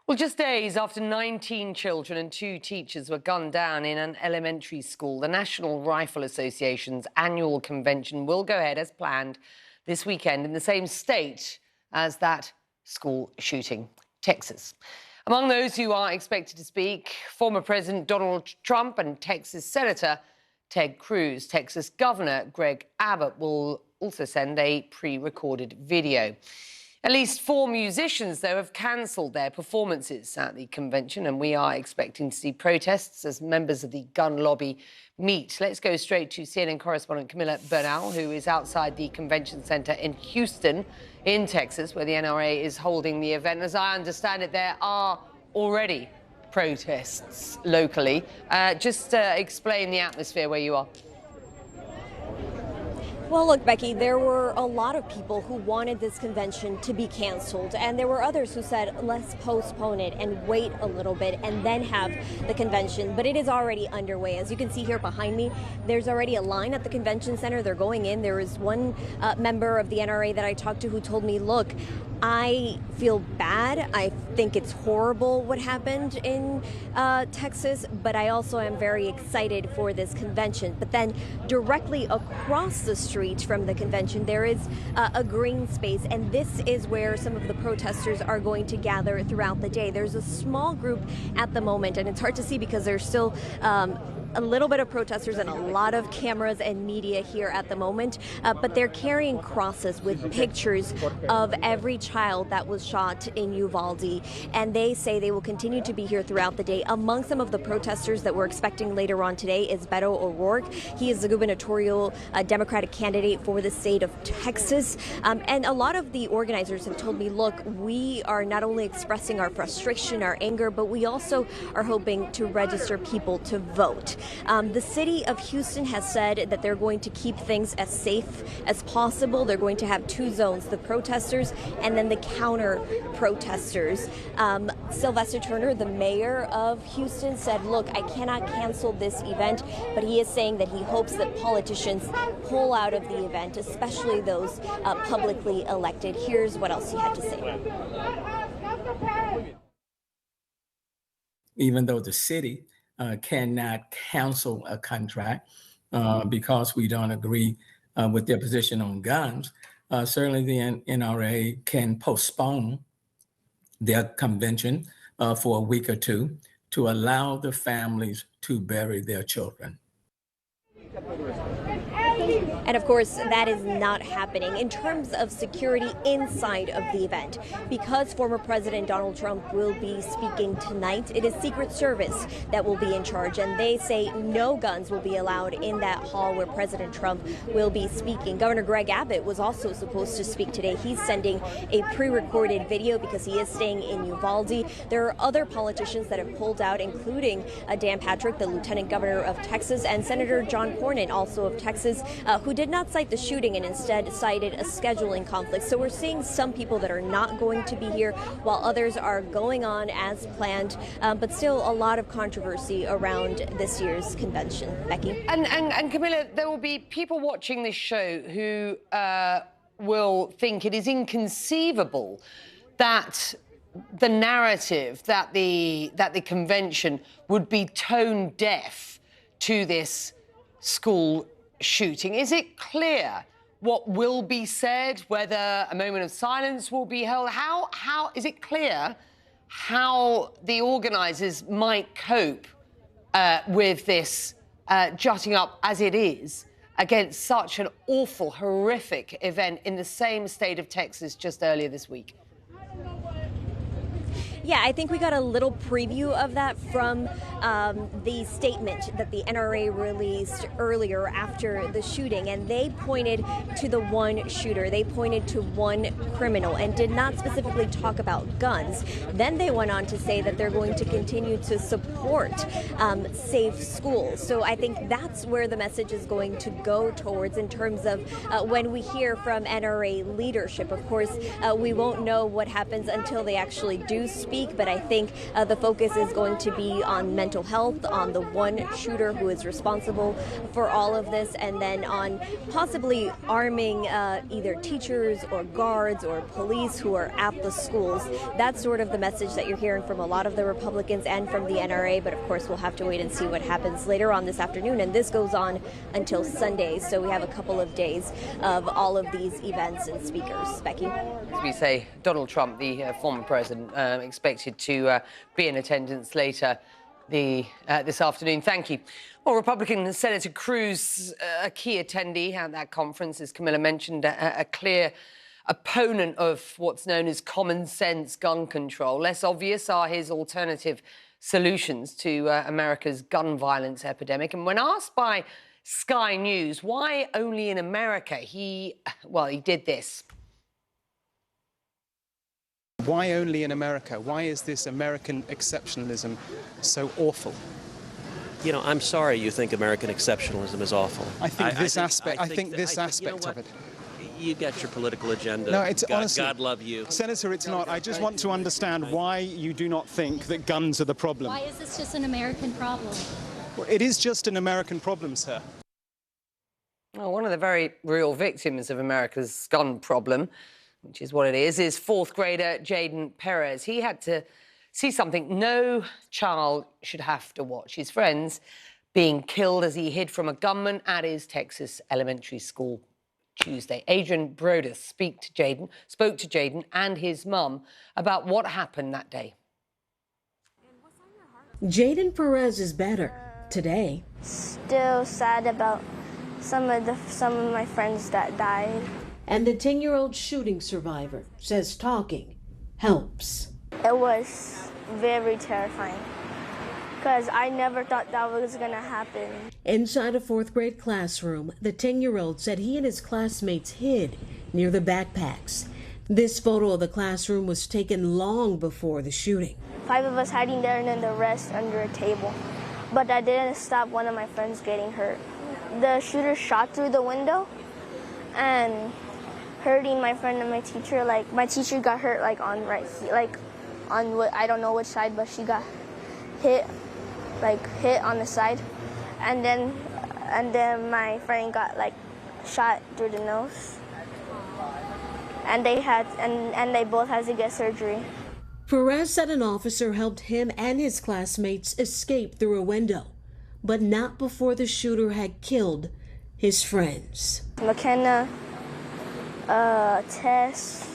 S18: Well, just days after 19 children and 2 teachers were gunned down in an elementary school, the National Rifle Association's annual convention will go ahead as planned this weekend in the same state as that school shooting, Texas. Among those who are expected to speak, former President Donald Trump and Texas Senator Ted Cruz. Texas Governor Greg Abbott will also send a pre-recorded video. At least 4 musicians, though, have cancelled their performances at the convention, and we are expecting to see protests as members of the gun lobby meet. Let's go straight to CNN correspondent Camilla Bernal, who is outside the convention centre in Houston, in Texas, where the NRA is holding the event. As I understand it, there are already protests locally. Just explain the atmosphere where you are.
S14: Well, look, Becky, there were a lot of people who wanted this convention to be canceled, and there were others who said, let's postpone it and wait a little bit and then have the convention. But it is already underway. As you can see here behind me, there's already a line at the convention center. They're going in. There is one member of the NRA that I talked to who told me, look, I feel bad. I think it's horrible what happened in Texas, but I also am very excited for this convention. But then directly across the street from the convention, there is a green space, and this is where some of the protesters are going to gather throughout the day. There's a small group at the moment, and it's hard to see because there's still a little bit of protesters and a lot of cameras and media here at the moment, but they're carrying crosses with pictures of every child that was shot in Uvalde, and they say they will continue to be here throughout the day. Among some of the protesters that we're expecting later on today is Beto O'Rourke. He is the gubernatorial Democratic candidate for the state of Texas, and a lot of the organizers have told me, look, we are not only expressing our frustration, our anger, but we also are hoping to register people to vote. The city of Houston has said that they're going to keep things as safe as possible. They're going to have two zones, the protesters and then the counter protesters. Sylvester Turner, the mayor of Houston, said, look, I cannot cancel this event, but he is saying that he hopes that politicians pull out of the event, especially those publicly elected. Here's what else he had to say.
S4: Even though the city cannot cancel a contract because we don't agree with their position on guns, certainly the NRA can postpone their convention for a week or two to allow the families to bury their children.
S14: And of course, that is not happening in terms of security inside of the event. Because former President Donald Trump will be speaking tonight, it is Secret Service that will be in charge. And they say no guns will be allowed in that hall where President Trump will be speaking. Governor Greg Abbott was also supposed to speak today. He's sending a pre-recorded video because he is staying in Uvalde. There are other politicians that have pulled out, including Dan Patrick, the Lieutenant Governor of Texas, and Senator John Cornyn, also of Texas, who did not cite the shooting and instead cited a scheduling conflict. So we're seeing some people that are not going to be here while others are going on as planned, but still a lot of controversy around this year's convention. Becky?
S18: And Camilla, there will be people watching this show who will think it is inconceivable that the narrative that the convention would be tone deaf to this school shooting. Is it clear what will be said, whether a moment of silence will be held? How is it clear how the organisers might cope with this jutting up as it is against such an awful, horrific event in the same state of Texas just earlier this week?
S14: Yeah, I think we got a little preview of that from the statement that the NRA released earlier after the shooting, and they pointed to the one shooter. They pointed to one criminal and did not specifically talk about guns. Then they went on to say that they're going to continue to support safe schools. So I think that's where the message is going to go towards in terms of when we hear from NRA leadership. Of course, we won't know what happens until they actually do speak. But I think the focus is going to be on mental health, on the one shooter who is responsible for all of this, and then on possibly arming either teachers or guards or police who are at the schools. That's sort of the message that you're hearing from a lot of the Republicans and from the NRA. But of course, we'll have to wait and see what happens later on this afternoon. And this goes on until Sunday. So we have a couple of days of all of these events and speakers. Becky?
S18: As we say, Donald Trump, the former president, expected to be in attendance later this afternoon. Thank you. Well, Republican Senator Cruz, a key attendee at that conference, as Camilla mentioned, a clear opponent of what's known as common sense gun control. Less obvious are his alternative solutions to America's gun violence epidemic. And when asked by Sky News why only in America, he did this.
S17: Why only in America? Why is this American exceptionalism so awful?
S21: You know, I'm sorry you think American exceptionalism is awful.
S17: I think this aspect of it.
S21: You got your political agenda.
S17: No, it's honestly,
S21: God love you.
S17: Senator, it's not. I just want to understand why you do not think that guns are the problem.
S24: Why is this just an American problem?
S17: Well, it is just an American problem, sir.
S18: Well, one of the very real victims of America's gun problem which is what it is fourth grader Jaden Perez. He had to see something no child should have to watch. His friends being killed as he hid from a gunman at his Texas elementary school Tuesday. Adrian Brodus spoke to Jaden and his mum about what happened that day.
S5: Jaden Perez is better today.
S6: Still sad about some of my friends that died.
S5: And the 10-year-old shooting survivor says talking helps.
S6: It was very terrifying because I never thought that was going to happen.
S5: Inside a fourth grade classroom, the 10-year-old said he and his classmates hid near the backpacks. This photo of the classroom was taken long before the shooting.
S6: 5 of us hiding there and then the rest under a table. But that didn't stop one of my friends getting hurt. The shooter shot through the window and hurting my friend and my teacher. Like, my teacher got hurt like on what, I don't know which side, but she got hit on the side. And then my friend got like shot through the nose. And they both had to get surgery.
S5: Perez said an officer helped him and his classmates escape through a window, but not before the shooter had killed his friends.
S6: McKenna, Tess,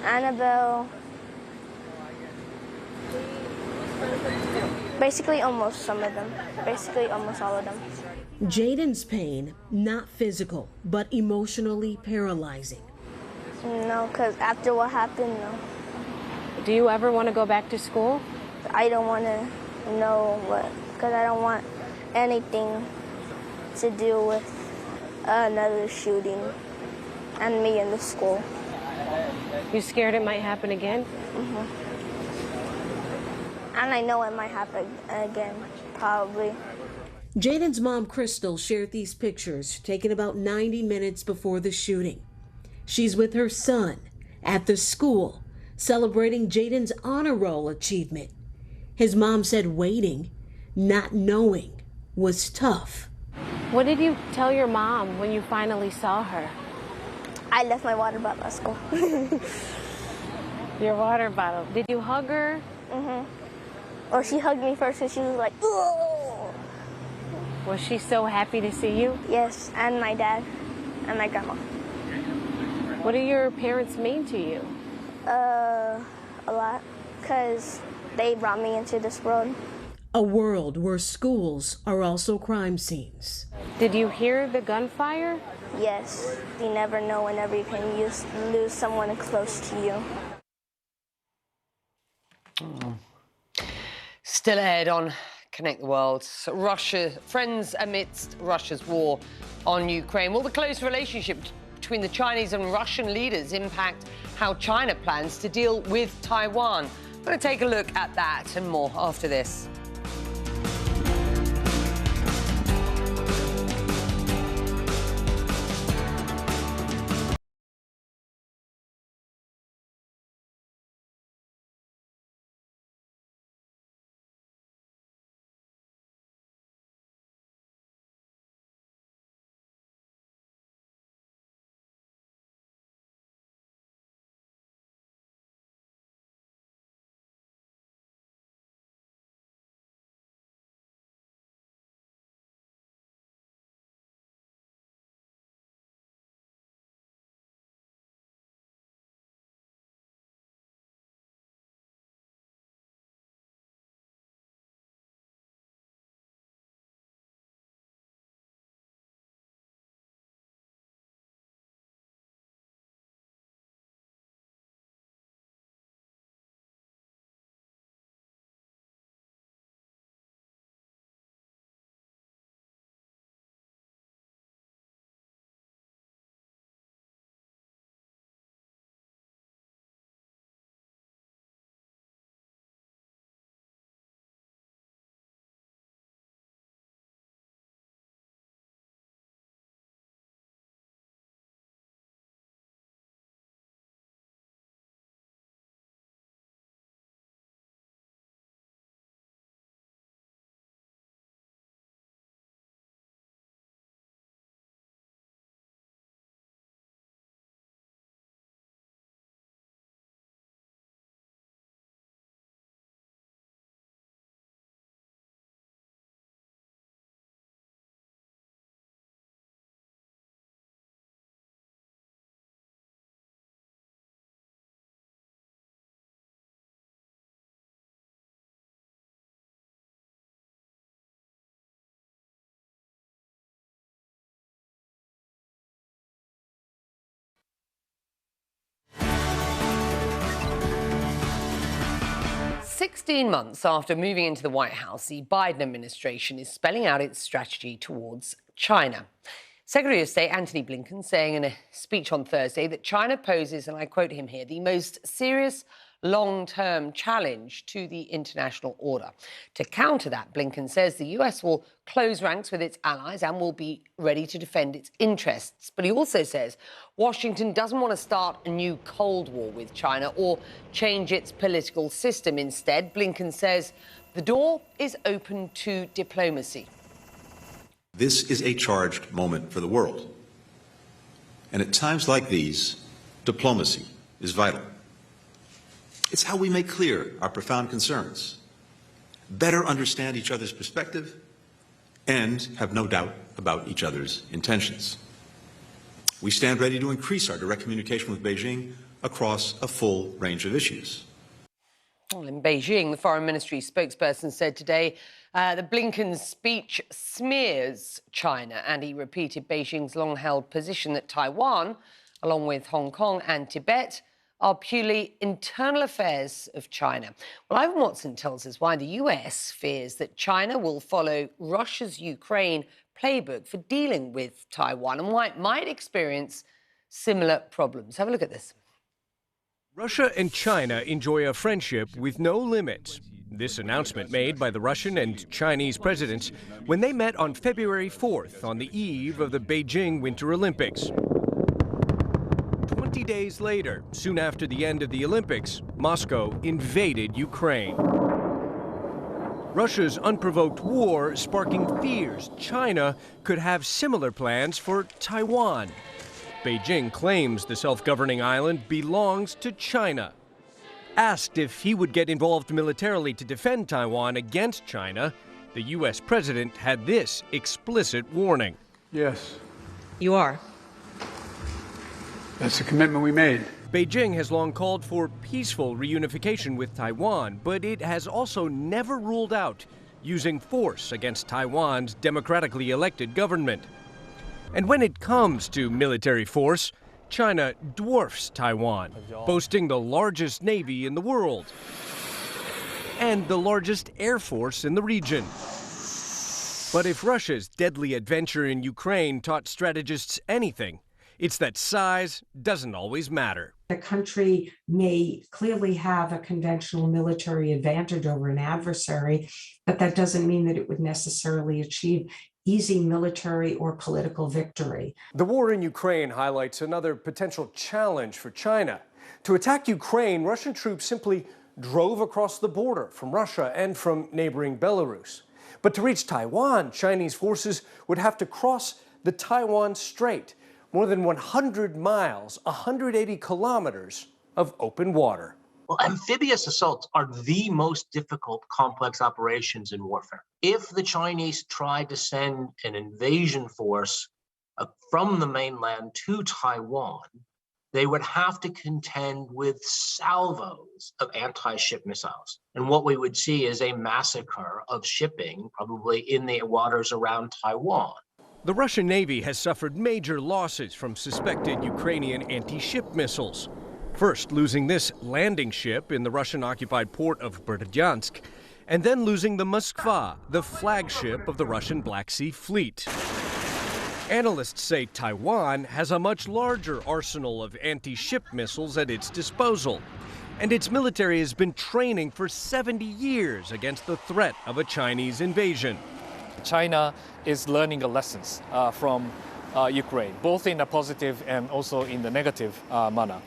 S6: Annabelle, basically almost all of them.
S5: Jaden's pain, not physical, but emotionally paralyzing.
S6: No, because after what happened, no.
S22: Do you ever want to go back to school?
S6: I don't want to know what, because I don't want anything to do with another shooting and me in the school.
S22: You scared it might happen again?
S6: Mm-hmm. And I know it might happen again, probably.
S5: Jaden's mom, Crystal, shared these pictures taken about 90 minutes before the shooting. She's with her son at the school, celebrating Jaden's honor roll achievement. His mom said waiting, not knowing, was tough.
S22: What did you tell your mom when you finally saw her?
S6: I left my water bottle at school.
S22: Your water bottle. Did you hug her?
S6: Mm-hmm. Or she hugged me first and she was like, "Ugh."
S22: Was she so happy to see you?
S6: Yes, and my dad and my grandma.
S22: What do your parents mean to you?
S6: A lot, because they brought me into this world.
S5: A world where schools are also crime scenes.
S22: Did you hear the gunfire?
S6: Yes. You never know whenever you can lose someone close to you.
S18: Still ahead on Connect the World. Russia, friends amidst Russia's war on Ukraine. Will the close relationship between the Chinese and Russian leaders impact how China plans to deal with Taiwan? We're going to take a look at that and more after this. 16 months after moving into the White House, the Biden administration is spelling out its strategy towards China. Secretary of State Antony Blinken saying in a speech on Thursday that China poses, and I quote him here, the most serious long-term challenge to the international order. To counter that, Blinken says the US will close ranks with its allies and will be ready to defend its interests. But he also says Washington doesn't want to start a new Cold War with China or change its political system. Instead, Blinken says the door is open to diplomacy.
S2: This is a charged moment for the world. And at times like these, diplomacy is vital. It's how we make clear our profound concerns, better understand each other's perspective, and have no doubt about each other's intentions. We stand ready to increase our direct communication with Beijing across a full range of issues.
S18: Well, in Beijing, the Foreign Ministry spokesperson said today that Blinken's speech smears China, and he repeated Beijing's long-held position that Taiwan, along with Hong Kong and Tibet, are purely internal affairs of China. Well, Ivan Watson tells us why the US fears that China will follow Russia's Ukraine playbook for dealing with Taiwan and why it might experience similar problems. Have a look at this.
S7: Russia and China enjoy a friendship with no limits. This announcement made by the Russian and Chinese presidents when they met on February 4th on the eve of the Beijing Winter Olympics. 20 days later, soon after the end of the Olympics, Moscow invaded Ukraine. Russia's unprovoked war sparking fears China could have similar plans for Taiwan. Beijing claims the self-governing island belongs to China. Asked if he would get involved militarily to defend Taiwan against China, the U.S. president had this explicit warning.
S10: Yes.
S22: You are?
S10: That's the commitment we made.
S7: Beijing has long called for peaceful reunification with Taiwan, but it has also never ruled out using force against Taiwan's democratically elected government. And when it comes to military force, China dwarfs Taiwan, boasting the largest navy in the world and the largest air force in the region. But if Russia's deadly adventure in Ukraine taught strategists anything, it's that size doesn't always matter.
S23: The country may clearly have a conventional military advantage over an adversary, but that doesn't mean that it would necessarily achieve easy military or political victory.
S7: The war in Ukraine highlights another potential challenge for China. To attack Ukraine, Russian troops simply drove across the border from Russia and from neighboring Belarus. But to reach Taiwan, Chinese forces would have to cross the Taiwan Strait, more than 100 miles, 180 kilometers of open water.
S25: Well, amphibious assaults are the most difficult, complex operations in warfare. If the Chinese tried to send an invasion force from the mainland to Taiwan, they would have to contend with salvos of anti-ship missiles. And what we would see is a massacre of shipping, probably in the waters around Taiwan.
S7: The Russian Navy has suffered major losses from suspected Ukrainian anti-ship missiles. First losing this landing ship in the Russian-occupied port of Berdyansk, and then losing the Moskva, the flagship of the Russian Black Sea Fleet. Analysts say Taiwan has a much larger arsenal of anti-ship missiles at its disposal, and its military has been training for 70 years against the threat of a Chinese invasion.
S26: China is learning the lessons from Ukraine, both in a positive and also in the negative manner.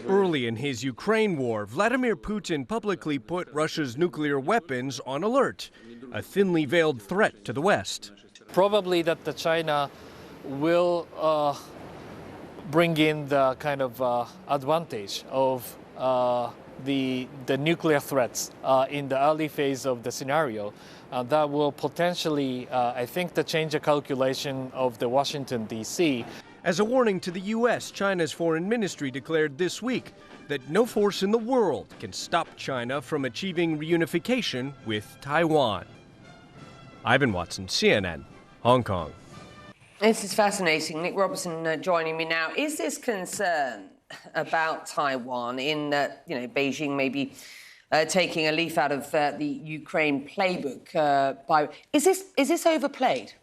S7: Early in his Ukraine war, Vladimir Putin publicly put Russia's nuclear weapons on alert, a thinly veiled threat to the West.
S26: Probably that the China will bring in the kind of advantage of the nuclear threats in the early phase of the scenario. That will potentially, I think, change the calculation of the Washington, D.C.
S7: As a warning to the U.S., China's foreign ministry declared this week that no force in the world can stop China from achieving reunification with Taiwan. Ivan Watson, CNN, Hong Kong.
S18: This is fascinating. Nick Robertson joining me now. Is this concern about Taiwan in that, Beijing may be taking a leaf out of the Ukraine playbook. Is this overplayed?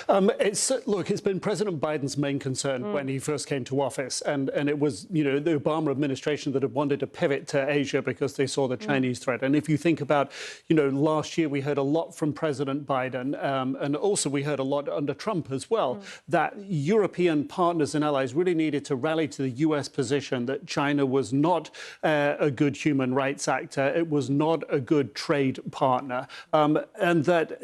S3: It's been President Biden's main concern when he first came to office, and it was, the Obama administration that had wanted to pivot to Asia because they saw the Chinese threat. And if you think about, last year we heard a lot from President Biden, and also we heard a lot under Trump as well, that European partners and allies really needed to rally to the US position that China was not a good human rights actor, it was not a good trade partner, and that,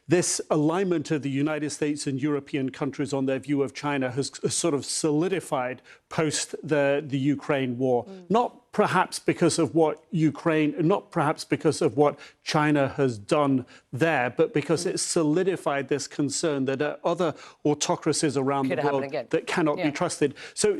S3: this alignment of the United States and European countries on their view of China has sort of solidified post the Ukraine war. Not perhaps because of what China has done there, but because it solidified this concern that other autocracies around the world that cannot be trusted. So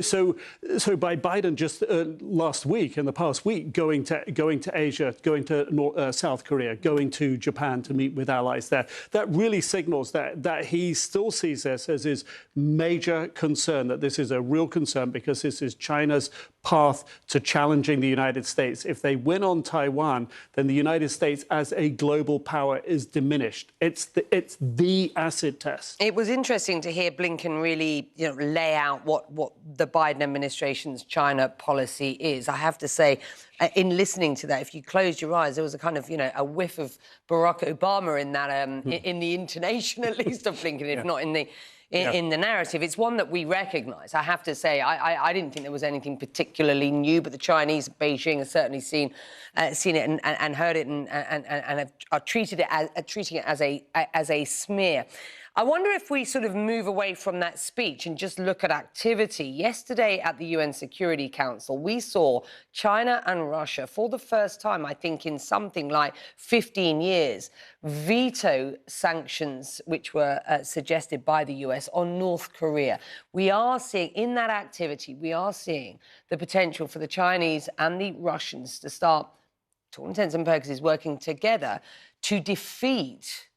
S3: by Biden just last week, in the past week, going to Asia, going to South Korea, going to Japan to meet with allies there, that really signals that he still sees this as his major concern, that this is a real concern because this is China's path to challenging the United States. If they win on Taiwan, then the United States as a global power is diminished. It's the acid test.
S18: It was interesting to hear Blinken really lay out what the Biden administration's China policy is. I have to say, in listening to that, if you closed your eyes, there was a kind of, a whiff of Barack Obama in that, in the intonation, at least, of Blinken, if not in the narrative. It's one that we recognise. I have to say, I didn't think there was anything particularly new, but the Chinese, Beijing, have certainly seen it and heard it and are treating it as a smear. I wonder if we sort of move away from that speech and just look at activity. Yesterday at the UN Security Council, we saw China and Russia, for the first time, I think, in something like 15 years, veto sanctions which were suggested by the US on North Korea. We are seeing, in that activity, we are seeing the potential for the Chinese and the Russians to start, to all intents and purposes, working together to defeat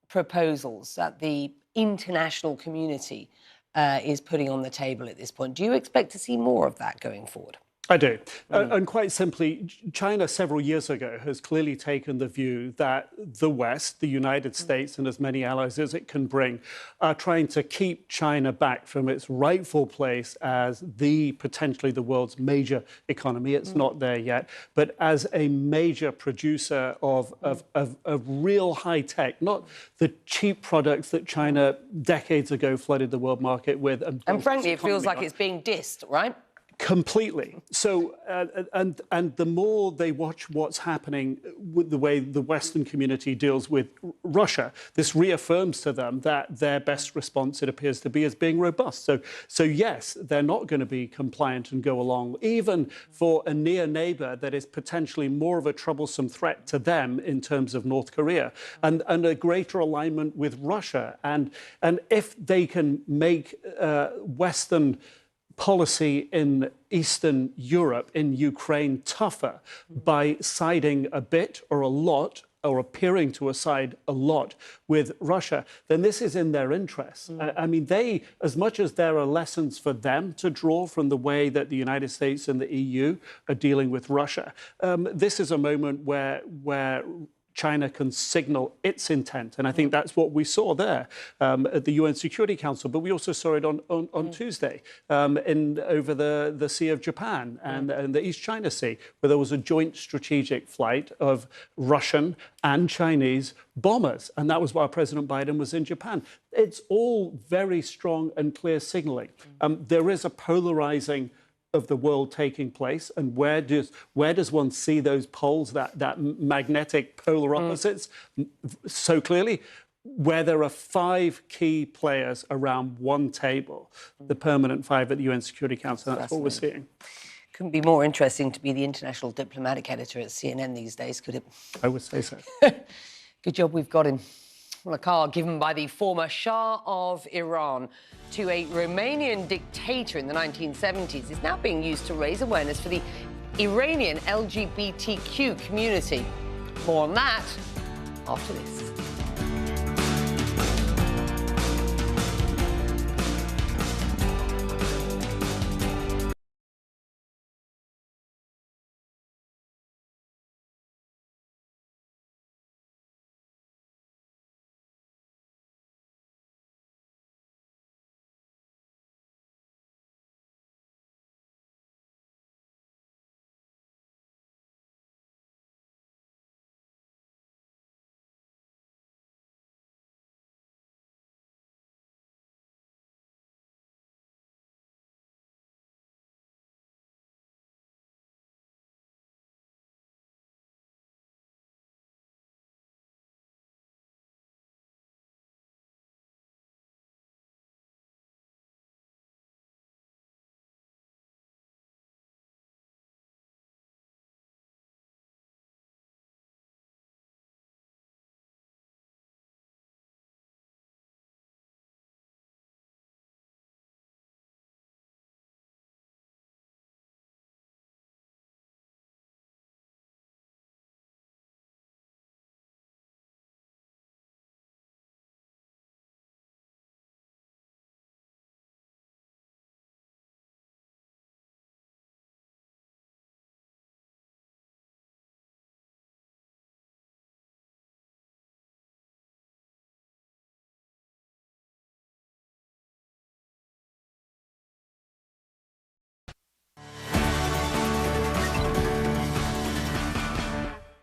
S18: proposals that the international community is putting on the table at this point. Do you expect to see more of that going forward?
S3: I do. And quite simply, China several years ago has clearly taken the view that the West, the United States, and as many allies as it can bring, are trying to keep China back from its rightful place as potentially the world's major economy. It's not there yet, but as a major producer of real high tech, not the cheap products that China decades ago flooded the world market with.
S18: And frankly, it feels like it's being dissed, right?
S3: Completely. So, and the more they watch what's happening with the way the Western community deals with Russia, this reaffirms to them that their best response, it appears to be, is being robust. So yes, they're not going to be compliant and go along, even for a near neighbor that is potentially more of a troublesome threat to them in terms of North Korea, and a greater alignment with Russia. And if they can make Western policy in Eastern Europe, in Ukraine, tougher by siding a bit or a lot, or appearing to side a lot with Russia, then this is in their interest. I mean, as much as there are lessons for them to draw from the way that the United States and the EU are dealing with Russia, this is a moment where China can signal its intent. And I think that's what we saw there at the UN Security Council. But we also saw it on Tuesday over the Sea of Japan and the East China Sea, where there was a joint strategic flight of Russian and Chinese bombers. And that was while President Biden was in Japan. It's all very strong and clear signaling. There is a polarizing of the world taking place, and where does one see those poles, that magnetic polar opposites, so clearly? Where there are 5 key players around one table, the permanent 5 at the UN Security Council. That's what we're seeing.
S18: Couldn't be more interesting to be the international diplomatic editor at CNN these days, could it?
S3: I would say so.
S18: Good job we've got him. Well, a car given by the former Shah of Iran to a Romanian dictator in the 1970s is now being used to raise awareness for the Iranian LGBTQ community. More on that after this.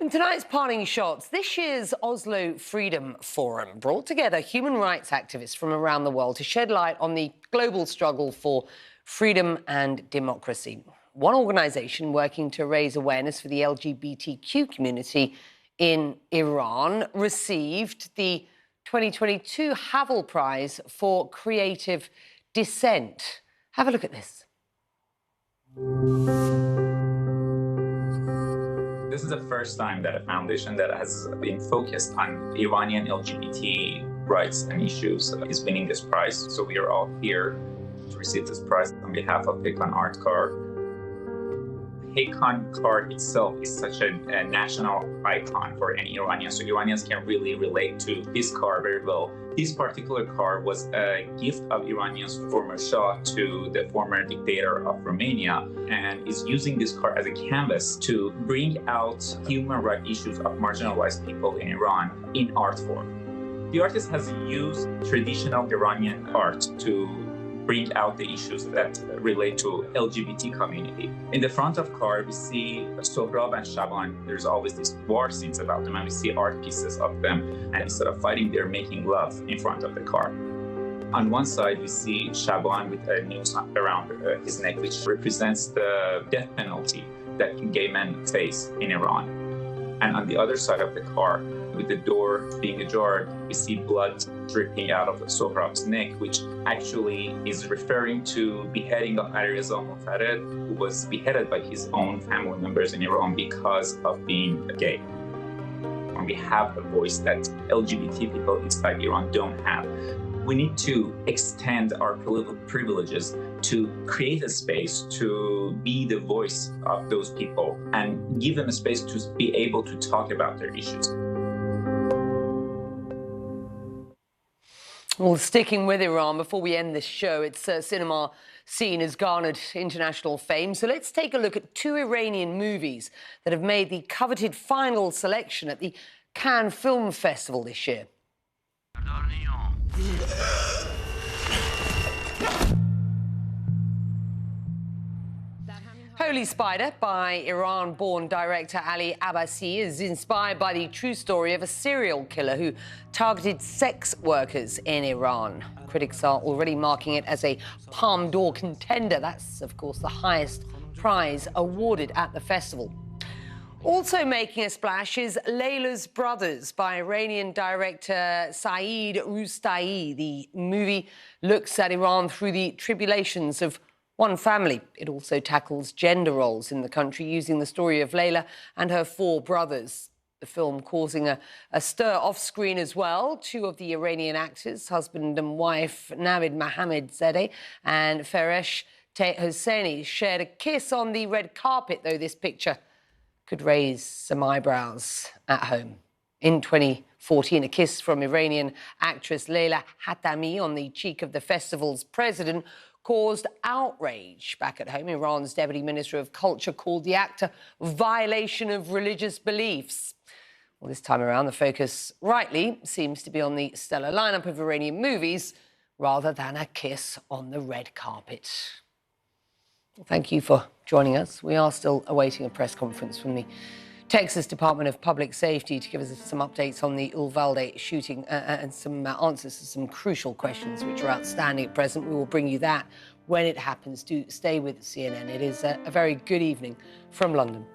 S18: In tonight's Parting Shots, this year's Oslo Freedom Forum brought together human rights activists from around the world to shed light on the global struggle for freedom and democracy. One organisation working to raise awareness for the LGBTQ community in Iran received the 2022 Havel Prize for Creative Dissent. Have a look at this.
S8: This is the first time that a foundation that has been focused on Iranian LGBT rights and issues is winning this prize. So we are all here to receive this prize on behalf of Pekkan Art Car. Pekkan car itself is such a national icon for any Iranian, so Iranians can really relate to this car very well. This particular car was a gift of Iranian's former Shah to the former dictator of Romania, and is using this car as a canvas to bring out human rights issues of marginalized people in Iran in art form. The artist has used traditional Iranian art to bring out the issues that relate to LGBT community. In the front of car, we see Sohrab and Shaban. There's always these war scenes about them, and we see art pieces of them. And instead of fighting, they're making love in front of the car. On one side, we see Shaban with a noose around his neck, which represents the death penalty that gay men face in Iran. And on the other side of the car, with the door being ajar, we see blood dripping out of Sohrab's neck, which actually is referring to beheading of Alireza Mofared, who was beheaded by his own family members in Iran because of being gay. And we have a voice that LGBT people inside Iran don't have. We need to extend our political privileges to create a space to be the voice of those people and give them a space to be able to talk about their issues.
S18: Well, sticking with Iran, before we end this show, its cinema scene has garnered international fame. So let's take a look at two Iranian movies that have made the coveted final selection at the Cannes Film Festival this year. Holy Spider by Iran-born director Ali Abbasi is inspired by the true story of a serial killer who targeted sex workers in Iran. Critics are already marking it as a Palme d'Or contender. That's, of course, the highest prize awarded at the festival. Also making a splash is Layla's Brothers by Iranian director Saeed Rustai. The movie looks at Iran through the tribulations of one family. It also tackles gender roles in the country, using the story of Layla and her four brothers. The film causing a stir off-screen as well. Two of the Iranian actors, husband and wife Navid Mohammadzadeh and Feresh Hosseini, shared a kiss on the red carpet, though this picture could raise some eyebrows at home. In 2014, a kiss from Iranian actress Layla Hatami on the cheek of the festival's president caused outrage back at home. Iran's Deputy Minister of Culture called the act a violation of religious beliefs. Well, this time around, the focus, rightly, seems to be on the stellar lineup of Iranian movies rather than a kiss on the red carpet. Thank you for joining us. We are still awaiting a press conference from the Texas Department of Public Safety to give us some updates on the Uvalde shooting and some answers to some crucial questions which are outstanding at present. We will bring you that when it happens. Do stay with CNN. It is a very good evening from London.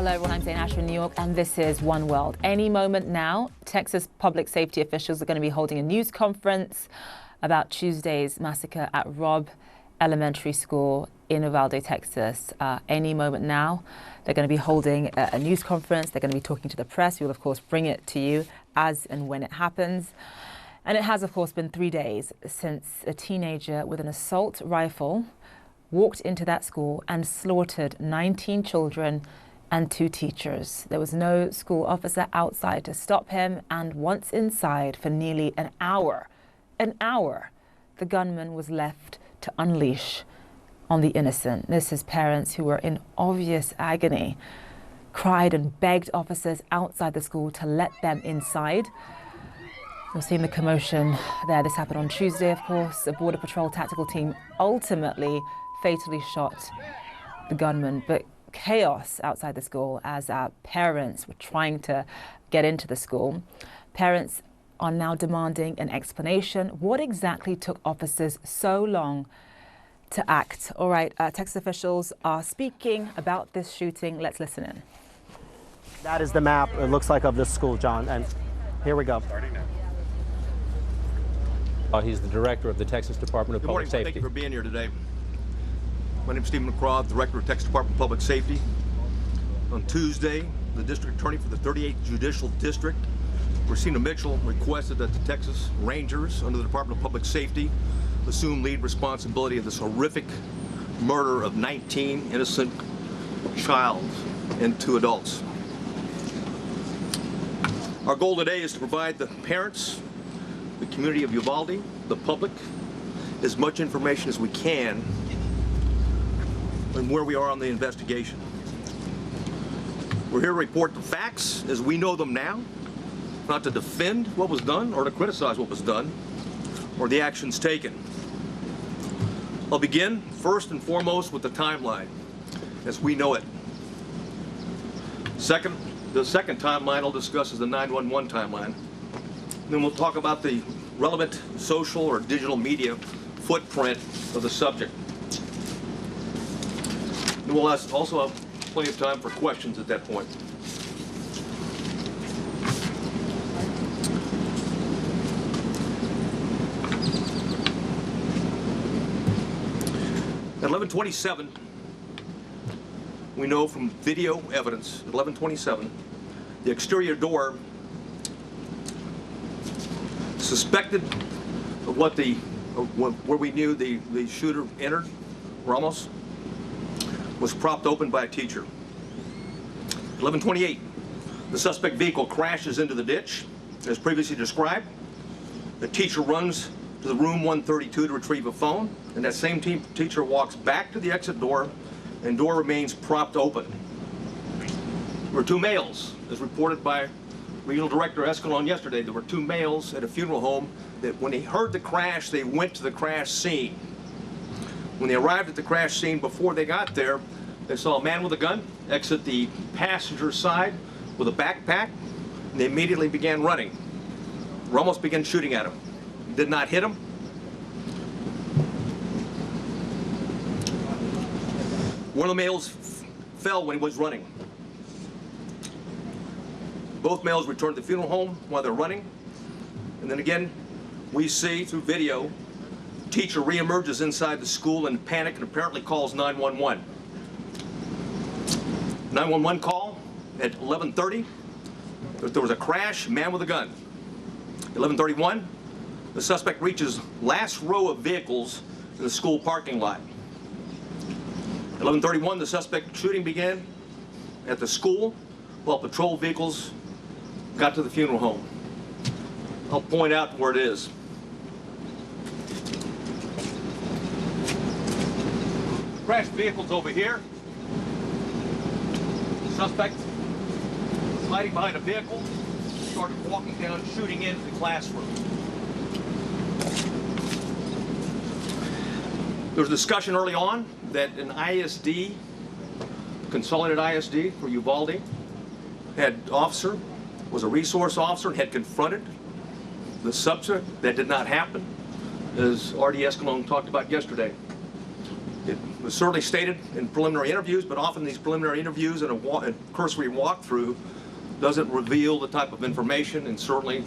S10: Hello, everyone. I'm Zain Asher in New York, and this is One World. Any moment now, Texas public safety officials are going to be holding a news conference about Tuesday's massacre at Robb Elementary School in Uvalde, Texas. Any moment now, they're going to be holding a news conference. They're going to be talking to the press. We will, of course, bring it to you as and when it happens. And it has, of course, been 3 days since a teenager with an assault rifle walked into that school and slaughtered 19 children and 2 teachers. There was no school officer outside to stop him, and once inside for nearly an hour, the gunman was left to unleash on the innocent. This is parents who were in obvious agony, cried and begged officers outside the school to let them inside. You're seeing the commotion there. This happened on Tuesday, of course. A Border Patrol tactical team ultimately fatally shot the gunman, but chaos outside the school as our parents were trying to get into the school. Parents are now demanding an explanation. What exactly took officers so long to act? All right, Texas officials are speaking about this shooting. Let's listen in.
S12: That is the map, it looks like, of this school, John, and here we go.
S13: He's the director of the Texas Department of Public Safety.
S16: Thank you for being here today. My name is Stephen McCraw, Director of Texas Department of Public Safety. On Tuesday, the District Attorney for the 38th Judicial District, Rosina Mitchell, requested that the Texas Rangers under the Department of Public Safety assume lead responsibility of this horrific murder of 19 innocent child and 2 adults. Our goal today is to provide the parents, the community of Uvalde, the public, as much information as we can on where we are on the investigation. We're here to report the facts as we know them now, not to defend what was done or to criticize what was done or the actions taken. I'll begin first and foremost with the timeline as we know it. The second timeline I'll discuss is the 911 timeline. Then we'll talk about the relevant social or digital media footprint of the subject. And we'll also have plenty of time for questions at that point. At 11:27, we know from video evidence, at 11:27, the exterior door suspected of where we knew the shooter entered, Ramos, was propped open by a teacher. 11:28, the suspect vehicle crashes into the ditch, as previously described. The teacher runs to the room 132 to retrieve a phone, and that same teacher walks back to the exit door, and door remains propped open. There were 2 males, as reported by Regional Director Escalon yesterday. There were 2 males at a funeral home that when they heard the crash, they went to the crash scene. When they arrived at the crash scene, before they got there, they saw a man with a gun exit the passenger side with a backpack, and they immediately began running. Ramos began shooting at him. Did not hit him. One of the males fell when he was running. Both males returned to the funeral home while they're running. And then again, we see through video, teacher reemerges inside the school in panic and apparently calls 911. 911 call at 11:30. There was a crash, man with a gun. 11:31, the suspect reaches last row of vehicles in the school parking lot. 11:31, the suspect shooting began at the school while patrol vehicles got to the funeral home. I'll point out where it is. Crashed vehicles over here. The suspect was hiding behind a vehicle, started walking down, shooting into the classroom. There was discussion early on that an ISD, Consolidated ISD for Uvalde, was a resource officer and had confronted the subject. That did not happen, as R.D. Escalon talked about yesterday. It was certainly stated in preliminary interviews, but often these preliminary interviews and a cursory walkthrough doesn't reveal the type of information, and certainly,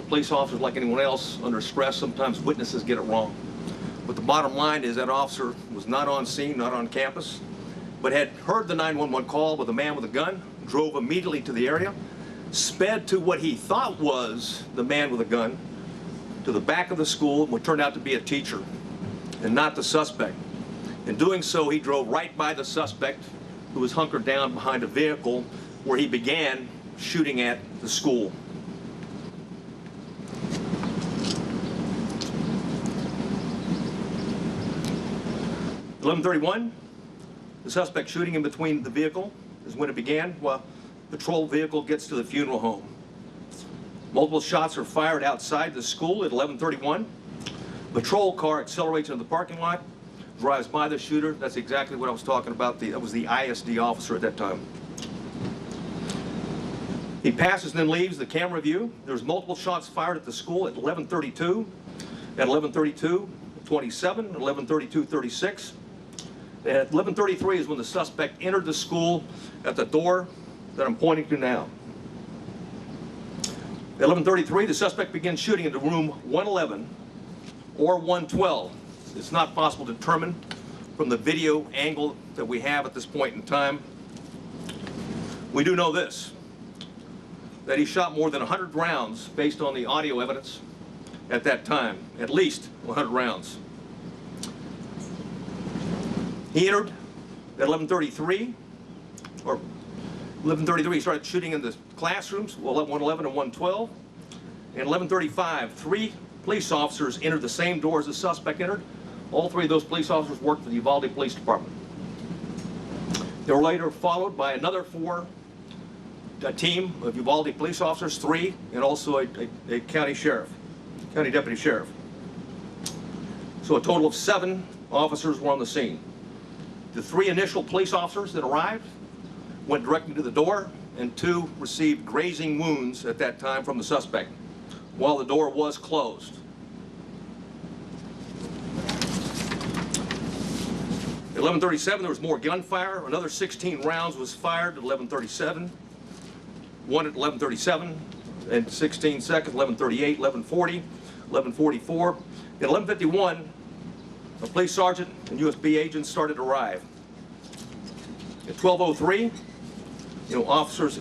S16: police officers, like anyone else, under stress, sometimes witnesses get it wrong. But the bottom line is that officer was not on scene, not on campus, but had heard the 911 call with a man with a gun, drove immediately to the area, sped to what he thought was the man with a gun, to the back of the school, what turned out to be a teacher, and not the suspect. In doing so, he drove right by the suspect, who was hunkered down behind a vehicle, where he began shooting at the school. At 11:31, the suspect shooting in between the vehicle is when it began, while the patrol vehicle gets to the funeral home. Multiple shots are fired outside the school at 11:31. Patrol car accelerates into the parking lot, drives by the shooter. That's exactly what I was talking about. That was the ISD officer at that time. He passes and then leaves the camera view. There's multiple shots fired at the school at 11:32, at 11:32:27, at 11:32:36. At 11:33 is when the suspect entered the school at the door that I'm pointing to now. At 11:33, the suspect begins shooting into room 111 or 112. It's not possible to determine from the video angle that we have at this point in time. We do know this, that he shot more than 100 rounds based on the audio evidence at that time, at least 100 rounds. He entered at 11:33, or 11:33, he started shooting in the classrooms, 111 and 112. And 11:35, 3 police officers entered the same door as the suspect entered. All 3 of those police officers worked for the Uvalde Police Department. They were later followed by another 4, a team of Uvalde police officers, 3, and also a county deputy sheriff. So a total of 7 officers were on the scene. The 3 initial police officers that arrived went directly to the door, and 2 received grazing wounds at that time from the suspect, while the door was closed. At 11:37, there was more gunfire. Another 16 rounds was fired at 11:37. 1 at 11:37, and 16 seconds, 11:38, 11:40, 11:44. At 11:51, a police sergeant and USB agents started to arrive. At 12:03, officers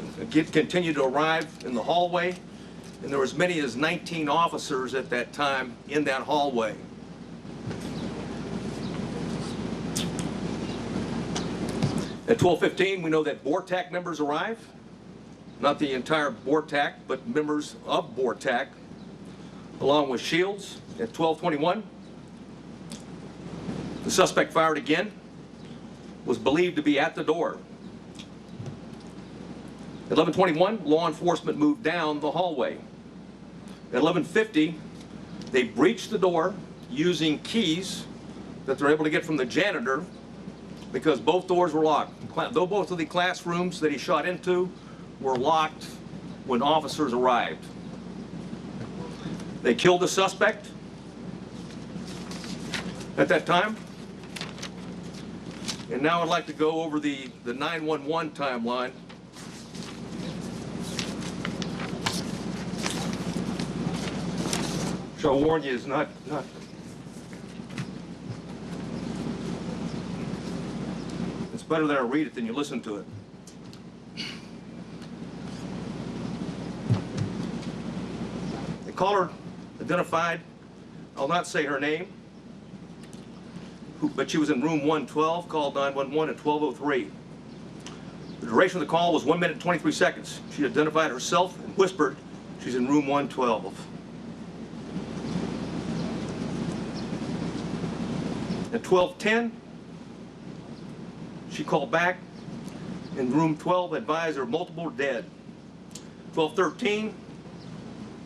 S16: continued to arrive in the hallway, and there were as many as 19 officers at that time in that hallway. At 12:15, we know that BORTAC members arrived. Not the entire BORTAC, but members of BORTAC, along with Shields. At 12:21, the suspect fired again, was believed to be at the door. At 11:21, law enforcement moved down the hallway. At 11:50, they breached the door using keys that they're able to get from the janitor, because both doors were locked. Though both of the classrooms that he shot into were locked when officers arrived. They killed the suspect at that time. And now I'd like to go over the 911 timeline. Which I'll warn you is not. It's better that I read it than you listen to it. The caller identified, I'll not say her name, but she was in room 112, called 911 at 12:03. The duration of the call was 1 minute and 23 seconds. She identified herself and whispered she's in room 112. At 12:10, she called back. In room 12, advised there were multiple dead. 12:13,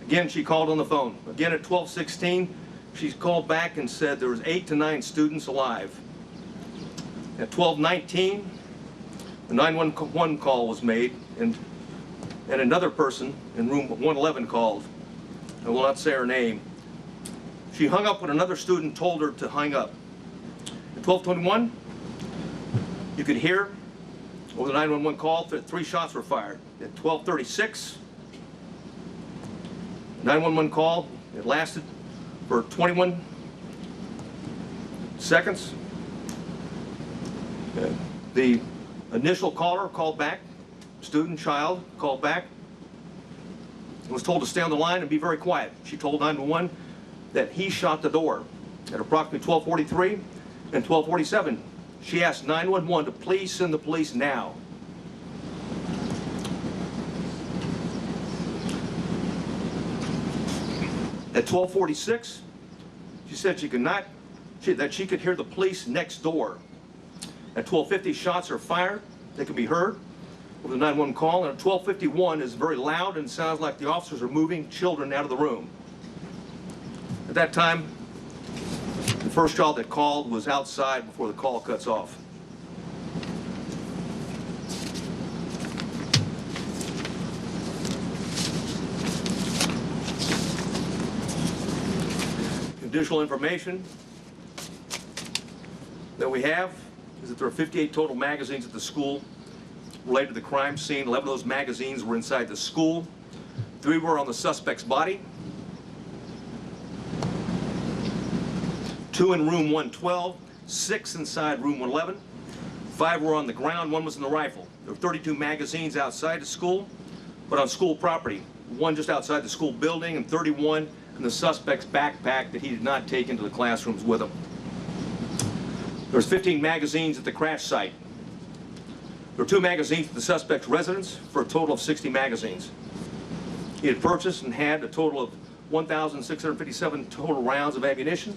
S16: again she called on the phone. Again at 12:16, she called back and said there was 8 to 9 students alive. At 12:19, the 911 call was made, and another person in room 111 called. I will not say her name. She hung up when another student told her to hang up. At 12:21, you could hear over the 911 call that 3 shots were fired. At 12:36, 911 call, it lasted for 21 seconds. The initial caller called back, student, child, called back, and was told to stay on the line and be very quiet. She told 911 that he shot the door. At approximately 12:43 and 12:47, she asked 911 to please send the police now. At 12:46, she said that she could hear the police next door. At 12:50, shots are fired. They can be heard over the 911 call. And at 12:51 is very loud and sounds like the officers are moving children out of the room. At that time, the first child that called was outside before the call cuts off. Additional information that we have is that there are 58 total magazines at the school related to the crime scene. 11 of those magazines were inside the school. 3 were on the suspect's body. 2 in room 112, 6 inside room 111. 5 were on the ground, 1 was in the rifle. There were 32 magazines outside the school, but on school property. 1 just outside the school building and 31 in the suspect's backpack that he did not take into the classrooms with him. There was 15 magazines at the crash site. There were 2 magazines at the suspect's residence for a total of 60 magazines. He had purchased and had a total of 1,657 total rounds of ammunition.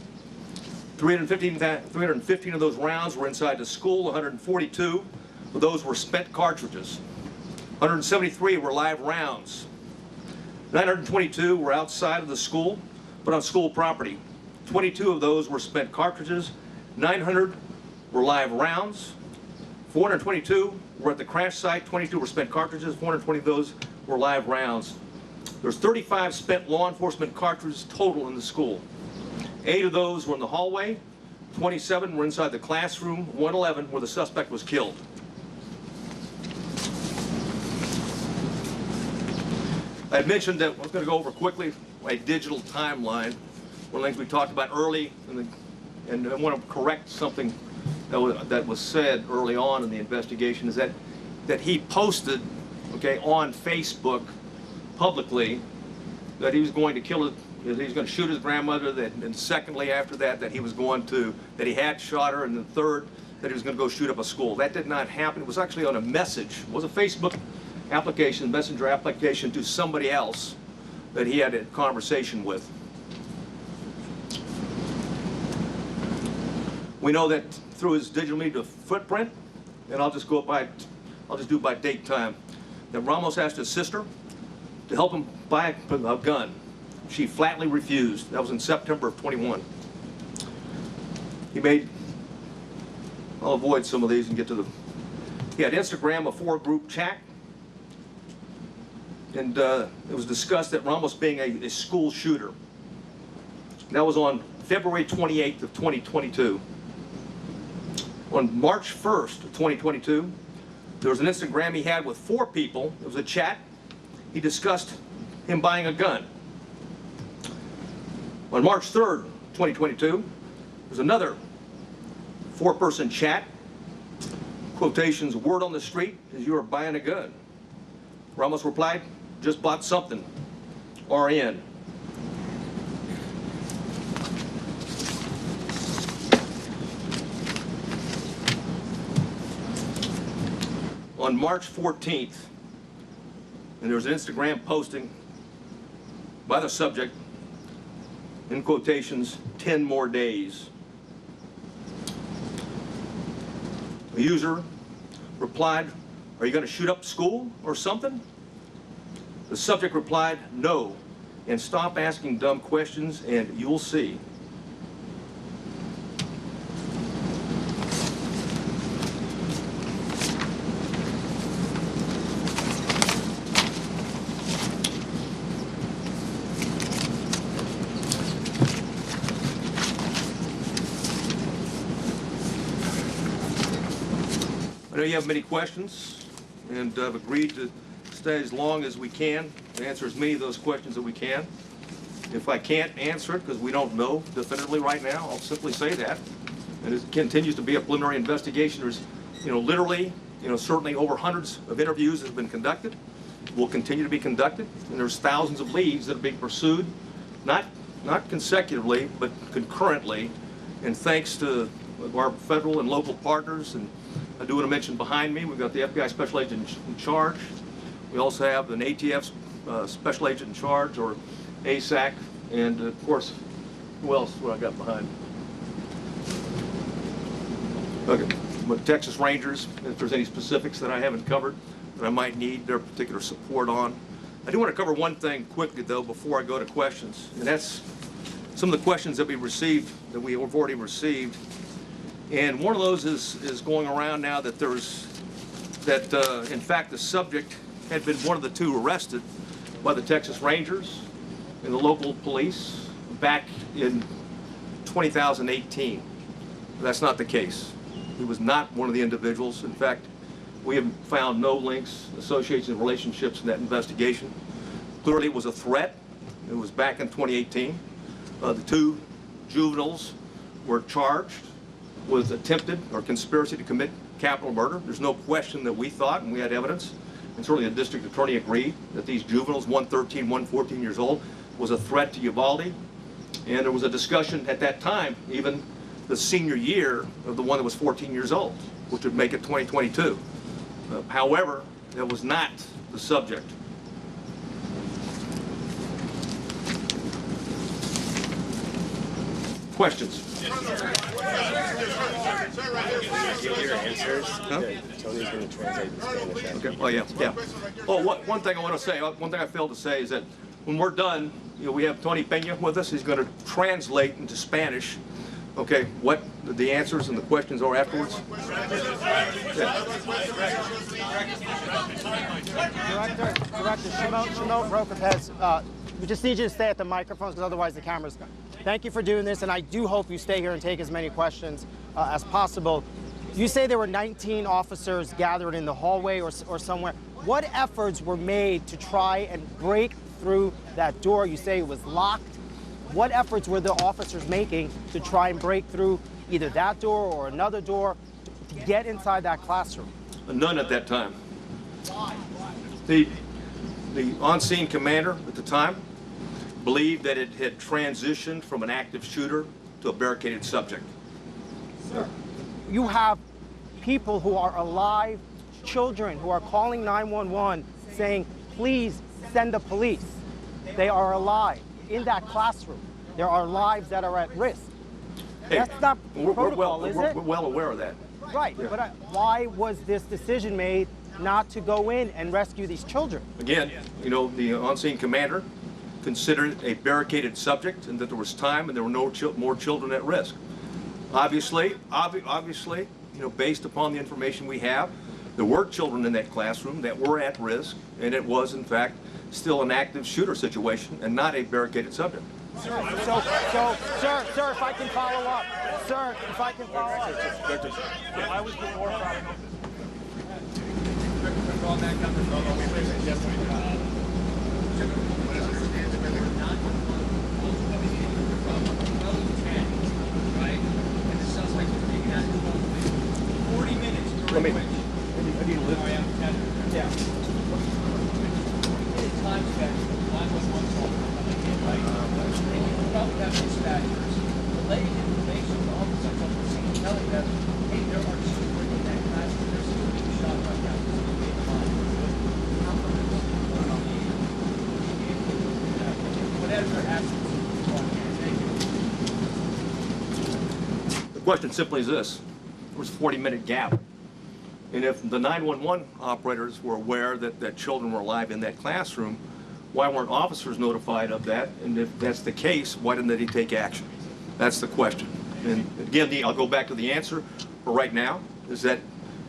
S16: 315 of those rounds were inside the school. 142 of those were spent cartridges. 173 were live rounds. 922 were outside of the school, but on school property. 22 of those were spent cartridges. 900 were live rounds. 422 were at the crash site. 22 were spent cartridges. 420 of those were live rounds. There's 35 spent law enforcement cartridges total in the school. 8 of those were in the hallway. 27 were inside the classroom. 111 where the suspect was killed. I had mentioned that I was going to go over quickly a digital timeline. One of the things we talked about early, and I want to correct something that was said early on in the investigation, is that he posted, on Facebook publicly that he was going to kill that he was going to shoot his grandmother. And secondly, after that, that he had shot her, and then third, that he was going to go shoot up a school. That did not happen. It was actually on a message. It was a Facebook application, messenger application to somebody else that he had a conversation with. We know that through his digital media footprint, and I'll just do it by date time, that Ramos asked his sister to help him buy a gun. She flatly refused. That was in September of 21. I'll avoid some of these and get to he had Instagram, a 4-group chat. And it was discussed that Ramos being a school shooter. That was on February 28th of 2022. On March 1st of 2022, there was an Instagram he had with 4 people. It was a chat. He discussed him buying a gun. On March 3rd, 2022, there was another 4-person chat. Quotations, word on the street is you are buying a gun. Ramos replied, just bought something. RN. On March 14th, and there was an Instagram posting by the subject, in quotations, 10 more days. The user replied, are you going to shoot up school or something? The subject replied, no, and stop asking dumb questions and you'll see. I know you have many questions, and I've agreed to stay as long as we can to answer as many of those questions that we can. If I can't answer it because we don't know definitively right now, I'll simply say that. And it continues to be a preliminary investigation. There's, literally, certainly over hundreds of interviews have been conducted, will continue to be conducted, and there's thousands of leads that are being pursued, not consecutively, but concurrently. And thanks to our federal and local partners, and I do want to mention behind me, we've got the FBI Special Agent in charge. We also have an ATF Special Agent in charge, or ASAC, and of course, who else? What I got behind? Okay, but Texas Rangers. If there's any specifics that I haven't covered that I might need their particular support on, I do want to cover one thing quickly though before I go to questions, and that's some of the questions that we received, that we have already received, and one of those is going around now that in fact the subject had been one of the two arrested by the Texas Rangers and the local police back in 2018. That's not the case. He was not one of the individuals. In fact, we have found no links, associations, and relationships in that investigation. Clearly it was a threat. It was back in 2018. The two juveniles were charged with attempted or conspiracy to commit capital murder. There's no question that we thought, and we had evidence, and certainly the district attorney agreed, that these juveniles, one 13, one 14 years old, was a threat to Uvalde. And there was a discussion at that time, even the senior year of the one that was 14 years old, which would make it 2022. However, that was not the subject. Questions?
S1: Give your answers. Huh? Tony's going to translate the Spanish.
S16: Okay. Oh yeah. Oh, one thing I want to say. One thing I failed to say is that when we're done, we have Tony Peña with us. He's going to translate into Spanish. Okay, what the answers and the questions are afterwards.
S12: Director Shimon Prokopez, we just need you to stay at the microphones because otherwise the camera's gone. Thank you for doing this, and I do hope you stay here and take as many questions as possible. You say there were 19 officers gathered in the hallway or somewhere. What efforts were made to try and break through that door? You say it was locked. What efforts were the officers making to try and break through either that door or another door to get inside that classroom?
S16: None at that time. The on-scene commander at the time believed that it had transitioned from an active shooter to a barricaded subject.
S12: Sir, you have people who are alive, children who are calling 911 saying, please send the police. They are alive. In that classroom, there are lives that are at risk.
S16: Hey,
S12: that's not protocol, is it?
S16: We're well aware of that.
S12: Right, yeah. But why was this decision made not to go in and rescue these children?
S16: Again, the on-scene commander considered a barricaded subject and that there was time and there were no more children at risk. Obviously, based upon the information we have, there were children in that classroom that were at risk, and it was, in fact, still an active shooter situation and not a barricaded subject.
S12: Sir, sir, if I can follow up. Sir, if I can follow up. Why was the door open?
S16: Let me. I need to lift. Yeah. The question simply is this. There was a 40-minute gap. And if the 911 operators were aware that children were alive in that classroom, why weren't officers notified of that? And if that's the case, why didn't they take action? That's the question. And again, I'll go back to the answer for right now, is that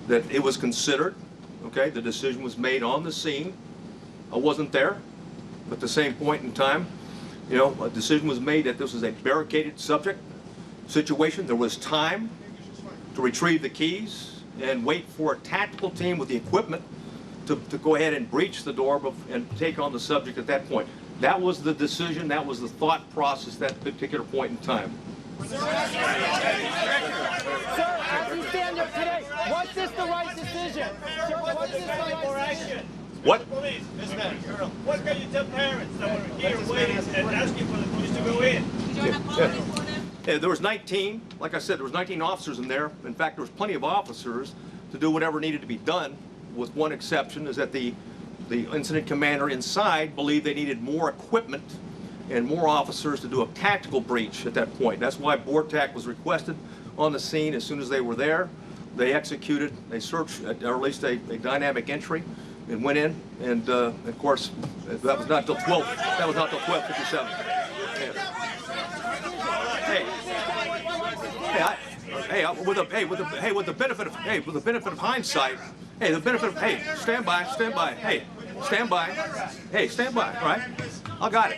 S16: it was considered, okay, the decision was made on the scene. I wasn't there, but at the same point in time, a decision was made that this was a barricaded subject situation. There was time to retrieve the keys and wait for a tactical team with the equipment to go ahead and breach the door and take on the subject at that point. That was the decision, that was the thought process at that particular point in time.
S12: Sir, as you stand there today, was this the right decision? Sir, was this the right decision?
S16: What?
S4: Police, listen, Colonel, what can you tell parents that were here waiting and asking for the police to go in?
S16: Yeah, there was 19, like I said, there was 19 officers in there. In fact, there was plenty of officers to do whatever needed to be done, with one exception, is that the incident commander inside believed they needed more equipment and more officers to do a tactical breach at that point. That's why BORTAC was requested on the scene as soon as they were there. They executed, they searched, or at least a dynamic entry, and went in, and of course, that was not till 12:57. With the benefit of hindsight, stand by, right? I got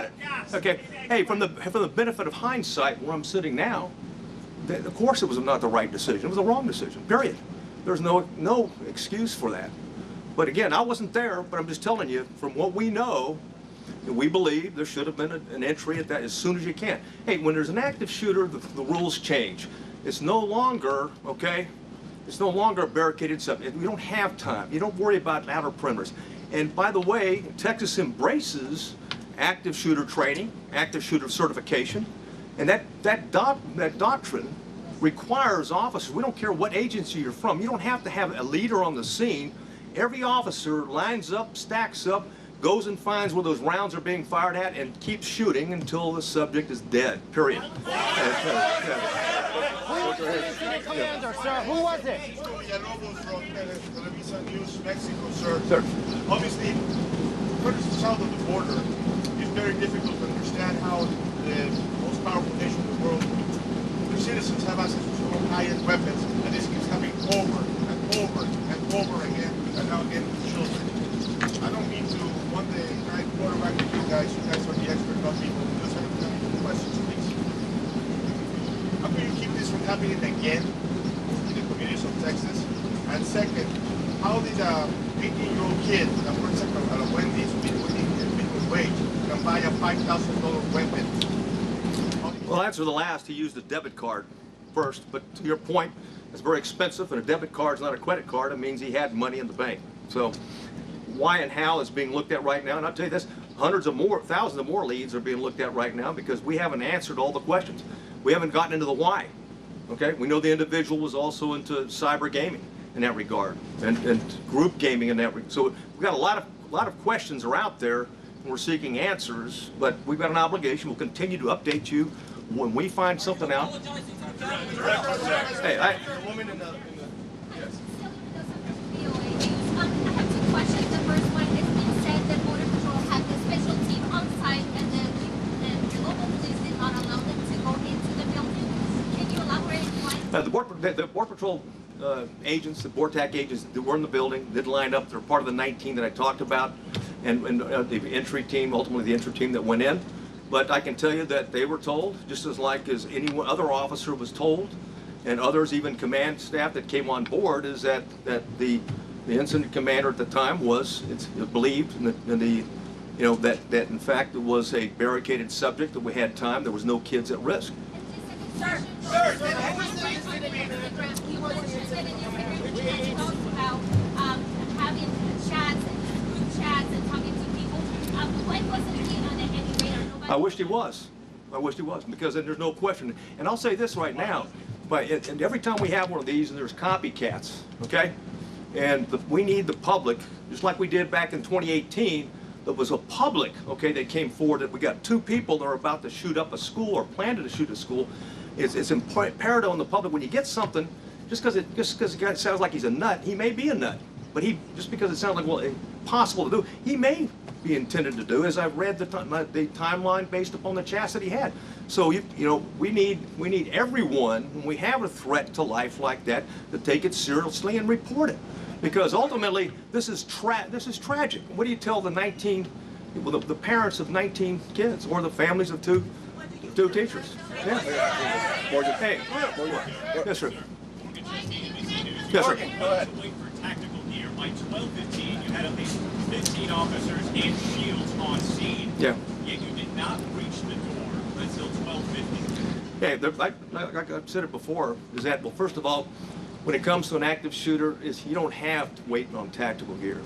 S16: it. Okay. Hey, from the benefit of hindsight, where I'm sitting now, of course it was not the right decision. It was the wrong decision. Period. There's no excuse for that. But again, I wasn't there, but I'm just telling you, from what we know, we believe there should have been an entry at that as soon as you can. Hey, when there's an active shooter, the rules change. It's no longer, okay, it's no longer a barricaded subject. We don't have time. You don't worry about outer perimeters. And by the way, Texas embraces active shooter training, active shooter certification, and that doctrine requires officers, we don't care what agency you're from, you don't have to have a leader on the scene. Every officer lines up, stacks up, goes and finds where those rounds are being fired at and keeps shooting until the subject is dead, period.
S12: Who was the commander, sir? Who was it?
S9: From Televisa News, Mexico, sir. Obviously, further south of the border, it's very difficult to understand how the most powerful nation in the world, their citizens have access to some high-end weapons, and this keeps happening over and over and over again, and now again with children. I don't mean to one day try to quarterback with you guys are the expert gun people. Just have any questions, please. How can you keep this from happening again in the communities of Texas? And second, how did a 18-year-old kid that works at a Wendy's minimum wage can buy a $5,000 weapon?
S16: Well, answer the last. He used a debit card first, but to your point, it's very expensive, and a debit card is not a credit card. It means he had money in the bank. So why and how is being looked at right now, and I'll tell you this, thousands of more leads are being looked at right now because we haven't answered all the questions. We haven't gotten into the why. Okay, we know the individual was also into cyber gaming in that regard, and group gaming in that regard. So we've got a lot of questions are out there, and we're seeking answers. But we've got an obligation. We'll continue to update you when we find something out. Hey, the Border Patrol agents, the BORTAC agents that were in the building, did line up. They're part of the 19 that I talked about, and the entry team, ultimately the entry team that went in. But I can tell you that they were told, just as any other officer was told, and others, even command staff that came on board, is that the incident commander at the time it's believed that in fact it was a barricaded subject, that we had time, there was no kids at risk.
S24: Sir, he was interested in your about having chats and group chats and talking to people. Why wasn't he on any radar?
S16: I wished he was. Because then there's no question. And I'll say this right now, and every time we have one of these, and there's copycats, okay? And we need the public, just like we did back in 2018, there was a public, okay, that came forward that we got 2 people that are about to shoot up a school or planned to shoot a school. It's imperative on the public, when you get something, just because the guy sounds like he's a nut, he may be a nut. But just because it sounds like, well, impossible to do, he may be intended to do, as I've read the timeline based upon the chats that he had. So, we need everyone, when we have a threat to life like that, to take it seriously and report it. Because ultimately, this is tragic. What do you tell the parents of 19 kids, or the families of two teachers? Yeah. Hey, yes, sir. Yes, sir.
S4: Wait for tactical gear. By 12:15, you had at least 15 officers and shields on scene.
S16: Yeah.
S4: Yet you did not reach the door until 12:50.
S16: Yeah, like I've said it before, is that, well, first of all, when it comes to an active shooter, is you don't have to wait on tactical gear.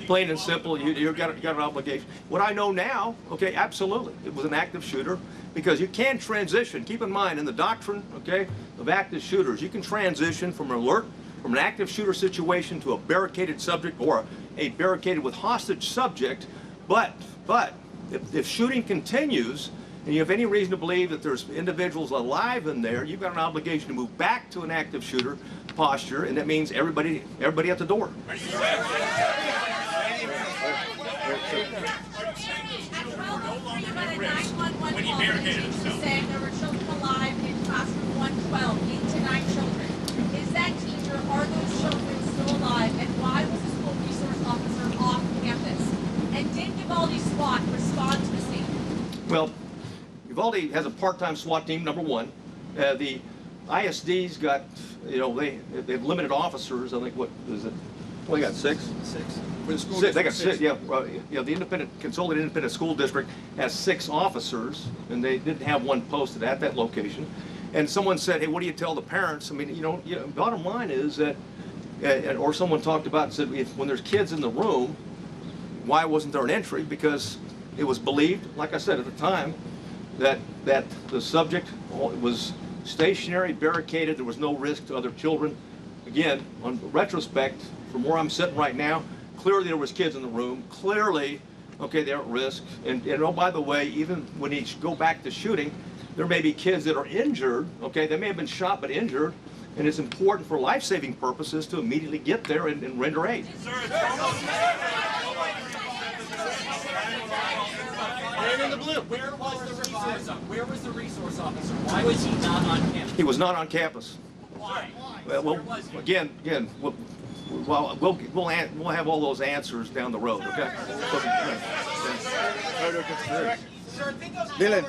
S16: Plain and simple, you've got an obligation. What I know now, okay, absolutely, it was an active shooter, because you can transition. Keep in mind, in the doctrine, okay, of active shooters, you can transition from an alert, from an active shooter situation to a barricaded subject or a barricaded with hostage subject. But if shooting continues, and you have any reason to believe that there's individuals alive in there, you've got an obligation to move back to an active shooter posture, and that means everybody at the door.
S4: When he barricaded himself.
S24: Saying there were children alive in classroom 112, 8 to 9 children. Is that teacher, are those children still alive? And why was the school resource officer off campus? And did Uvalde SWAT respond to the scene?
S16: Well, Uvalde has a part-time SWAT team, number one. The ISD's got, you know, they have limited officers. I think, what is it? Well, they got six. For the school district, they got six. Yeah, the Consolidated Independent School District has 6 officers, and they didn't have one posted at that location. And someone said, "Hey, what do you tell the parents?" I mean, you know, bottom line is that, or someone talked about and said, when there's kids in the room, why wasn't there an entry? Because it was believed, like I said at the time, that the subject was stationary, barricaded. There was no risk to other children. Again, on retrospect, from where I'm sitting right now, clearly there was kids in the room. Clearly, okay, they're at risk. And oh, by the way, even when you go back to shooting, there may be kids that are injured. Okay, they may have been shot but injured, and it's important for life-saving purposes to immediately get there and render aid.
S4: Man in the blue. Where was the resource officer? Why was he not on campus?
S16: He was not on campus.
S4: Why?
S16: Well, again, we'll have all those answers down the road. Okay.
S4: Sir, think of
S9: Dylan.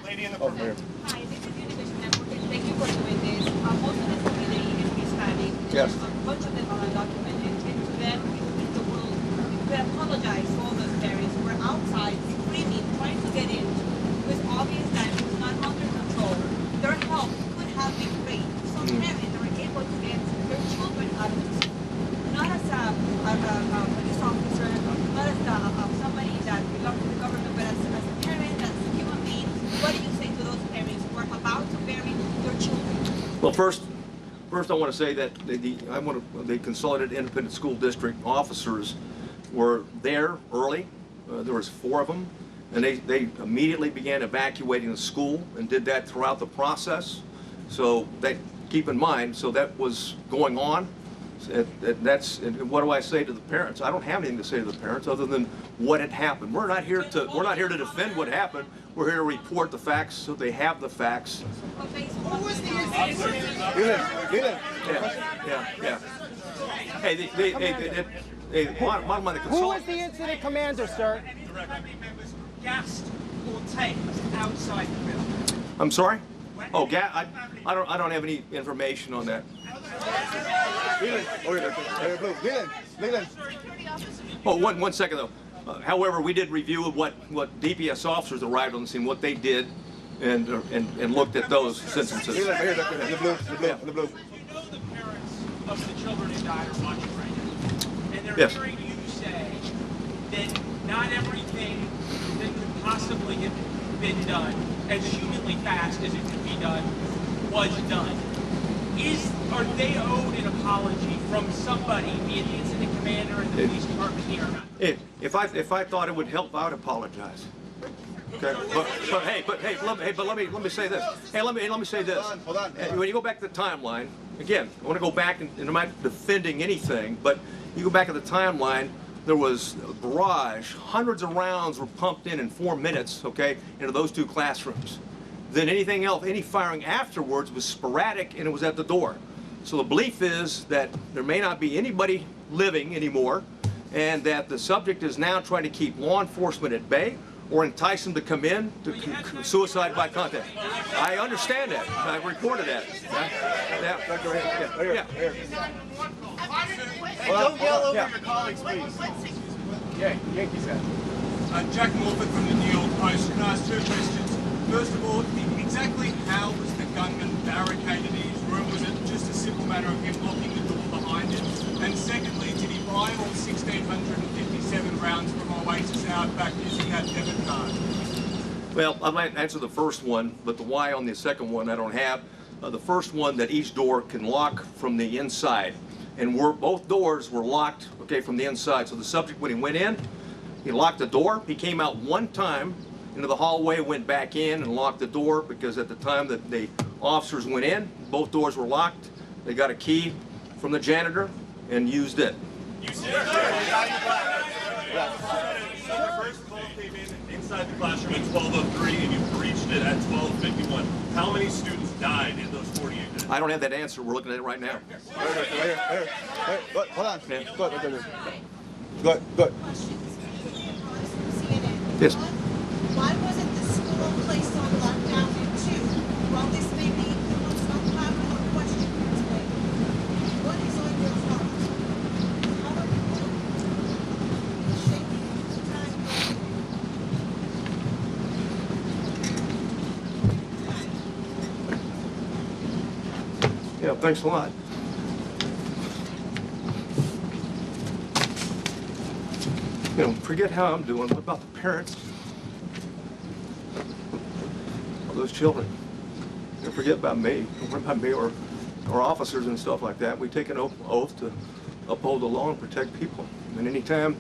S4: lady in the front.
S9: Here.
S24: Hi, this is Univision Network, and thank you for doing this. Most of the community is Hispanic.
S16: Yes.
S24: A bunch of them are undocumented, and to them, the world, we apologize to all those parents who were outside screaming, trying to get in. It was obvious that it was not under control. Their health could have been great. Some parents are able to get their children out of the school. Not as a police officer, not as somebody that belongs to the government, but as a parent, as a human being. What do you say to those parents who are about to bury their children?
S16: Well, first I want to say that the Consolidated Independent School District officers were there early. There was 4 of them, and they immediately began evacuating the school and did that throughout the process. So keep in mind, so that was going on. And what do I say to the parents? I don't have anything to say to the parents other than what had happened. We're not here to defend what happened. We're here to report the facts so they have the facts.
S24: Who was the
S9: Dylan.
S16: Yeah. Hey, bottom line,
S12: Who was the incident commander, sir?
S4: How many members gassed or tased outside the building?
S16: I'm sorry? Oh, I don't have any information on that.
S9: Dylan.
S16: Oh, one second though. However, we did review what DPS officers arrived on the scene, what they did, and looked at those instances.
S9: The blue.
S4: We know the parents of the children who died are watching right now. And they're
S16: Yes.
S4: hearing you say that not everything that could possibly have been done as humanly fast as it could be done was done. Are they owed an apology from somebody, be it the incident commander and the police department here or not?
S16: If I thought it would help, I would apologize. Okay, but let me say this. Hey, let me say this.
S9: Hold on.
S16: When you go back to the timeline, again, I want to go back and I'm not defending anything, but you go back to the timeline. There was a barrage. Hundreds of rounds were pumped in 4 minutes. Okay, into those 2 classrooms. Then anything else, any firing afterwards was sporadic and it was at the door. So the belief is that there may not be anybody living anymore and that the subject is now trying to keep law enforcement at bay or entice them to come in to suicide by contact. I understand that. I reported that. Yeah.
S9: Hey, don't yell over your colleagues, please.
S11: Yeah, Yankees hat. Jack Morford from the New York Post. Can I ask 2 questions? First of all, exactly how was the gunman barricaded in his room? Was it just a simple matter of him locking the door behind him? And secondly, did he buy all 1,657 rounds from Oasis Outback using that debit card?
S16: Well, I might answer the first one, but the why on the second one I don't have. The first one, that each door can lock from the inside. And both doors were locked, okay, from the inside. So the subject, when he went in, he locked the door. He came out one time into the hallway, went back in and locked the door, because at the time that the officers went in, both doors were locked. They got a key from the janitor and used it.
S11: You said the first ball came in inside the classroom at 12:03 and you breached it at 12:51. How many students died in those 48 minutes?
S16: I don't have that answer. We're looking at it right now.
S9: Right here. Hold on.
S16: Yeah.
S9: Good.
S16: Yes.
S24: Why wasn't the school placed on lockdown in 2? While this may be the most unpopular question today, what is on your heart? How are you shaping the time?
S16: Yeah, thanks a lot. You know, forget how I'm doing. What about the parents of those children? Don't forget about me. Don't worry about me or officers and stuff like that. We take an oath to uphold the law and protect people. And anytime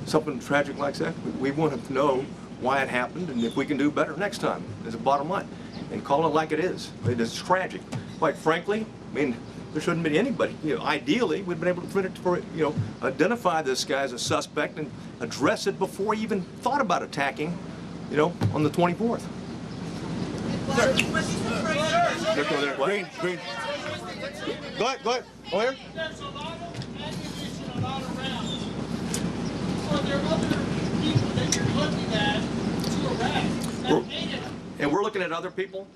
S16: something tragic like that, we want to know why it happened and if we can do better next time, is the bottom line. And call it like it is. It is tragic. Quite frankly, I mean, there shouldn't be anybody. You know, ideally, we've been able to identify this guy as a suspect and address it before he even thought about attacking, on the 24th.
S9: Green. Go ahead. Over here.
S24: There's a lot of ammunition, a lot of rounds. Are there other people that you're looking at to arrest?
S16: And we're looking at other people.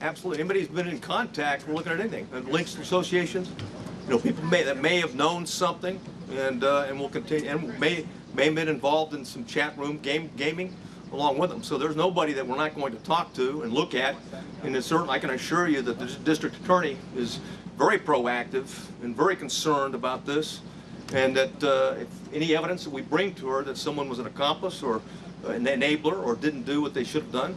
S16: Absolutely. Anybody who's been in contact, we're looking at anything. Links to associations, people that may have known something, and will continue, and may have been involved in some chat room gaming along with them. So there's nobody that we're not going to talk to and look at. And it's certain, I can assure you that the district attorney is very proactive and very concerned about this, and that if any evidence that we bring to her that someone was an accomplice or an enabler or didn't do what they should have done,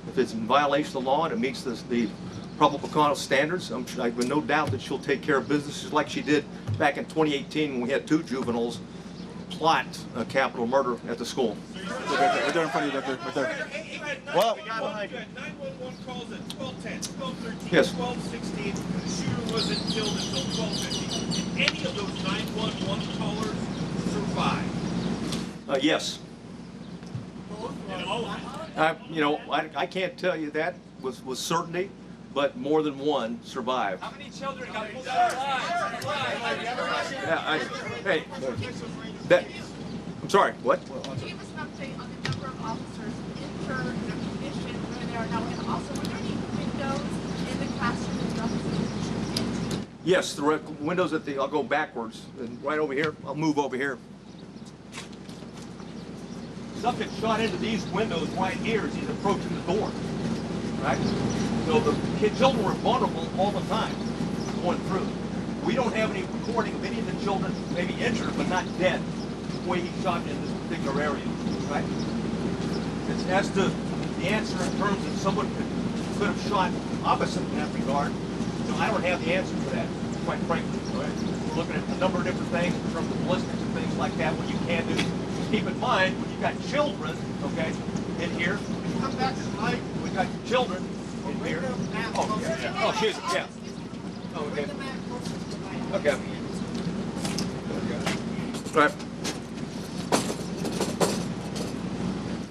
S16: if it's in violation of the law and it meets the probable cause standards, I have no doubt that she'll take care of business just like she did back in 2018 when we had 2 juveniles plot a capital murder at the school.
S9: Right there in front of you, right there. Well,
S11: 911 calls at 12:10, 12:13,
S16: Yes.
S11: 12:16. The shooter wasn't killed until 12:50. Did any of those 911 callers survive?
S16: Yes.
S11: And all of them?
S16: I can't tell you that with certainty, but more than one survived.
S4: How many children got pulled out of
S16: I'm sorry, what?
S24: Give us an update on the number of officers injured, the condition where they are now, and also were there any windows in the classroom that the officers should into?
S16: Yes, the windows I'll go backwards, and right over here, I'll move over here. Subject shot into these windows right here as he's approaching the door, right? So the children were vulnerable all the time going through. We don't have any recording of any of the children maybe injured but not dead the way he shot in this particular area, right? It's as to the answer in terms of someone could have shot opposite in that regard. I don't have the answer for that, quite frankly. Right? We're looking at a number of different things in terms of ballistics and things like that, what you can do. Keep in mind, when you've got children, okay, in here, come back to the mic, we've got children in here. Oh, yeah. Oh, she's, yeah. Oh, okay. Okay. Right.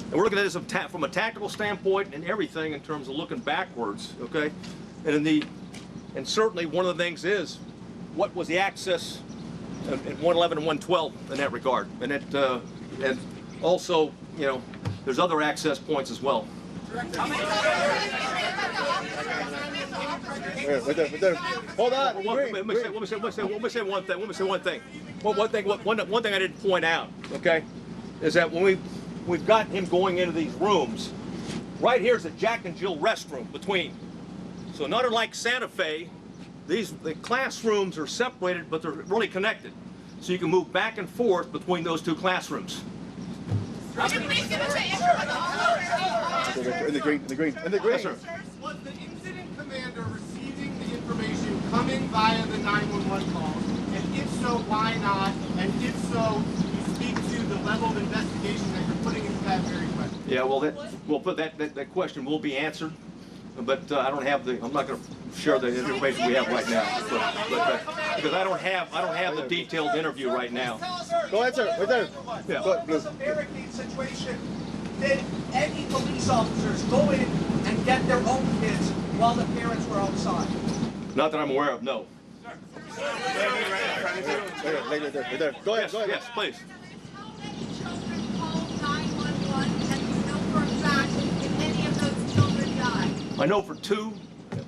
S16: And we're looking at this from a tactical standpoint and everything in terms of looking backwards, okay? And certainly one of the things is, what was the access at 111 and 112 in that regard? And also, there's other access points as well.
S9: Right there. Hold on.
S16: Let me say one thing. One thing I didn't point out, okay, is that when we've got him going into these rooms, right here's a Jack and Jill restroom between. So not unlike Santa Fe, the classrooms are separated, but they're really connected. So you can move back and forth between those two classrooms.
S9: In the green.
S16: Yes, sir.
S14: Was the incident commander receiving the information coming via the 911 call? And if so, why not? And if so, you speak to the level of investigation that you're putting into that very question.
S16: Yeah, well, that question will be answered, but I don't have I'm not going to share the information we have right now, because I don't have the detailed interview right now.
S9: Go ahead, sir. Right there.
S16: Yeah.
S14: If it was a barricade situation, did any police officers go in and get their own kids while the parents were outside?
S16: Not that I'm aware of, no.
S9: Right there. Go ahead.
S16: Yes, please. I know for two,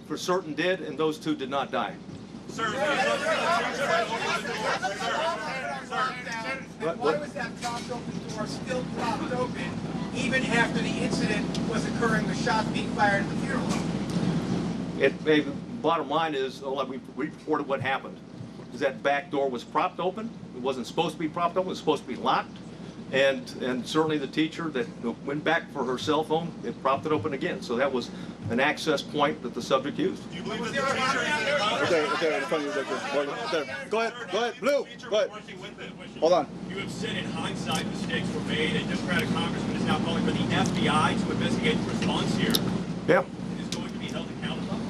S16: for certain did, and those two did not die.
S14: Sir, why was that propped open door still propped open even after the incident was occurring, the shots being fired at the funeral home?
S16: Bottom line is, we reported what happened. Is that back door was propped open. It wasn't supposed to be propped open. It was supposed to be locked. And certainly the teacher that went back for her cell phone, it propped it open again. So that was an access point that the subject used.
S9: Do you believe that the teacher... Right there, in front of you. Right there. Go ahead, Blue. Go ahead. Hold on.
S15: You have said in hindsight mistakes were made, and Democratic Congressman is now calling for the FBI to investigate the response here.
S16: Yeah.
S15: Is going to be held accountable?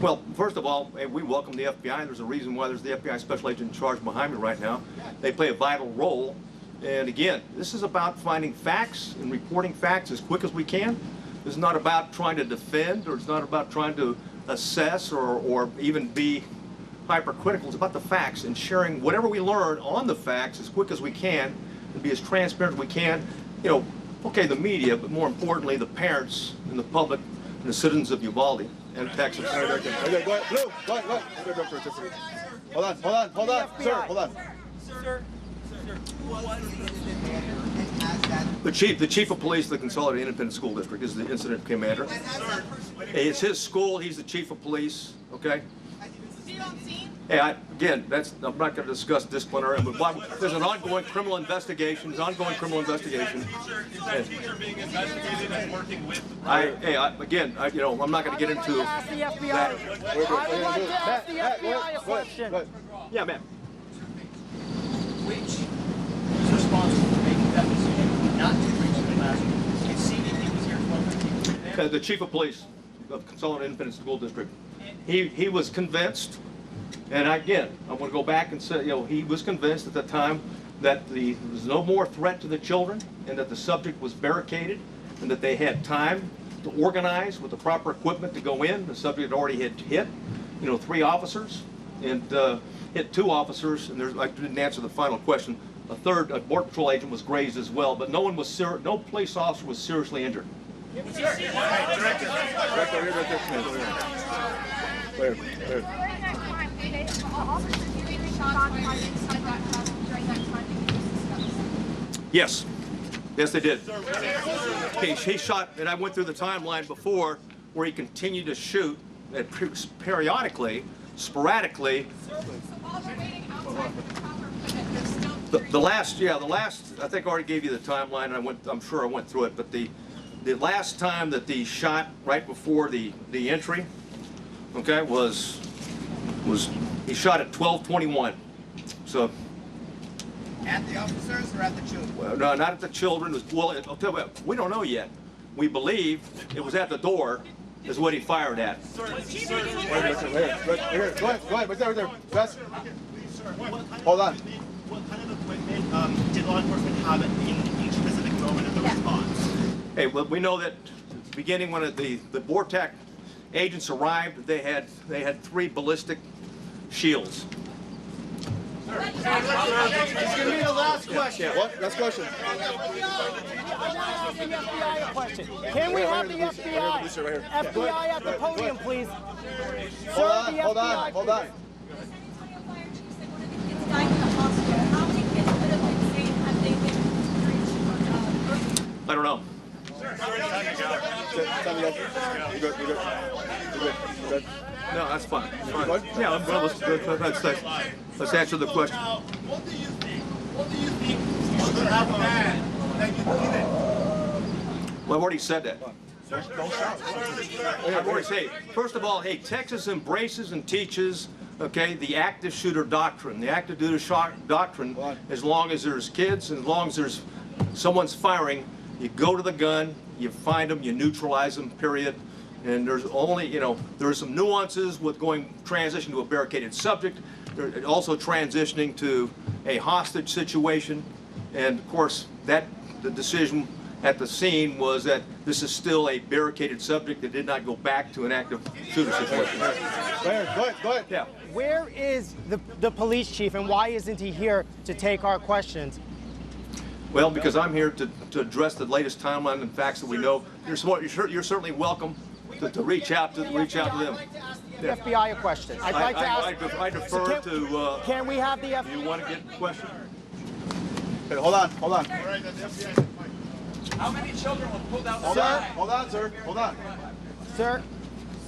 S16: Well, first of all, we welcome the FBI. There's a reason why there's the FBI special agent in charge behind me right now. They play a vital role. And again, this is about finding facts and reporting facts as quick as we can. This is not about trying to defend, or it's not about trying to assess or even be hypercritical. It's about the facts and sharing whatever we learn on the facts as quick as we can and be as transparent as we can. You know, okay, the media, but more importantly, the parents and the public and the citizens of Uvalde and Texas.
S9: Go ahead, Blue. Go ahead. Hold on. Sir, hold on.
S16: The chief of police of the Consolidated Independent School District is the incident commander. It's his school. He's the chief of police. Okay. Hey, again, I'm not going to discuss disciplinary. But there's an ongoing criminal investigation. Is the teacher
S15: being investigated and working with?
S16: You know, I'm not going to get into that.
S12: I would like to ask the FBI a question.
S16: Yeah, ma'am.
S14: Which was responsible for making that decision not to breach the classroom? It seemed he was here for
S16: The chief of police of the Consolidated Independent School District. He was convinced, and again, I want to go back and say, you know, he was convinced at the time that there was no more threat to the children, and that the subject was barricaded, and that they had time to organize with the proper equipment to go in. The subject already had hit, you know, 3 officers, and hit 2 officers, and I didn't answer the final question. A third, a Border Patrol agent, was grazed as well, but no police officer was seriously injured. Yes, they did. He shot, and I went through the timeline before, where he continued to shoot, and periodically, sporadically. The last, I think I already gave you the timeline. I'm sure I went through it, but the last time that he shot right before the entry, okay, was he shot at 12:21. So.
S14: At the officers or at the children?
S16: Well, no, not at the children. I'll tell you what, we don't know yet. We believe it was at the door, is what he fired at.
S9: Right here. Go ahead. Right there. Wes. Hold on.
S15: What kind of equipment did law enforcement have in each specific moment of the response?
S16: Hey, well, we know that at the beginning, when the BORTAC agents arrived, they had 3 ballistic shields.
S9: It's going to be the last question.
S5: What? Last question.
S12: I'm not asking the FBI a question. Can we have the FBI? FBI at the podium, please. Sir, the FBI.
S5: Hold on.
S16: I don't know.
S5: You good.
S16: No, that's fine. Yeah, well, let's answer the question.
S9: What do you think should have been that you did it?
S16: Well, I've already said that. I've already said, first of all, hey, Texas embraces and teaches, okay, the active shooter doctrine. The active shooter doctrine, as long as there's kids, as long as there's someone's firing, you go to the gun, you find them, you neutralize them, period. And there's only, there's some nuances with transition to a barricaded subject, also transitioning to a hostage situation. And of course, the decision at the scene was that this is still a barricaded subject that did not go back to an active shooter situation.
S5: Go ahead.
S16: Yeah.
S12: Where is the police chief, and why isn't he here to take our questions?
S16: Well, because I'm here to address the latest timeline and facts that we know. You're certainly welcome to reach out to them.
S12: I'd like to ask the FBI a question. I'd like to ask.
S16: I defer to.
S12: Can we have the FBI?
S16: Do you want to get a question?
S5: Okay, hold on.
S4: How many children were pulled out?
S5: Hold on, sir.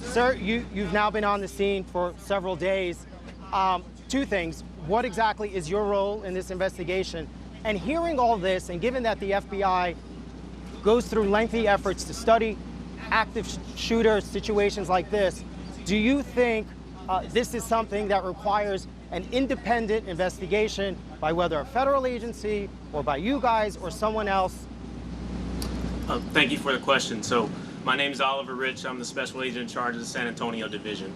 S12: Sir, you've now been on the scene for several days. Two things. What exactly is your role in this investigation? And hearing all this, and given that the FBI goes through lengthy efforts to study active shooter situations like this, do you think this is something that requires an independent investigation by whether a federal agency or by you guys or someone else?
S6: Thank you for the question. So my name is Oliver Rich. I'm the special agent in charge of the San Antonio division.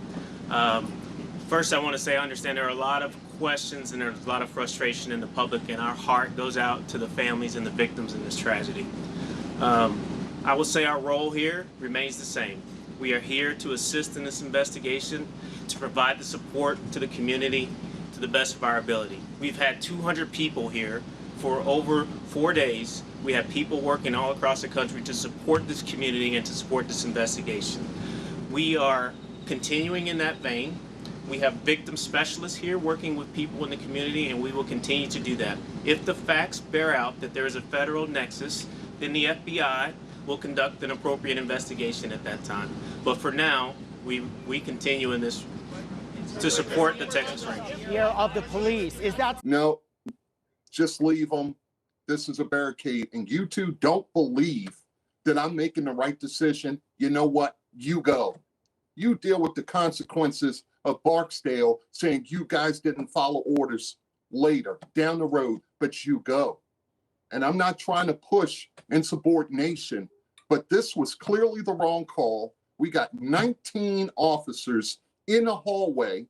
S6: First, I want to say I understand there are a lot of questions and there's a lot of frustration in the public, and our heart goes out to the families and the victims in this tragedy. I will say our role here remains the same. We are here to assist in this investigation, to provide the support to the community to the best of our ability. We've had 200 people here for over 4 days. We have people working all across the country to support this community and to support this investigation. We are continuing in that vein. We have victim specialists here working with people in the community, and we will continue to do that. If the facts bear out that there is a federal nexus, then the FBI will conduct an appropriate investigation at that time. But for now, we continue in this to support the Texas Rangers.
S12: Here of the police, is that?
S17: No, just leave them. This is a barricade, and you two don't believe that I'm making the right decision. You know what? You go. You deal with the consequences of Barksdale saying you guys didn't follow orders later down the road, but you go. And I'm not trying to push insubordination, but this was clearly the wrong call. We got 19 officers in the hallway.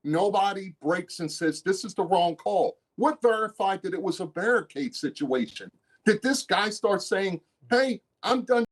S17: Nobody breaks and says, this is the wrong call. What verified that it was a barricade situation? Did this guy start saying, hey, I'm done